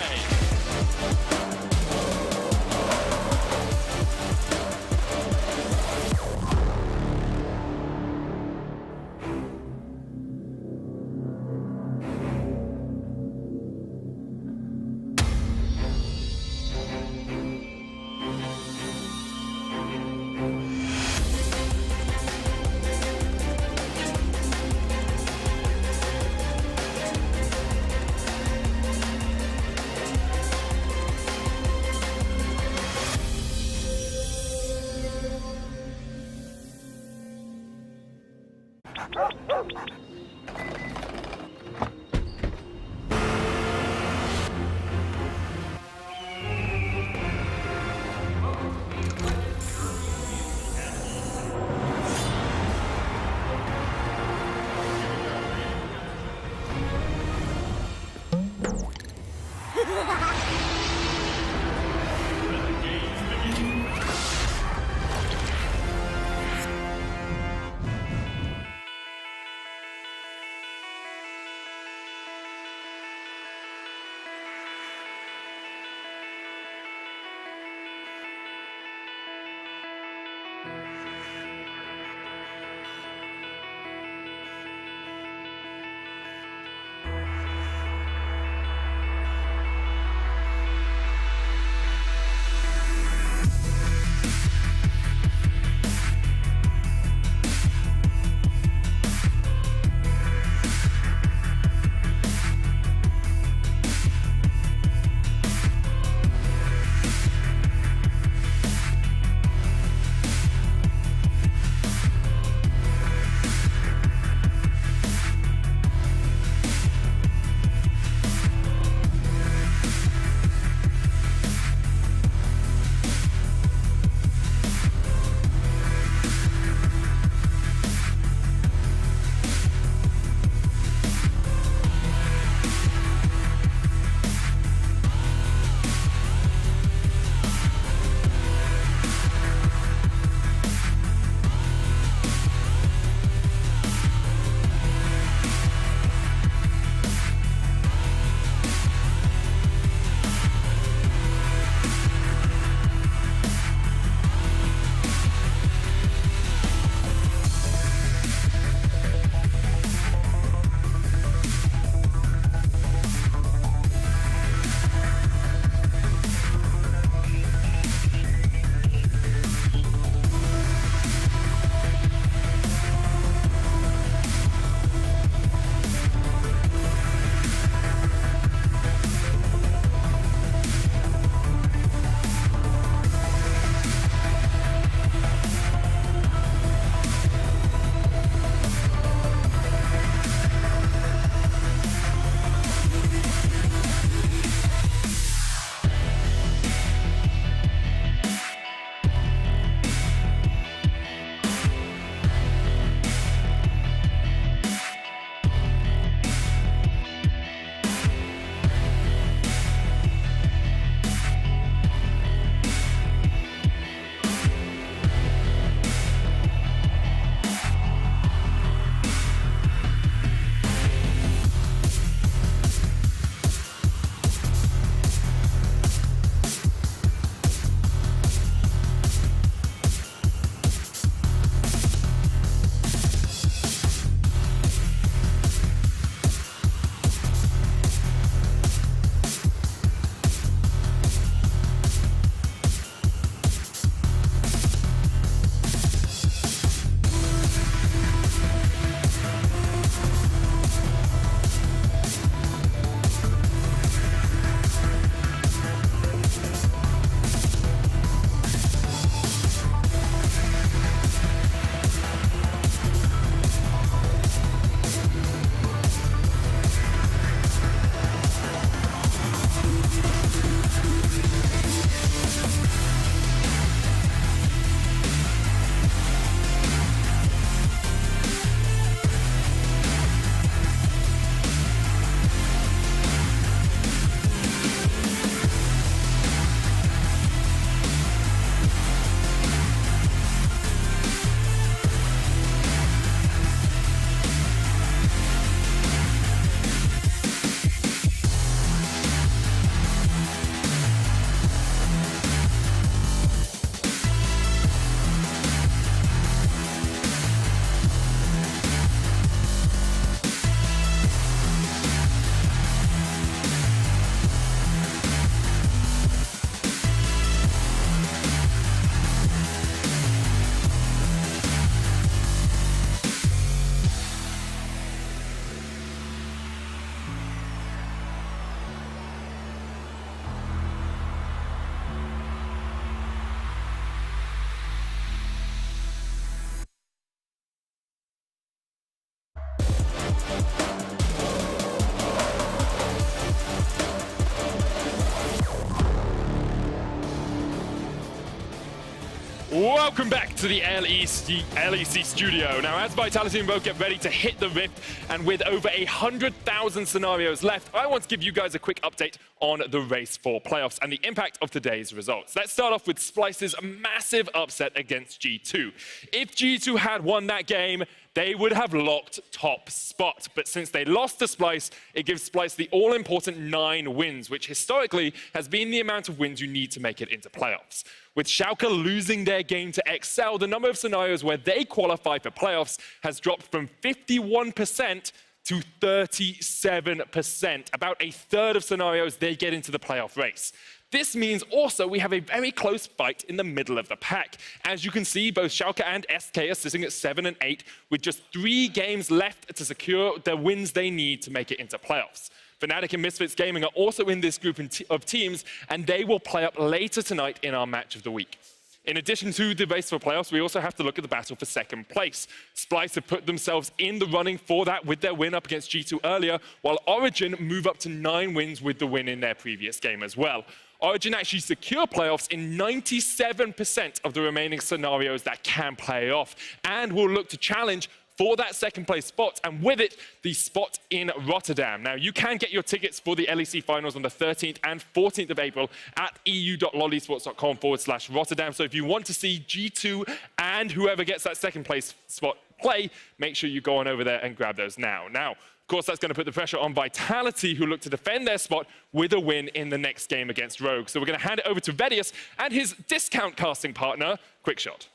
Welcome back to the LEC studio. Now, as Vitality and Rogue get ready to hit the Rift, and with over 100,000 scenarios left, I want to give you guys a quick update on the race for playoffs and the impact of today's results. Let's start off with Splyce's massive upset against G2. If G2 had won that game, they would have locked top spot. But since they lost to Splyce, it gives Splyce the all-important 9 wins, which historically has been the amount of wins you need to make it into playoffs. With Schalke losing their game to XL, the number of scenarios where they qualify for playoffs has dropped from 51% to 37%. About a third of scenarios they get into the playoff race. This means also we have a very close fight in the middle of the pack. As you can see, both Schalke and SK are sitting at 7 and 8, with just 3 games left to secure the wins they need to make it into playoffs. Fnatic and Misfits Gaming are also in this group of teams, and they will play up later tonight in our match of the week. In addition to the race for playoffs, we also have to look at the battle for second place. Splyce have put themselves in the running for that with their win up against G2 earlier, while Origin move up to 9 wins with the win in their previous game as well. Origin actually secure playoffs in 97% of the remaining scenarios that can play off, and will look to challenge for that second place spot, and with it, the spot in Rotterdam. Now, you can get your tickets for the LEC finals on the 13th and 14th of April at eu.lolesports.com/Rotterdam. So if you want to see G2 and whoever gets that second place spot play, make sure you go on over there and grab those now. Now, of course, that's going to put the pressure on Vitality, who look to defend their spot with a win in the next game against Rogue. So we're going to hand it over to Vedius and his discount casting partner, Quickshot.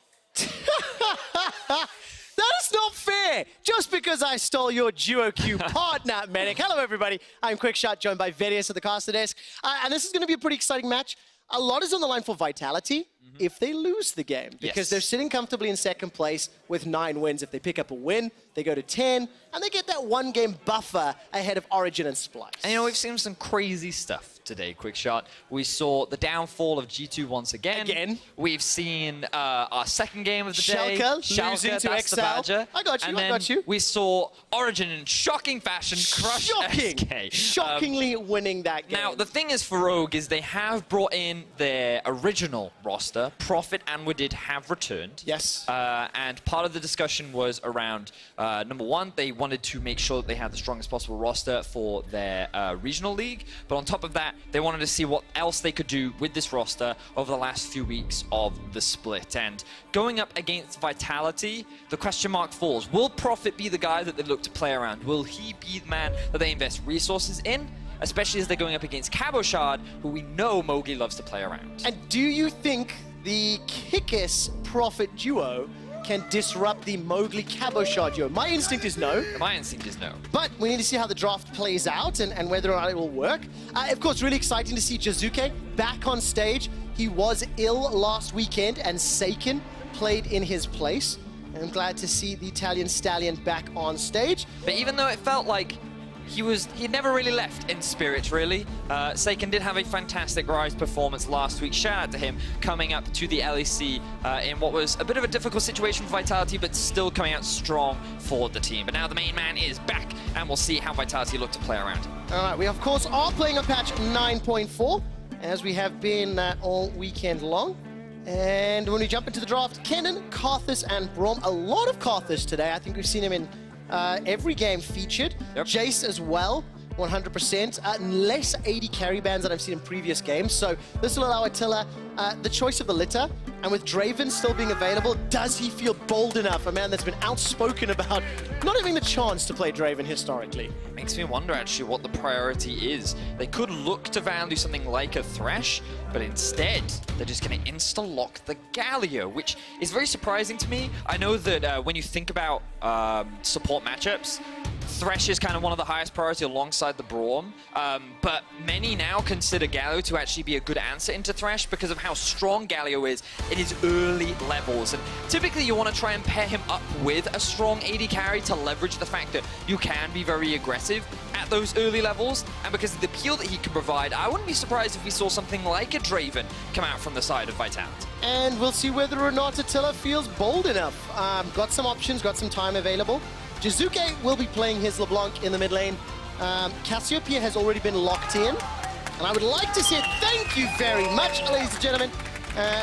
That is not fair! Just because I stole your duo queue partner, Medic. Hello, everybody. I'm Quickshot, joined by Vedius at the caster desk. And this is going to be a pretty exciting match. A lot is on the line for Vitality if they lose the game, because they're sitting comfortably in second place with 9 wins. If they pick up a win, they go to 10, and they get that 1-game buffer ahead of Origin and Splyce. And you know, we've seen some crazy stuff today, Quickshot. We saw the downfall of G2 once again. We've seen our second game of the day. Schalke losing to XL. Badger. I got you, and I got you. We saw Origin in shocking fashion crush SK. Shockingly winning that game. Now, the thing is for Rogue is they have brought in their original roster. Prophet and Wadid have returned. Yes. And part of the discussion was around, number one, they wanted to make sure that they had the strongest possible roster for their regional league. But on top of that, they wanted to see what else they could do with this roster over the last few weeks of the split. And going up against Vitality, the question mark falls. Will Prophet be the guy that they look to play around? Will he be the man that they invest resources in? Especially as they're going up against Cabochard, who we know Mowgli loves to play around. And do you think the Kikis Prophet duo can disrupt the Mowgli Cabochard duo? My instinct is no. My instinct is no. But we need to see how the draft plays out and whether or not it will work. Of course, really exciting to see Jizuke back on stage. He was ill last weekend, and Seiken played in his place. And I'm glad to see the Italian stallion back on stage. But even though it felt like he never really left in spirit, really. Seiken did have a fantastic Rise performance last week. Shout out to him coming up to the LEC in what was a bit of a difficult situation for Vitality, but still coming out strong for the team. But now the main man is back, and we'll see how Vitality look to play around. All right, we of course are playing on patch 9.4, as we have been all weekend long. And when we jump into the draft, Kennen, Karthus, and Braum. A lot of Karthus today. I think we've seen him in every game featured. Jace as well, 100%. Less 80 carry bands that I've seen in previous games. So this will allow Attila the choice of the litter. And with Draven still being available, does he feel bold enough? A man that's been outspoken about not having the chance to play Draven historically. Makes me wonder actually what the priority is. They could look to value something like a Thresh, but instead they're just going to insta-lock the Galio, which is very surprising to me. I know that when you think about support matchups, Thresh is kind of one of the highest priority alongside the Braum, but many now consider Galio to actually be a good answer into Thresh because of how strong Galio is in his early levels. And typically you want to try and pair him up with a strong AD carry to leverage the fact that you can be very aggressive at those early levels, and because of the appeal that he can provide, I wouldn't be surprised if we saw something like a Draven come out from the side of Vitality. And we'll see whether or not Attila feels bold enough. Got some options, got some time available. Jizuke will be playing his LeBlanc in the mid lane. Cassiopeia has already been locked in. And I would like to say thank you very much, ladies and gentlemen.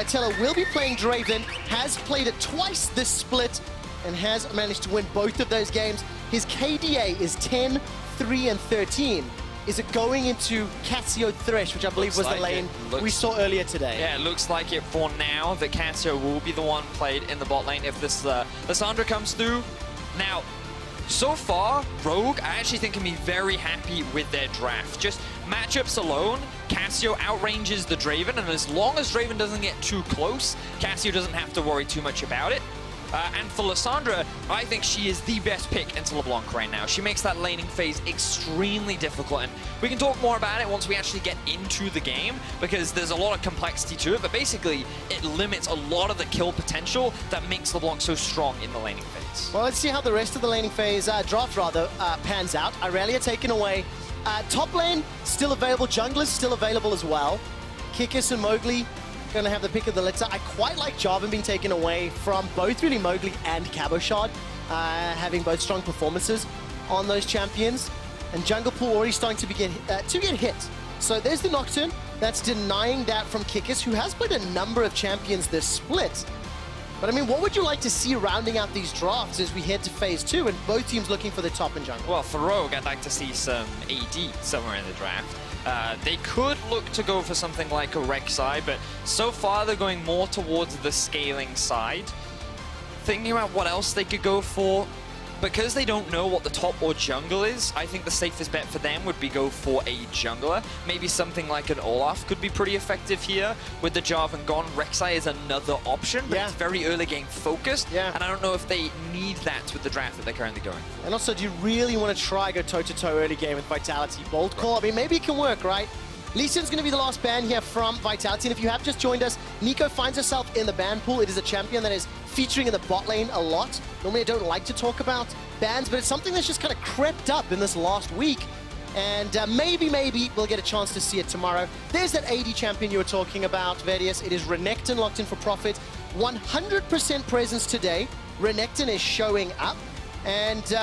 Teller will be playing Draven, has played it twice this split, and has managed to win both of those games. His KDA is 10, 3, and 13. Is it going into Cassio Thresh, which I believe was the lane we saw earlier today? Yeah, it looks like it for now that Cassio will be the one played in the bot lane if this Lissandra comes through. Now, so far, Rogue, I actually think, can be very happy with their draft. Just matchups alone, Cassio outranges the Draven, and as long as Draven doesn't get too close, Cassio doesn't have to worry too much about it. And for Lissandra, I think she is the best pick into LeBlanc right now. She makes that laning phase extremely difficult, and we can talk more about it once we actually get into the game, because there's a lot of complexity to it, but basically it limits a lot of the kill potential that makes LeBlanc so strong in the laning phase. Well, let's see how the rest of the laning phase, draft rather, pans out. Irelia taken away. Top lane, still available. Junglers still available as well. Kikis and Mowgli going to have the pick of the litter. I quite like Jarvan being taken away from both really Mowgli and Cabochard, having both strong performances on those champions. And Jungle Pool already starting to get hit. So there's the Nocturne. That's denying that from Kikis, who has played a number of champions this split. But I mean, what would you like to see rounding out these drafts as we head to phase 2 and both teams looking for the top and jungle? Well, for Rogue, I'd like to see some AD somewhere in the draft. They could look to go for something like a Rek'Sai, but so far they're going more towards the scaling side. Thinking about what else they could go for, because they don't know what the top or jungle is, I think the safest bet for them would be go for a jungler. Maybe something like an Olaf could be pretty effective here. With the Jarvan gone, Rek'Sai is another option, but it's very early game focused, and I don't know if they need that with the draft that they're currently going for. And also, do you really want to try go toe-to-toe early game with Vitality? Bold call. I mean, maybe it can work, right? Lee Sin's going to be the last ban here from Vitality, and if you have just joined us, Nico finds herself in the ban pool. It is a champion that is featuring in the bot lane a lot. Normally I don't like to talk about bans, but it's something that's just kind of crept up in this last week, and maybe we'll get a chance to see it tomorrow. There's that AD champion you were talking about, Vedius. It is Renekton locked in for Profit. 100% presence today. Renekton is showing up, and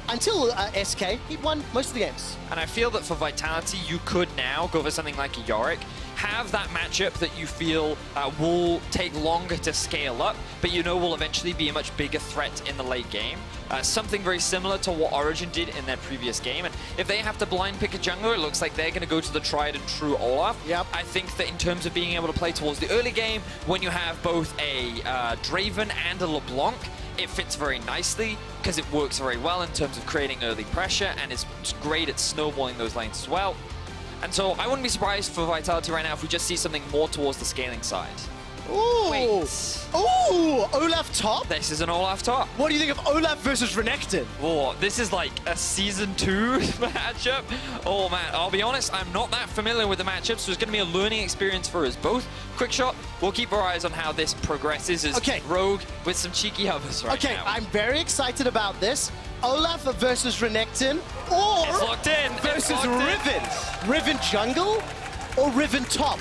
until SK, he won most of the games. And I feel that for Vitality, you could now go for something like a Yorick, have that matchup that you feel will take longer to scale up, but you know will eventually be a much bigger threat in the late game. Something very similar to what Origin did in their previous game. And if they have to blind pick a jungler, it looks like they're going to go to the tried and true Olaf. Yep. I think that in terms of being able to play towards the early game, when you have both a Draven and a LeBlanc, it fits very nicely because it works very well in terms of creating early pressure, and it's great at snowballing those lanes as well. And so I wouldn't be surprised for Vitality right now if we just see something more towards the scaling side. Ooh! Wait. Ooh! Olaf top? This is an Olaf top. What do you think of Olaf versus Renekton? Oh, this is like a Season 2 matchup. Oh man, I'll be honest, I'm not that familiar with the matchup, so it's going to be a learning experience for us both. Quick shot, we'll keep our eyes on how this progresses as Rogue with some cheeky hovers right now. I'm very excited about this. Olaf versus Renekton, or it's locked in. Versus Riven. Riven jungle or Riven top?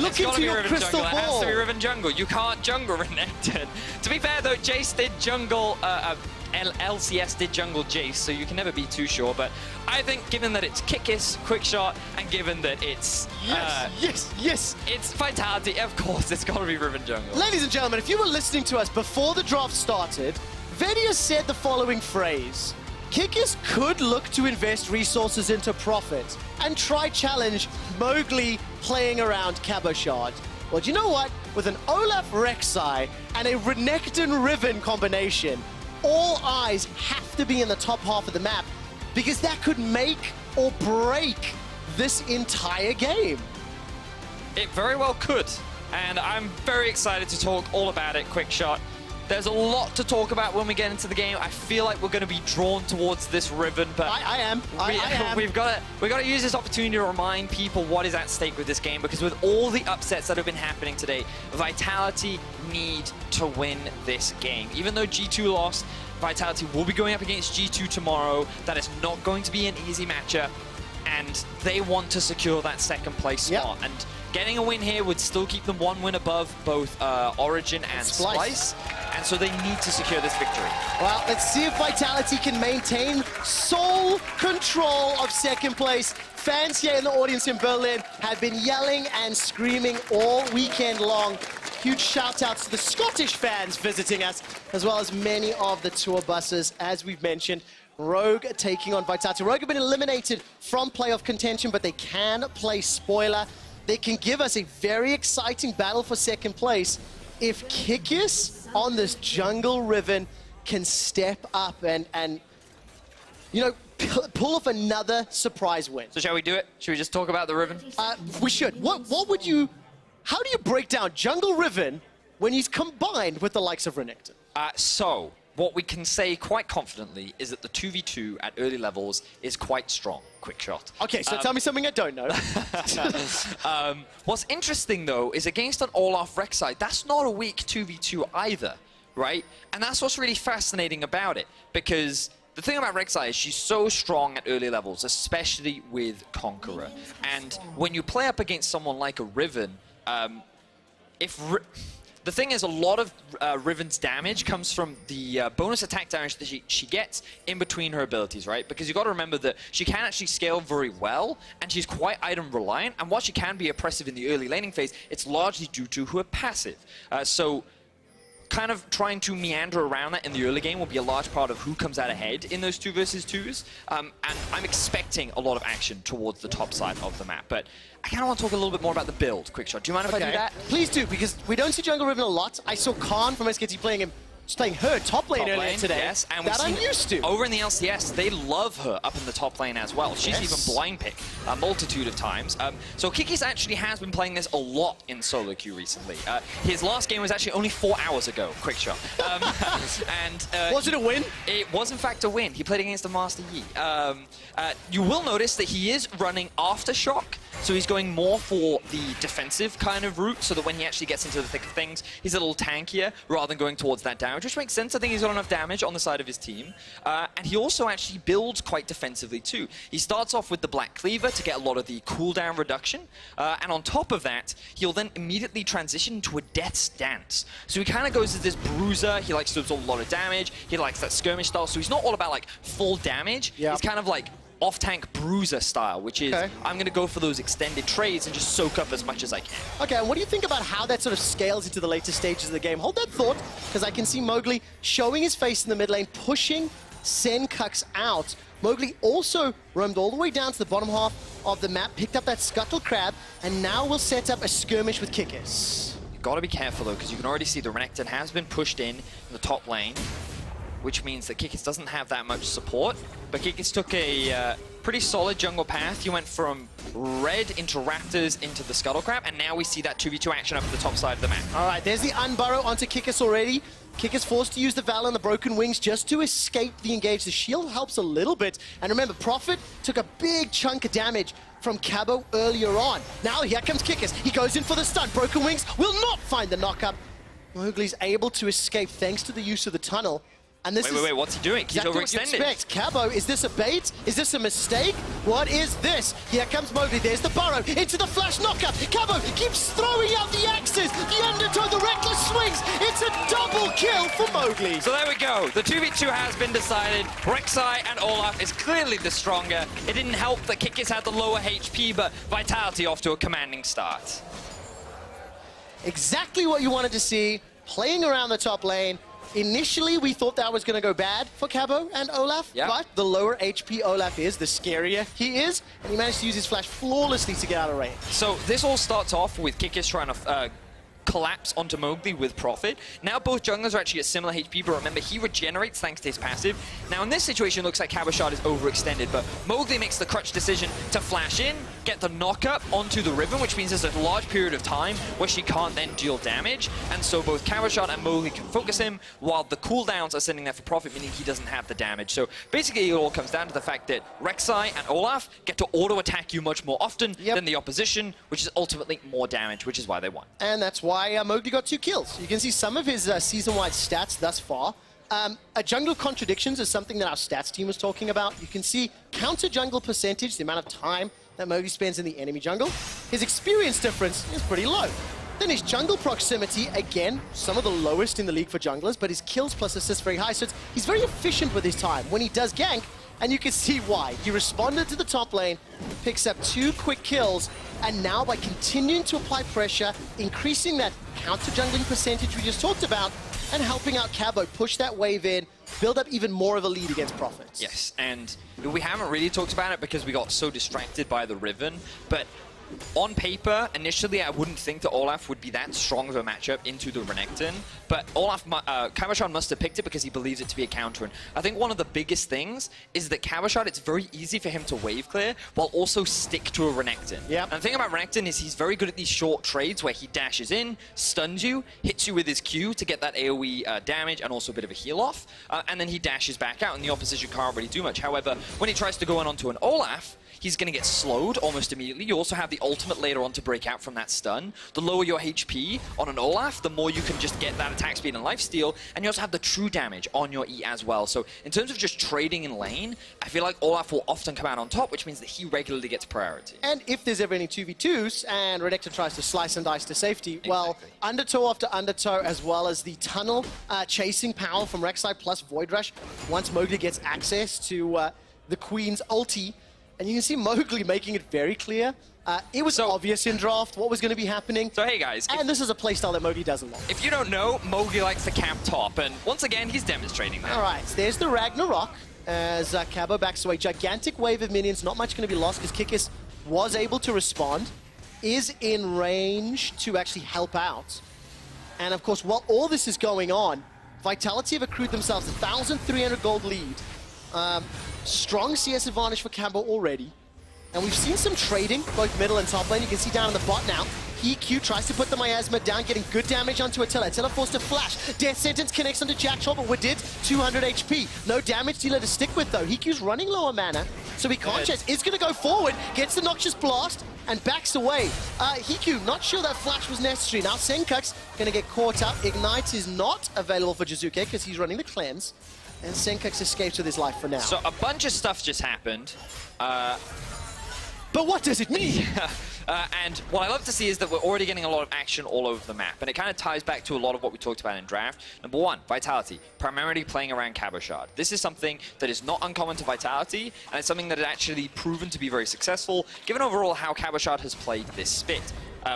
Look into your crystal ball. It has to be Riven jungle. You can't jungle Renekton. To be fair though, Jace did jungle, LCS did jungle Jace, so you can never be too sure. But I think given that it's Kikis, quick shot, and given that it's... Yes! It's Vitality, of course, it's got to be Riven jungle. Ladies and gentlemen, if you were listening to us before the draft started, Vedius said the following phrase: Kikis could look to invest resources into Profit and try challenge Mowgli playing around Cabochard. Well, do you know what? With an Olaf Rek'Sai and a Renekton Riven combination, all eyes have to be in the top half of the map, because that could make or break this entire game. It very well could, and I'm very excited to talk all about it. Quick shot. There's a lot to talk about when we get into the game. I feel like we're going to be drawn towards this Riven, but I am. We've got to use this opportunity to remind people what is at stake with this game, because with all the upsets that have been happening today, Vitality need to win this game. Even though G2 lost, Vitality will be going up against G2 tomorrow. That is not going to be an easy matchup, and they want to secure that second place spot. And getting a win here would still keep them one win above both Origin and Splice. And so they need to secure this victory. Well, let's see if Vitality can maintain sole control of second place. Fans here in the audience in Berlin have been yelling and screaming all weekend long. Huge shout outs to the Scottish fans visiting us, as well as many of the tour buses, as we've mentioned. Rogue taking on Vitality. Rogue have been eliminated from playoff contention, but they can play spoiler. They can give us a very exciting battle for second place if Kikis on this jungle Riven can step up and you know, pull off another surprise win. So shall we do it? Should we just talk about the Riven? We should. What would you, how do you break down jungle Riven when he's combined with the likes of Renekton? So, what we can say quite confidently is that the 2v2 at early levels is quite strong. Quick shot. Okay, so tell me something I don't know. What's interesting, though, is against an Olaf Rek'Sai, that's not a weak 2v2 either, right? And that's what's really fascinating about it, because the thing about Rek'Sai is she's so strong at early levels, especially with Conqueror. And when you play up against someone like a Riven, the thing is, a lot of Riven's damage comes from the bonus attack damage that she gets in between her abilities, right? Because you've got to remember that she can actually scale very well, and she's quite item reliant, and while she can be oppressive in the early laning phase, it's largely due to her passive. So kind of trying to meander around that in the early game will be a large part of who comes out ahead in those 2 versus 2s. And I'm expecting a lot of action towards the top side of the map. But I kind of want to talk a little bit more about the build, Quickshot. Do you mind if I do that? Please do, because we don't see Jungle Riven a lot. I saw Khan from SKT playing her top lane earlier today. Yes, and that I'm used to. Over in the LCS, they love her up in the top lane as well. She's even blind picked a multitude of times. So Kikis actually has been playing this a lot in solo queue recently. His last game was actually only 4 hours ago, quick shot. Was it a win? It was in fact a win. He played against the Master Yi. You will notice that he is running Aftershock, so he's going more for the defensive kind of route, so that when he actually gets into the thick of things, he's a little tankier rather than going towards that damage, which makes sense. I think he's got enough damage on the side of his team. And he also actually builds quite defensively too. He starts off with the Black Cleaver to get a lot of the cooldown reduction, and on top of that, he'll then immediately transition to a Death's Dance. So he kind of goes as this bruiser. He likes to absorb a lot of damage. He likes that skirmish style, so he's not all about like full damage. Yep. He's kind of like off-tank bruiser style, which is, I'm going to go for those extended trades and just soak up as much as I can. Okay, and what do you think about how that sort of scales into the later stages of the game? Hold that thought, because I can see Mowgli showing his face in the mid lane, pushing Senkux out. Mowgli also roamed all the way down to the bottom half of the map, picked up that Scuttle Crab, and now will set up a skirmish with Kikis. You've got to be careful, though, because you can already see the Renekton has been pushed in the top lane, which means that Kikis doesn't have that much support. But Kikis took a pretty solid jungle path. He went from red into Raptors into the Scuttle Crab, and now we see that 2v2 action up at the top side of the map. All right, there's the unburrow onto Kikis already. Kikis forced to use the Val and the Broken Wings just to escape the engage. The shield helps a little bit. And remember, Prophet took a big chunk of damage from Cabo earlier on. Now here comes Kikis. He goes in for the stun. Broken Wings will not find the knockup. Mowgli's able to escape thanks to the use of the tunnel. And this wait, what's he doing? He's overextended. Cabo, is this a bait? Is this a mistake? What is this? Here comes Mowgli. There's the burrow into the flash knockup. Cabo keeps throwing out the axes. The undertow, the reckless swings. It's a double kill for Mowgli. So there we go. The 2v2 has been decided. Rek'Sai and Olaf is clearly the stronger. It didn't help that Kikis had the lower HP, but Vitality off to a commanding start. Exactly what you wanted to see. Playing around the top lane. Initially, we thought that was going to go bad for Cabo and Olaf, but the lower HP Olaf is, the scarier he is, and he managed to use his flash flawlessly to get out of range. So this all starts off with Kikis trying to collapse onto Mowgli with Prophet. Now both junglers are actually at similar HP, but remember, he regenerates thanks to his passive. Now in this situation, it looks like Cabochard is overextended, but Mowgli makes the crutch decision to flash in, get the knockup onto the Riven, which means there's a large period of time where she can't then deal damage, and so both Cabochard and Mowgli can focus him, while the cooldowns are sitting there for Prophet, meaning he doesn't have the damage. So basically it all comes down to the fact that Rek'Sai and Olaf get to auto-attack you much more often than the opposition, which is ultimately more damage, which is why they won. And that's why Mowgli got 2 kills. You can see some of his season-wide stats thus far. A jungle contradictions is something that our stats team was talking about. You can see counter jungle percentage, the amount of time that Mowgli spends in the enemy jungle. His experience difference is pretty low. Then his jungle proximity, again, some of the lowest in the league for junglers, but his kills plus assists very high, so he's very efficient with his time. When he does gank, And you can see why. He responded to the top lane, picks up 2 quick kills, and now by continuing to apply pressure, increasing that counter-jungling percentage we just talked about, and helping out Cabo push that wave in, build up even more of a lead against Profits. Yes, and we haven't really talked about it because we got so distracted by the Riven, but on paper, initially, I wouldn't think that Olaf would be that strong of a matchup into the Renekton, but Cabochard must have picked it because he believes it to be a counter. And I think one of the biggest things is that Cabochard, it's very easy for him to wave clear while also stick to a Renekton. Yep. And the thing about Renekton is he's very good at these short trades where he dashes in, stuns you, hits you with his Q to get that AoE damage and also a bit of a heal off, and then he dashes back out and the opposition can't really do much. However, when he tries to go in onto an Olaf, he's going to get slowed almost immediately. You also have the ultimate later on to break out from that stun. The lower your HP on an Olaf, the more you can just get that attack speed and lifesteal, and you also have the true damage on your E as well. So in terms of just trading in lane, I feel like Olaf will often come out on top, which means that he regularly gets priority. And if there's ever any 2v2s and Renekton tries to slice and dice to safety, well, undertow after undertow, as well as the tunnel chasing power from Rek'Sai plus Void Rush, once Mowgli gets access to the Queen's ulti. And you can see Mowgli making it very clear. It was obvious in draft what was going to be happening. So hey guys, and this is a playstyle that Mowgli doesn't like. If you don't know, Mowgli likes to camp top, and once again, he's demonstrating that. All right, so there's the Ragnarok as Cabo backs away. Gigantic wave of minions, not much going to be lost because Kikis was able to respond, is in range to actually help out. And of course, while all this is going on, Vitality have accrued themselves 1,300 gold lead. Strong CS advantage for Cabo already. And we've seen some trading, both middle and top lane. You can see down in the bot now. EQ tries to put the miasma down, getting good damage onto Attila. Attila forced to flash. Death Sentence connects onto Jack Troll, but Wadid, 200 HP. No damage dealer to stick with, though. EQ's running low on mana, so he can't chase. Is going to go forward, gets the Noxious Blast, and backs away. Hiku, not sure that flash was necessary. Now Senkuk's going to get caught up. Ignite is not available for Jizuke because he's running the cleanse. And Senkuk's escapes with his life for now. So a bunch of stuff just happened. But what does it mean? And what I love to see is that we're already getting a lot of action all over the map. And it kind of ties back to a lot of what we talked about in draft. Number one, Vitality, primarily playing around Cabochard. This is something that is not uncommon to Vitality, and it's something that has actually proven to be very successful, given overall how Cabochard has played this split.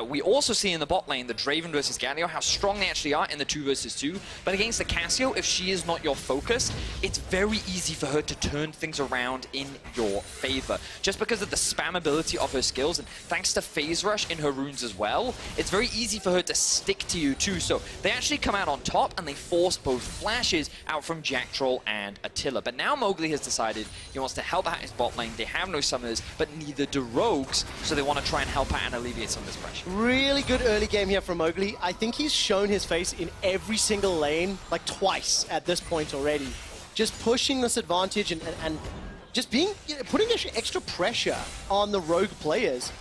We also see in the bot lane the Draven versus Galio, how strong they actually are in the 2 versus 2. But against the Cassio, if she is not your focus, it's very easy for her to turn things around in your favor. Just because of the spammability of her skills, and thanks to Phase Rush in her runes as well, it's very easy for her to stick to you too. So they actually come out on top, and they force both flashes out from Jack Troll and Attila. But now Mowgli has decided he wants to help out his bot lane. They have no summoners, but neither do rogues, so they want to try and help out and alleviate some of this pressure. Really good early game here from Mowgli. I think he's shown his face in every single lane, like twice at this point already. Just pushing this advantage and just being, putting extra pressure on the rogue players.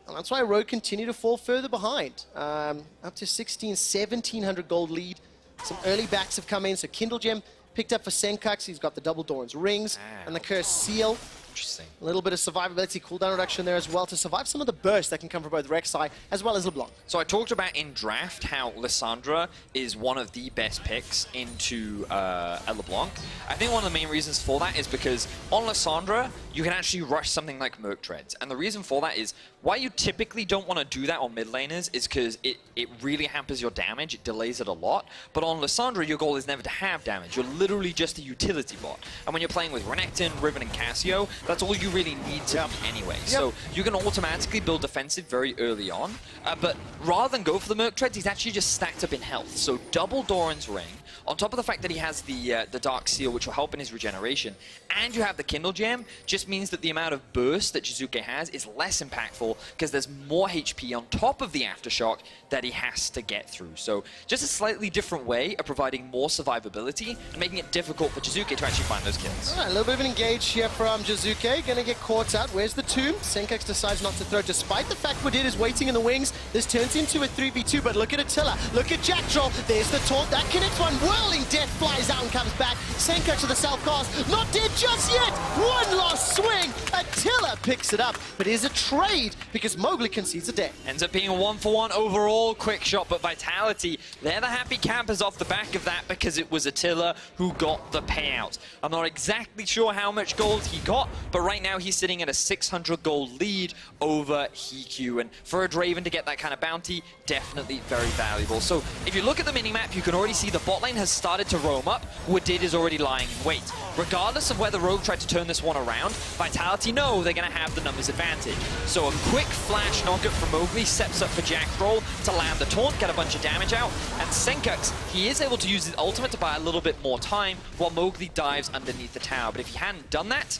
And that's why rogue continue to fall further behind. Up to 1,1700 gold lead. Some early backs have come in, so Kindle Gem picked up for Senkux. He's got the double Doran's rings and the Cursed Seal. Interesting. A little bit of survivability, cooldown reduction there as well to survive some of the bursts that can come from both Rek'Sai as well as LeBlanc. So I talked about in draft how Lissandra is one of the best picks into LeBlanc. I think one of the main reasons for that is because on Lissandra, you can actually rush something like Merc Treads. And the reason for that is why you typically don't want to do that on mid laners is because it really hampers your damage, it delays it a lot. But on Lissandra, your goal is never to have damage. You're literally just a utility bot. And when you're playing with Renekton, Riven, and Cassio, that's all you really need to be anyway. So you can automatically build defensive very early on. But rather than go for the Merc Treads, he's actually just stacked up in health. So double Doran's Ring, on top of the fact that he has the Dark Seal, which will help in his regeneration, and you have the Kindle Gem, just means that the amount of burst that Jizuke has is less impactful because there's more HP on top of the Aftershock that he has to get through. So just a slightly different way of providing more survivability and making it difficult for Jizuke to actually find those kills. All right, a little bit of an engage here from Jizuke. Gonna get caught out. Where's the tomb? Senkux decides not to throw, despite the fact Wadid is waiting in the wings. This turns into a 3v2, but look at Attila. Look at Jack Troll. There's the taunt. That connects one. Whirling Death flies out and comes back. Senko to the self-cast. Not dead just yet. One last swing. Attila picks it up. But it is a trade because Mowgli concedes a death. Ends up being a 1-for-1 overall quick shot, but Vitality, they're the happy campers off the back of that because it was Attila who got the payout. I'm not exactly sure how much gold he got, but right now he's sitting at a 600 gold lead over Hiku, and for a Draven to get that kind of bounty, definitely very valuable. So if you look at the minimap, you can already see the bot lane has started to roam up. Woodid is already lying in wait. Regardless of whether Rogue tried to turn this one around, Vitality know they're going to have the numbers advantage. So a quick flash knockup from Mowgli sets up for Jackroll to land the taunt, get a bunch of damage out, and Senkux, he is able to use his ultimate to buy a little bit more time while Mowgli dives underneath the tower. But if he hadn't done that,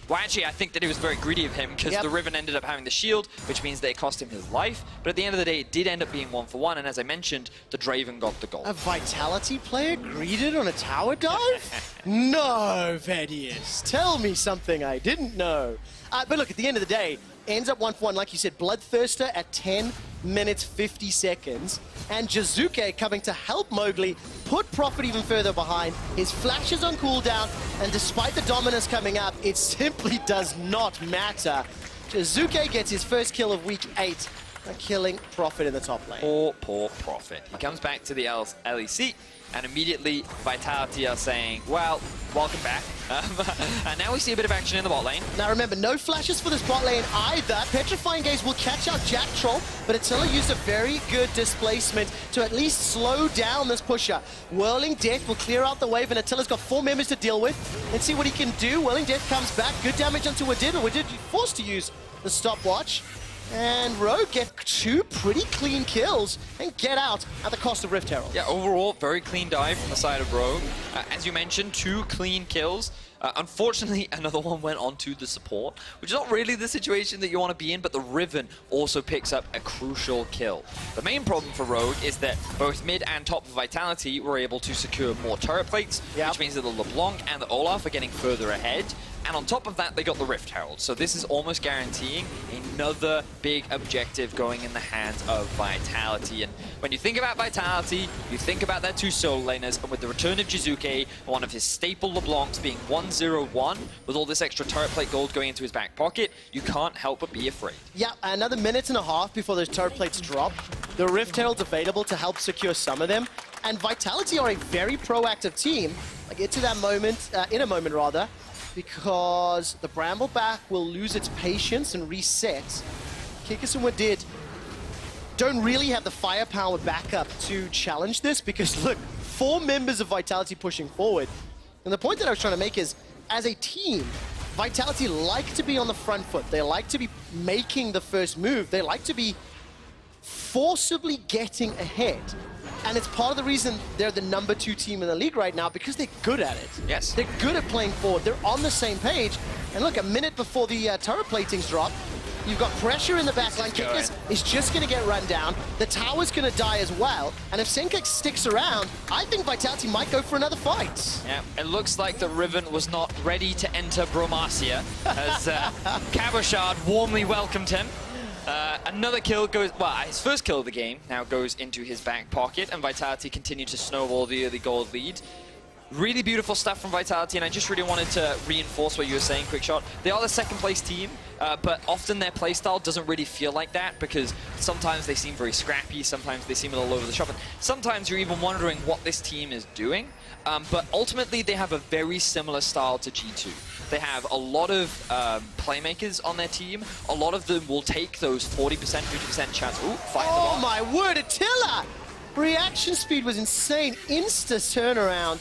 well, actually, I think that it was very greedy of him because the Riven ended up having the shield, which means that it cost him his life. But at the end of the day, it did end up being 1-for-1, and as I mentioned, the Draven got the gold. A Vitality player greeted on a tower dive? No, Vedius. Tell me something I didn't know. But look, at the end of the day, ends up 1-for-1, like you said, Bloodthirster at 10 minutes 50 seconds, and Jizuke coming to help Mowgli put Prophet even further behind. His flash is on cooldown, and despite the dominance coming up, it simply does not matter. Jizuke gets his first kill of week 8, killing Prophet in the top lane. Poor Prophet. He comes back to the LEC, and immediately Vitality are saying, well, welcome back. And now we see a bit of action in the bot lane. Now remember, no flashes for this bot lane either. Petrifying Gaze will catch out Jack Troll, but Attila used a very good displacement to at least slow down this pusher. Whirling Death will clear out the wave, and Attila's got 4 members to deal with. Let's see what he can do. Whirling Death comes back. Good damage onto Wadid, but Wadid forced to use the stopwatch. And Rogue get 2 pretty clean kills and get out at the cost of Rift Herald. Yeah, overall, very clean dive from the side of Rogue. As you mentioned, 2 clean kills. Unfortunately, another one went on to the support, which is not really the situation that you want to be in, but the Riven also picks up a crucial kill. The main problem for Rogue is that both mid and top of Vitality were able to secure more turret plates, which means that the LeBlanc and the Olaf are getting further ahead. And on top of that, they got the Rift Herald. So this is almost guaranteeing another big objective going in the hands of Vitality. And when you think about Vitality, you think about their 2 solo laners, and with the return of Jizuke, one of his staple LeBlancs being 1-0-1, with all this extra turret plate gold going into his back pocket, you can't help but be afraid. Yeah, another minute and a half before those turret plates drop. The Rift Herald's available to help secure some of them. And Vitality are a very proactive team. Like, into that moment, in a moment rather, because the Brambleback will lose its patience and reset. Kikis and Wadid don't really have the firepower backup to challenge this because, look, 4 members of Vitality pushing forward. And the point that I was trying to make is, as a team, Vitality like to be on the front foot. They like to be making the first move. They like to be forcibly getting ahead. And it's part of the reason they're the number 2 team in the league right now, because they're good at it. Yes. They're good at playing forward. They're on the same page. And look, a minute before the turret platings drop, you've got pressure in the backline. Kikis is just going to get run down. The tower's going to die as well. And if Senkix sticks around, I think Vitality might go for another fight. Yeah, it looks like the Riven was not ready to enter Bromacia as Cabochard warmly welcomed him. Another kill goes, well, his first kill of the game now goes into his back pocket, and Vitality continue to snowball the early gold lead. Really beautiful stuff from Vitality, and I just really wanted to reinforce what you were saying, Quickshot. They are the 2nd place team, but often their playstyle doesn't really feel like that because sometimes they seem very scrappy, sometimes they seem a little over the shop, and sometimes you're even wondering what this team is doing. But ultimately, they have a very similar style to G2. They have a lot of playmakers on their team. A lot of them will take those 40%, 50% chance. Ooh, fight Oh my word, Attila! Reaction speed was insane. Insta turnaround.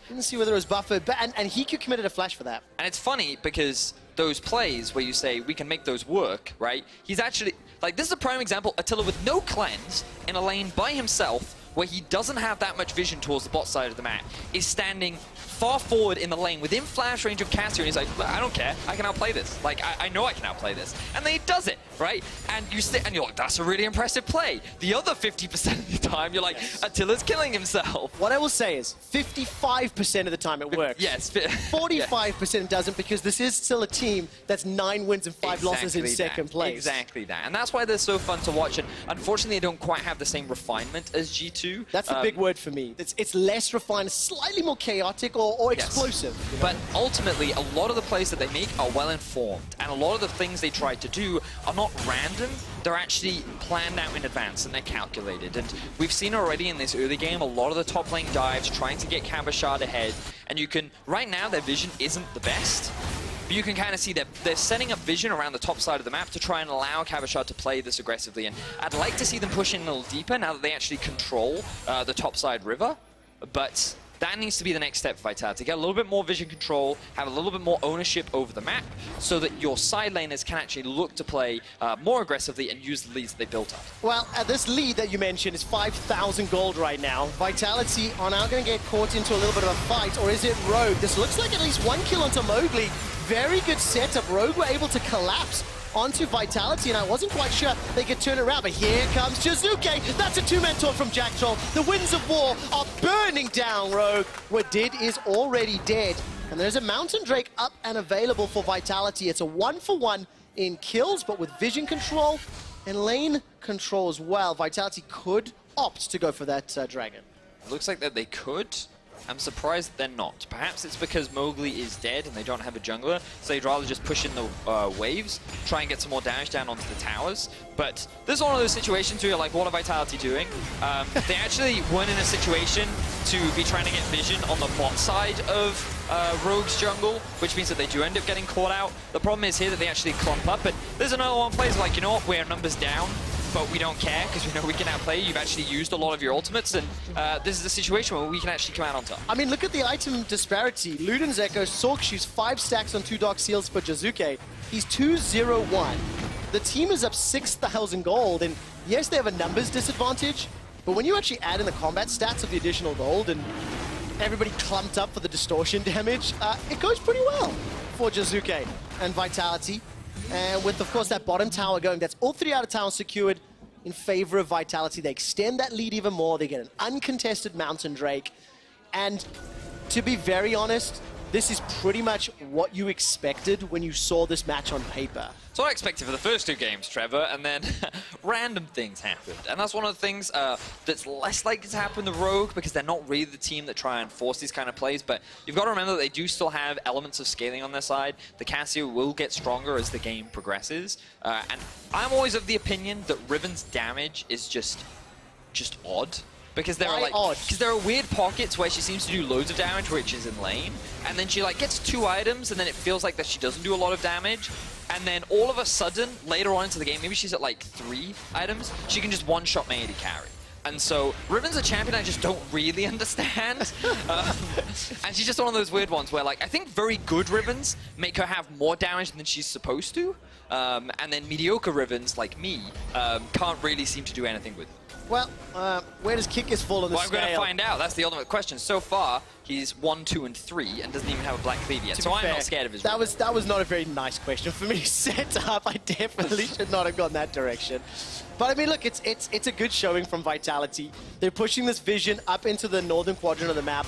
Didn't see whether it was buffered, but and Hiku committed a flash for that. And it's funny because those plays where you say we can make those work, right? He's actually, like, this is a prime example. Attila with no cleanse in a lane by himself, where he doesn't have that much vision towards the bot side of the map, is standing far forward in the lane, within flash range of Cassio, and he's like, I don't care, I can outplay this. Like, I know I can outplay this. And then he does it, right? And you sit and you're like, that's a really impressive play. The other 50% of the time, you're like, Attila's killing himself. What I will say is 55% of the time it works. Yes. 45% doesn't, because this is still a team that's 9 wins and 5 losses in second place. Exactly that. And that's why they're so fun to watch. And unfortunately, they don't quite have the same refinement as G2. That's the big word for me. It's less refined, slightly more chaotic or explosive. You know? But ultimately, a lot of the plays that they make are well informed. And a lot of the things they try to do are not random. They're actually planned out in advance and they're calculated. And we've seen already in this early game a lot of the top lane dives trying to get Cabashard ahead. And you can, right now, their vision isn't the best. But you can kind of see that they're setting up vision around the top side of the map to try and allow Cabashard to play this aggressively. And I'd like to see them push in a little deeper now that they actually control the top side river. But that needs to be the next step for Vitality. Get a little bit more vision control, have a little bit more ownership over the map, so that your side laners can actually look to play more aggressively and use the leads that they built up. Well, this lead that you mentioned is 5,000 gold right now. Vitality are now going to get caught into a little bit of a fight, or is it Rogue? This looks like at least 1 kill onto Mowgli. Very good setup. Rogue were able to collapse onto Vitality, and I wasn't quite sure they could turn around, but here comes Jizuke. That's a 2-man taunt from Jack Troll. The winds of war are burning down Rogue. Wadid is already dead, and there's a Mountain Drake up and available for Vitality. It's a 1-for-1 in kills, but with vision control and lane control as well. Vitality could opt to go for that dragon. It looks like that they could. I'm surprised they're not. Perhaps it's because Mowgli is dead and they don't have a jungler, so they'd rather just push in the waves, try and get some more damage down onto the towers. But this is one of those situations where you're like, what are Vitality doing? They actually weren't in a situation to be trying to get vision on the bot side of Rogue's jungle, which means that they do end up getting caught out. The problem is here that they actually clump up, and there's another one plays like, you know what, we're numbers down, but we don't care because we know we can outplay you. You've actually used a lot of your ultimates, and this is a situation where we can actually come out on top. I mean, look at the item disparity. Luden's Echo, Sork shoots 5 stacks on 2 Dark Seals for Jizuke. He's 2-0-1. The team is up 6,000 gold, and yes, they have a numbers disadvantage, but when you actually add in the combat stats of the additional gold and everybody clumped up for the distortion damage, it goes pretty well for Jizuke and Vitality. And with, of course, that bottom tower going, that's all 3 out of town secured in favor of Vitality. They extend that lead even more. They get an uncontested Mountain Drake. And to be very honest, this is pretty much what you expected when you saw this match on paper. So I expected for the first 2 games, Trevor, and then random things happened. And that's one of the things that's less likely to happen to Rogue, because they're not really the team that try and force these kind of plays. But you've got to remember that they do still have elements of scaling on their side. The Cassio will get stronger as the game progresses. And I'm always of the opinion that Riven's damage is just odd. Because there are weird pockets where she seems to do loads of damage, which is in lane, and then she like gets 2 items, and then it feels like that she doesn't do a lot of damage, and then all of a sudden, later on into the game, maybe she's at like 3 items, she can just one-shot my AD carry. And so Riven's a champion I just don't really understand, and she's just one of those weird ones where like I think very good Rivens make her have more damage than she's supposed to, and then mediocre Rivens like me can't really seem to do anything with it. Well, where does Kikis fall on the scale? I'm going to find out. That's the ultimate question. So far, he's 1, 2, and 3, and doesn't even have a black cleave yet. So I'm not scared of his. That was not a very nice question for me to set up. I definitely should not have gone that direction. But I mean, look, it's a good showing from Vitality. They're pushing this vision up into the northern quadrant of the map,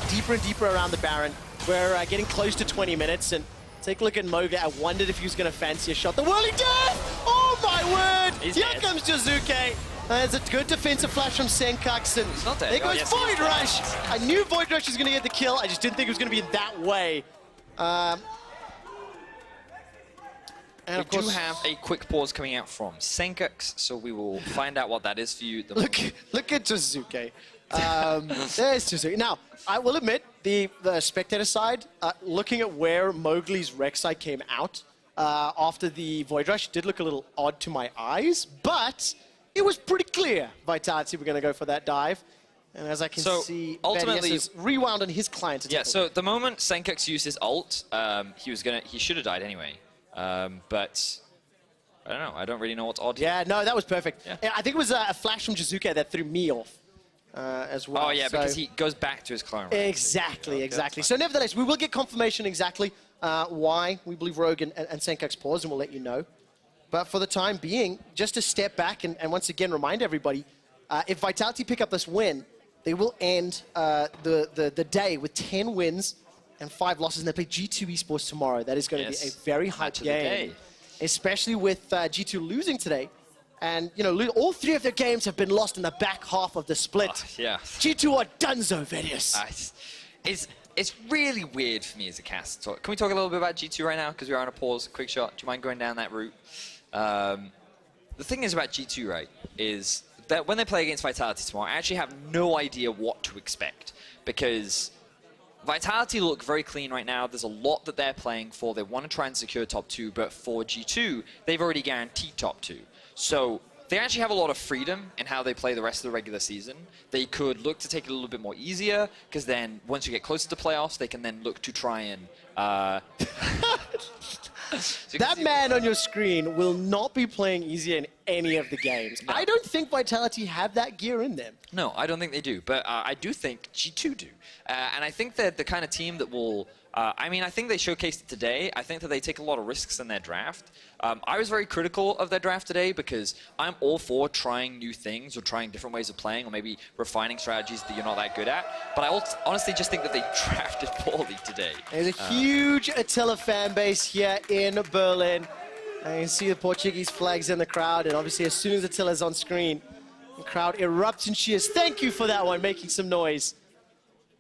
deeper and deeper around the Baron. We're getting close to 20 minutes, and take a look at Mowgli. I wondered if he was going to fancy a shot. The whirling death! Oh my word! Here comes Jizuke. There's a good defensive flash from Senkax, and there goes Void Rush! I knew Void Rush was going to get the kill, I just didn't think it was going to be in that way. And we do have a quick pause coming out from Senkax, so we will find out what that is for you. Look at Jizuke. There's Jizuke. Now, I will admit, the spectator side, looking at where Mowgli's Rek'Sai came out after the Void Rush did look a little odd to my eyes, but it was pretty clear Vitality were going to go for that dive. And as I can see, ultimately has rewound on his client. Yeah, so the moment Senkax used his ult, he should have died anyway. But I don't know. I don't really know what's odd. Yeah, no, that was perfect. Yeah. I think it was a flash from Jizuke that threw me off. as well. Oh, yeah, because So- he goes back to his clone. Right? Exactly, exactly. So nevertheless, we will get confirmation exactly why we believe Rogue and Senkux paused, and we'll let you know. But for the time being, just to step back and once again remind everybody, if Vitality pick up this win, they will end the day with 10 wins and 5 losses, and they play G2 Esports tomorrow. That is going to be a very hype Match of the game, day. especially with G2 losing today. And, you know, all 3 of their games have been lost in the back half of the split. Yeah. G2 are donezo, Vedius. It's really weird for me as a cast to talk. Can we talk a little bit about G2 right now? Because we are on a pause. Quick shot. Do you mind going down that route? The thing is about G2, right, is that when they play against Vitality tomorrow, I actually have no idea what to expect. Because Vitality look very clean right now. There's a lot that they're playing for. They want to try and secure top 2, but for G2, they've already guaranteed top 2. So they actually have a lot of freedom in how they play the rest of the regular season. They could look to take it a little bit more easier, because then once you get closer to playoffs, they can then look to try and... So that man on your screen will not be playing easier in any of the games. No. I don't think Vitality have that gear in them. No, I don't think they do, but I do think G2 do. And I think they're the kind of team that will... I mean, I think they showcased it today. I think that they take a lot of risks in their draft. I was very critical of their draft today because I'm all for trying new things or trying different ways of playing or maybe refining strategies that you're not that good at. But I honestly just think that they drafted poorly today. There's a huge Attila fan base here in Berlin. And you can see the Portuguese flags in the crowd. And obviously, as soon as Attila's on screen, the crowd erupts in cheers. Thank you for that one, making some noise.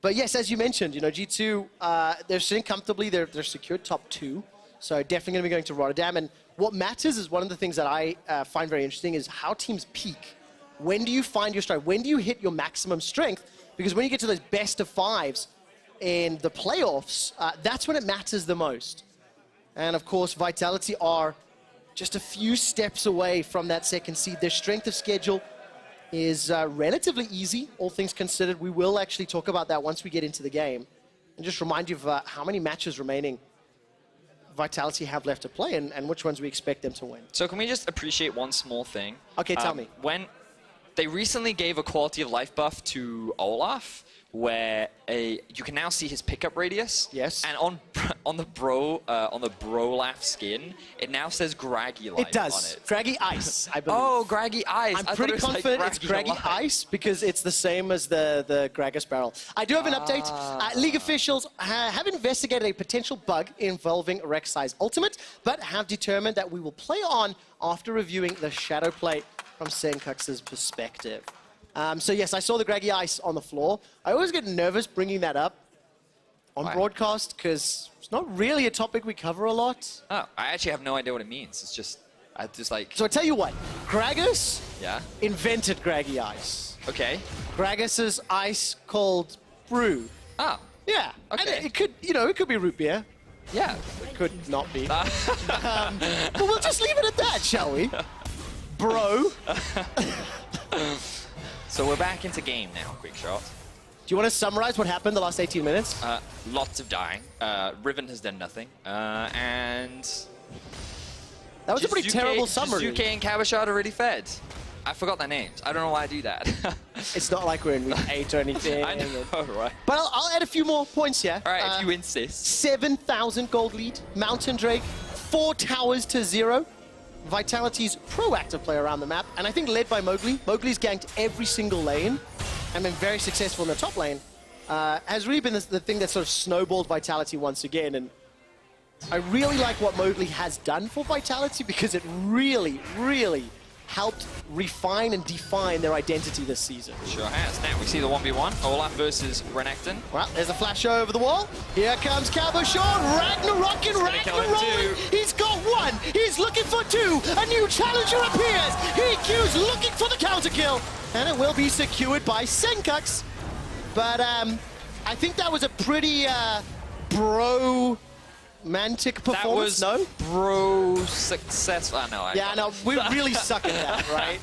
But yes, as you mentioned, you know, G2, they're sitting comfortably. They're secured top 2. So definitely going to be going to Rotterdam. And what matters is one of the things that I find very interesting is how teams peak. When do you find your strength? When do you hit your maximum strength? Because when you get to those best of 5s in the playoffs, that's when it matters the most. And of course, Vitality are just a few steps away from that second seed. Their strength of schedule is relatively easy, all things considered. We will actually talk about that once we get into the game. And just remind you of how many matches remaining Vitality have left to play and which ones we expect them to win. So can we just appreciate one small thing? Okay, tell me. When they recently gave a quality of life buff to Olaf, where you can now see his pickup radius. Yes. And on the Brolaf skin, it now says Graggy Life It does. on it. Graggy Ice, I believe. Oh, Graggy Ice. I'm pretty confident it's Graggy Ice because it's the same as the Gragas barrel. I do have an update. League officials have investigated a potential bug involving Rek'Sai's ultimate, but have determined that we will play on after reviewing the shadow plate from Senkux's perspective. So yes, I saw the Graggy Ice on the floor. I always get nervous bringing that up on broadcast because it's not really a topic we cover a lot. Oh, I actually have no idea what it means. It's just, I just like... So I tell you what, Gragas Yeah? invented Graggy Ice. Okay. Gragas's ice called brew. Oh. Yeah. Okay. And it could, you know, it could be root beer. Yeah. It could not be. But we'll just leave it at that, shall we? Bro. So we're back into game now, quick shot. Do you want to summarize what happened the last 18 minutes? Lots of dying. Riven has done nothing. And... That was a pretty terrible summary. Jizuke and Kabashad are already fed. I forgot their names. I don't know why I do that. It's not like we're in week 8 or anything. I know, right. But I'll add a few more points here. All right, if you insist. 7,000 gold lead. Mountain Drake, 4 towers to 0. Vitality's proactive play around the map, and I think led by Mowgli. Mowgli's ganked every single lane and been very successful in the top lane. Has really been the thing that sort of snowballed Vitality once again, and I really like what Mowgli has done for Vitality because it really, really helped refine and define their identity this season. Sure has. Now we see the 1v1. Olaf versus Renekton. Well, there's a flash over the wall. Here comes Kabashad, Ragnarok and Ragnarok. He's got 1. He's looking for 2. A new challenger appears. EQ's looking for the counter kill. And it will be secured by Senkux. But I think that was a pretty bro-mantic performance, that was no? bro successful. No, we really suck at that, right?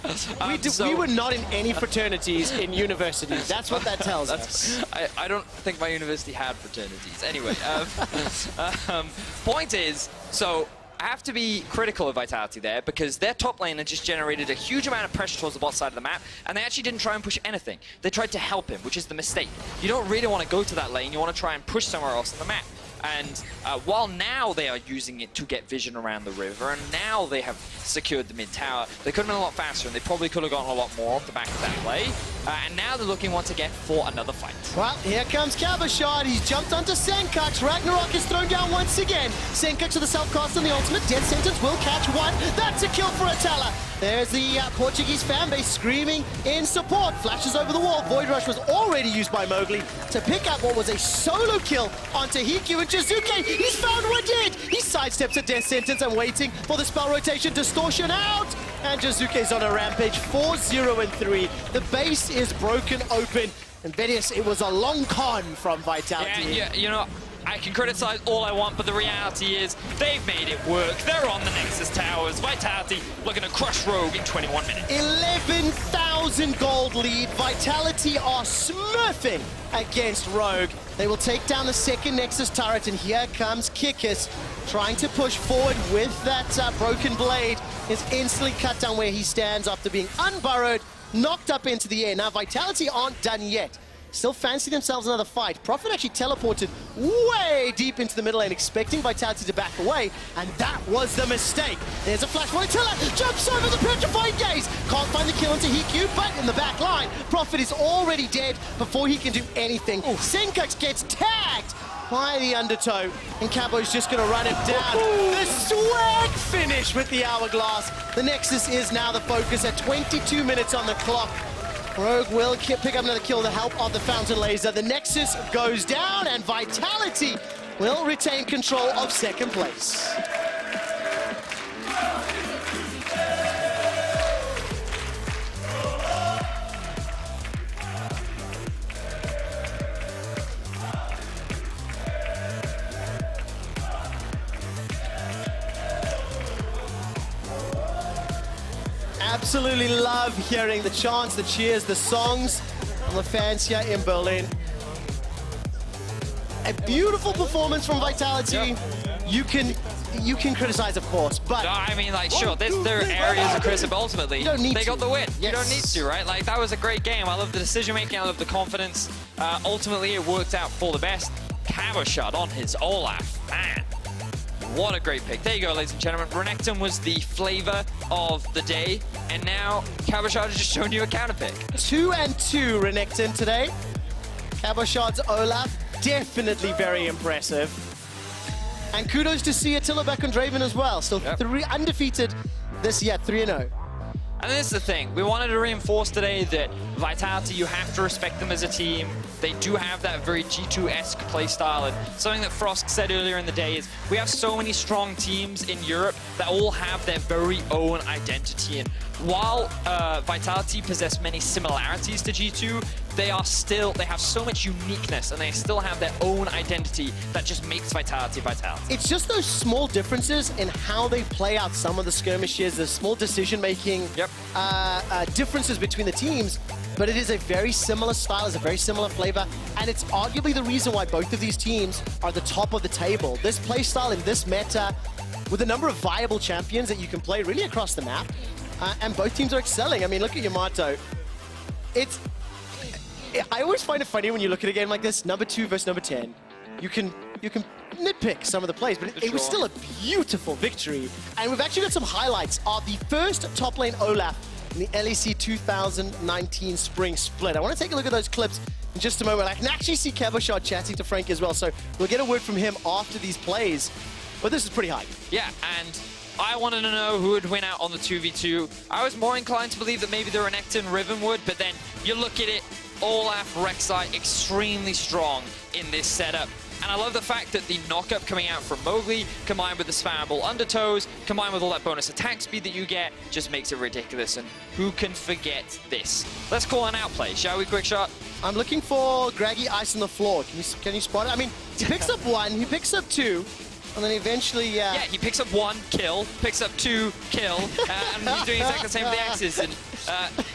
We were not in any fraternities in university. That's what that tells us. I don't think my university had fraternities. Anyway, point is, so I have to be critical of Vitality there because their top laner just generated a huge amount of pressure towards the bot side of the map, and they actually didn't try and push anything. They tried to help him, which is the mistake. You don't really want to go to that lane, you want to try and push somewhere else on the map. And while now they are using it to get vision around the river, and now they have secured the mid tower, they could have been a lot faster, and they probably could have gotten a lot more off the back of that play. And now they're looking once again for another fight. Well, here comes Cabochard. He's jumped onto Senkux. Ragnarok is thrown down once again. Senkux with the self-cast on the ultimate. Death Sentence will catch one. That's a kill for Atala. There's the Portuguese fanbase screaming in support. Flashes over the wall. Void Rush was already used by Mowgli to pick up what was a solo kill onto Hikyu and Jizuke. He's found one dead. He sidesteps a Death Sentence and waiting for the spell rotation. Distortion out. And Jizuke's on a rampage. 4-0-3. The base is broken open. And Vedius, it was a long con from Vitality. Yeah, you know, I can criticize all I want, but the reality is they've made it work. They're on the Nexus Towers. Vitality looking to crush Rogue in 21 minutes. 11,000 gold lead. Vitality are smurfing against Rogue. They will take down the second Nexus turret, and here comes Kikis trying to push forward with that broken blade. Is instantly cut down where he stands after being unburrowed, knocked up into the air. Now Vitality aren't done yet. Still fancy themselves another fight. Prophet actually teleported way deep into the middle lane, expecting Vitality to back away, and that was the mistake. There's a flash for Attila, jumps over the petrified gaze. Can't find the kill into Hikyu, but in the back line, Prophet is already dead before he can do anything. Senkux gets tagged by the undertow, and Cabo's just gonna run him down. The swag finish with the hourglass. The Nexus is now the focus at 22 minutes on the clock. Rogue will pick up another kill with the help of the Fountain Laser. The Nexus goes down, and Vitality will retain control of second place. Absolutely love hearing the chants, the cheers, the songs from the fans here in Berlin. A beautiful performance from Vitality. Yep. You can criticize, of course, but... No, I mean, like, sure, there are areas of criticism, but ultimately, they got the win. Yes. You don't need to, right? Like, that was a great game. I love the decision-making, I love the confidence. Ultimately, it worked out for the best. Cabochard on his Olaf, man. What a great pick. There you go, ladies and gentlemen. Renekton was the flavor of the day, and now Cabochard has just shown you a counter pick. 2-2 Renekton today. Cabochard's Olaf, definitely very impressive. And kudos to see Attila back on Draven as well. Still undefeated this year, 3-0. And this is the thing. We wanted to reinforce today that Vitality, you have to respect them as a team. They do have that very G2-esque playstyle. And something that Frost said earlier in the day is we have so many strong teams in Europe that all have their very own identity. And while Vitality possess many similarities to G2, they have so much uniqueness, and they still have their own identity that just makes Vitality Vitality. It's just those small differences in how they play out some of the skirmishes, the small decision-making differences between the teams, but it is a very similar style, it's a very similar flavor, and it's arguably the reason why both of these teams are the top of the table. This playstyle in this meta, with a number of viable champions that you can play really across the map, and both teams are excelling. I mean, look at Yamato. I always find it funny when you look at a game like this, number 2 versus number 10. You can nitpick some of the plays, but it was still a beautiful victory. And we've actually got some highlights of the first top lane Olaf in the LEC 2019 Spring Split. I want to take a look at those clips in just a moment. I can actually see Cabochard chatting to Frank as well, so we'll get a word from him after these plays. But this is pretty hype. Yeah, and I wanted to know who would win out on the 2v2. I was more inclined to believe that maybe the Renekton Riven would, but then you look at it, Olaf, Rek'Sai, extremely strong in this setup. And I love the fact that the knockup coming out from Mowgli, combined with the spammable undertows, combined with all that bonus attack speed that you get, just makes it ridiculous. And who can forget this? Let's call an outplay, shall we, Quick Shot? I'm looking for Graggy Ice on the floor. Can you spot it? I mean, he picks up 1, he picks up 2, and then eventually... Yeah, he picks up 1, kill, picks up 2, kill, and he's doing exactly the same with the axes. And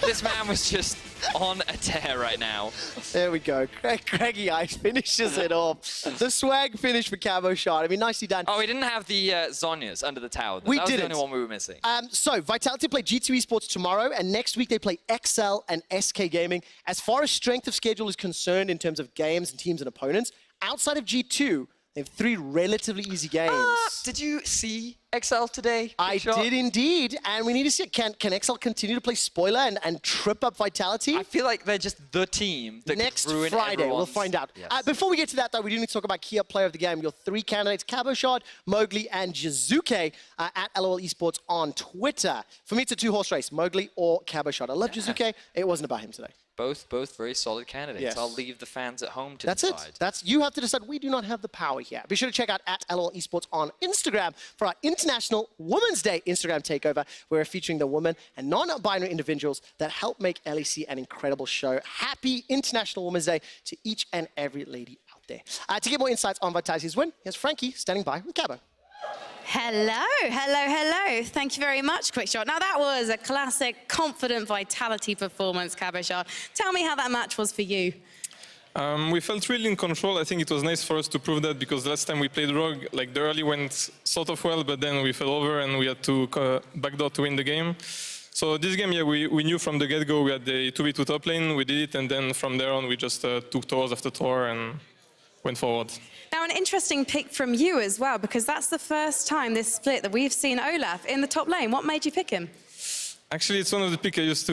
this man was just on a tear right now. There we go. Craigie Ice finishes it off. The swag finish for Cabo Shot. I mean, nicely done. Oh, we didn't have the Zonyas under the tower. We that was didn't. the only one we were missing. So, Vitality play G2 Esports tomorrow, and next week they play XL and SK Gaming. As far as strength of schedule is concerned in terms of games and teams and opponents, outside of G2, they have 3 relatively easy games. Did you see XL today? I did indeed, and we need to see, can XL continue to play spoiler and trip up Vitality? I feel like they're just the team that Next could ruin Friday, we'll everyone's- find out. Yes. Before we get to that, though, we do need to talk about key up player of the game. Your 3 candidates, Caboshard, Mowgli, and Jizuke at LOL Esports on Twitter. For me, it's a 2-horse race, Mowgli or Caboshard. I love Jizuke. It wasn't about him today. Both very solid candidates. Yes. I'll leave the fans at home to That's decide. it. You have to decide. We do not have the power here. Be sure to check out at LOL Esports on Instagram for our International Women's Day Instagram takeover. We're featuring the women and non-binary individuals that help make LEC an incredible show. Happy International Women's Day to each and every lady out there. To get more insights on Vitality's win, here's Frankie standing by with Cabo. Hello. Thank you very much, Quickshot. Now, that was a classic, confident Vitality performance, Caboshard. Tell me how that match was for you. We felt really in control. I think it was nice for us to prove that because last time we played Rogue, like the early went sort of well, but then we fell over and we had to backdoor to win the game. So this game, yeah, we knew from the get-go we had the 2v2 top lane, we did it, and then from there on we just took towers after tower and went forward. Now, an interesting pick from you as well, because that's the first time this split that we've seen Olaf in the top lane. What made you pick him? Actually, it's one of the picks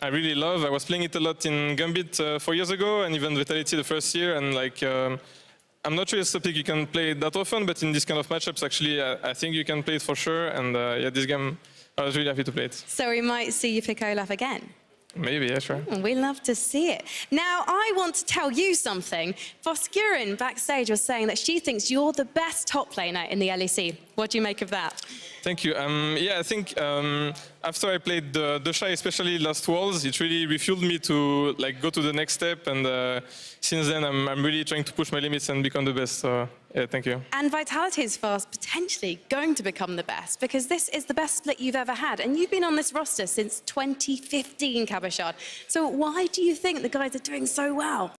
I really love. I was playing it a lot in Gambit 4 years ago, and even Vitality the first year, and like, I'm not sure it's a pick you can play that often, but in this kind of matchups, actually, I think you can play it for sure, and yeah, this game, I was really happy to play it. So we might see you pick Olaf again. Maybe, yeah, sure. We love to see it. Now, I want to tell you something. Voskurin backstage was saying that she thinks you're the best top laner in the LEC. What do you make of that? Thank you. Yeah, I think after I played the Shy, especially last Worlds, it really refueled me to like go to the next step. And since then, I'm really trying to push my limits and become the best. So yeah, thank you. And Vitality is fast potentially going to become the best because this is the best split you've ever had. And you've been on this roster since 2015, Caboshard. So why do you think the guys are doing so well?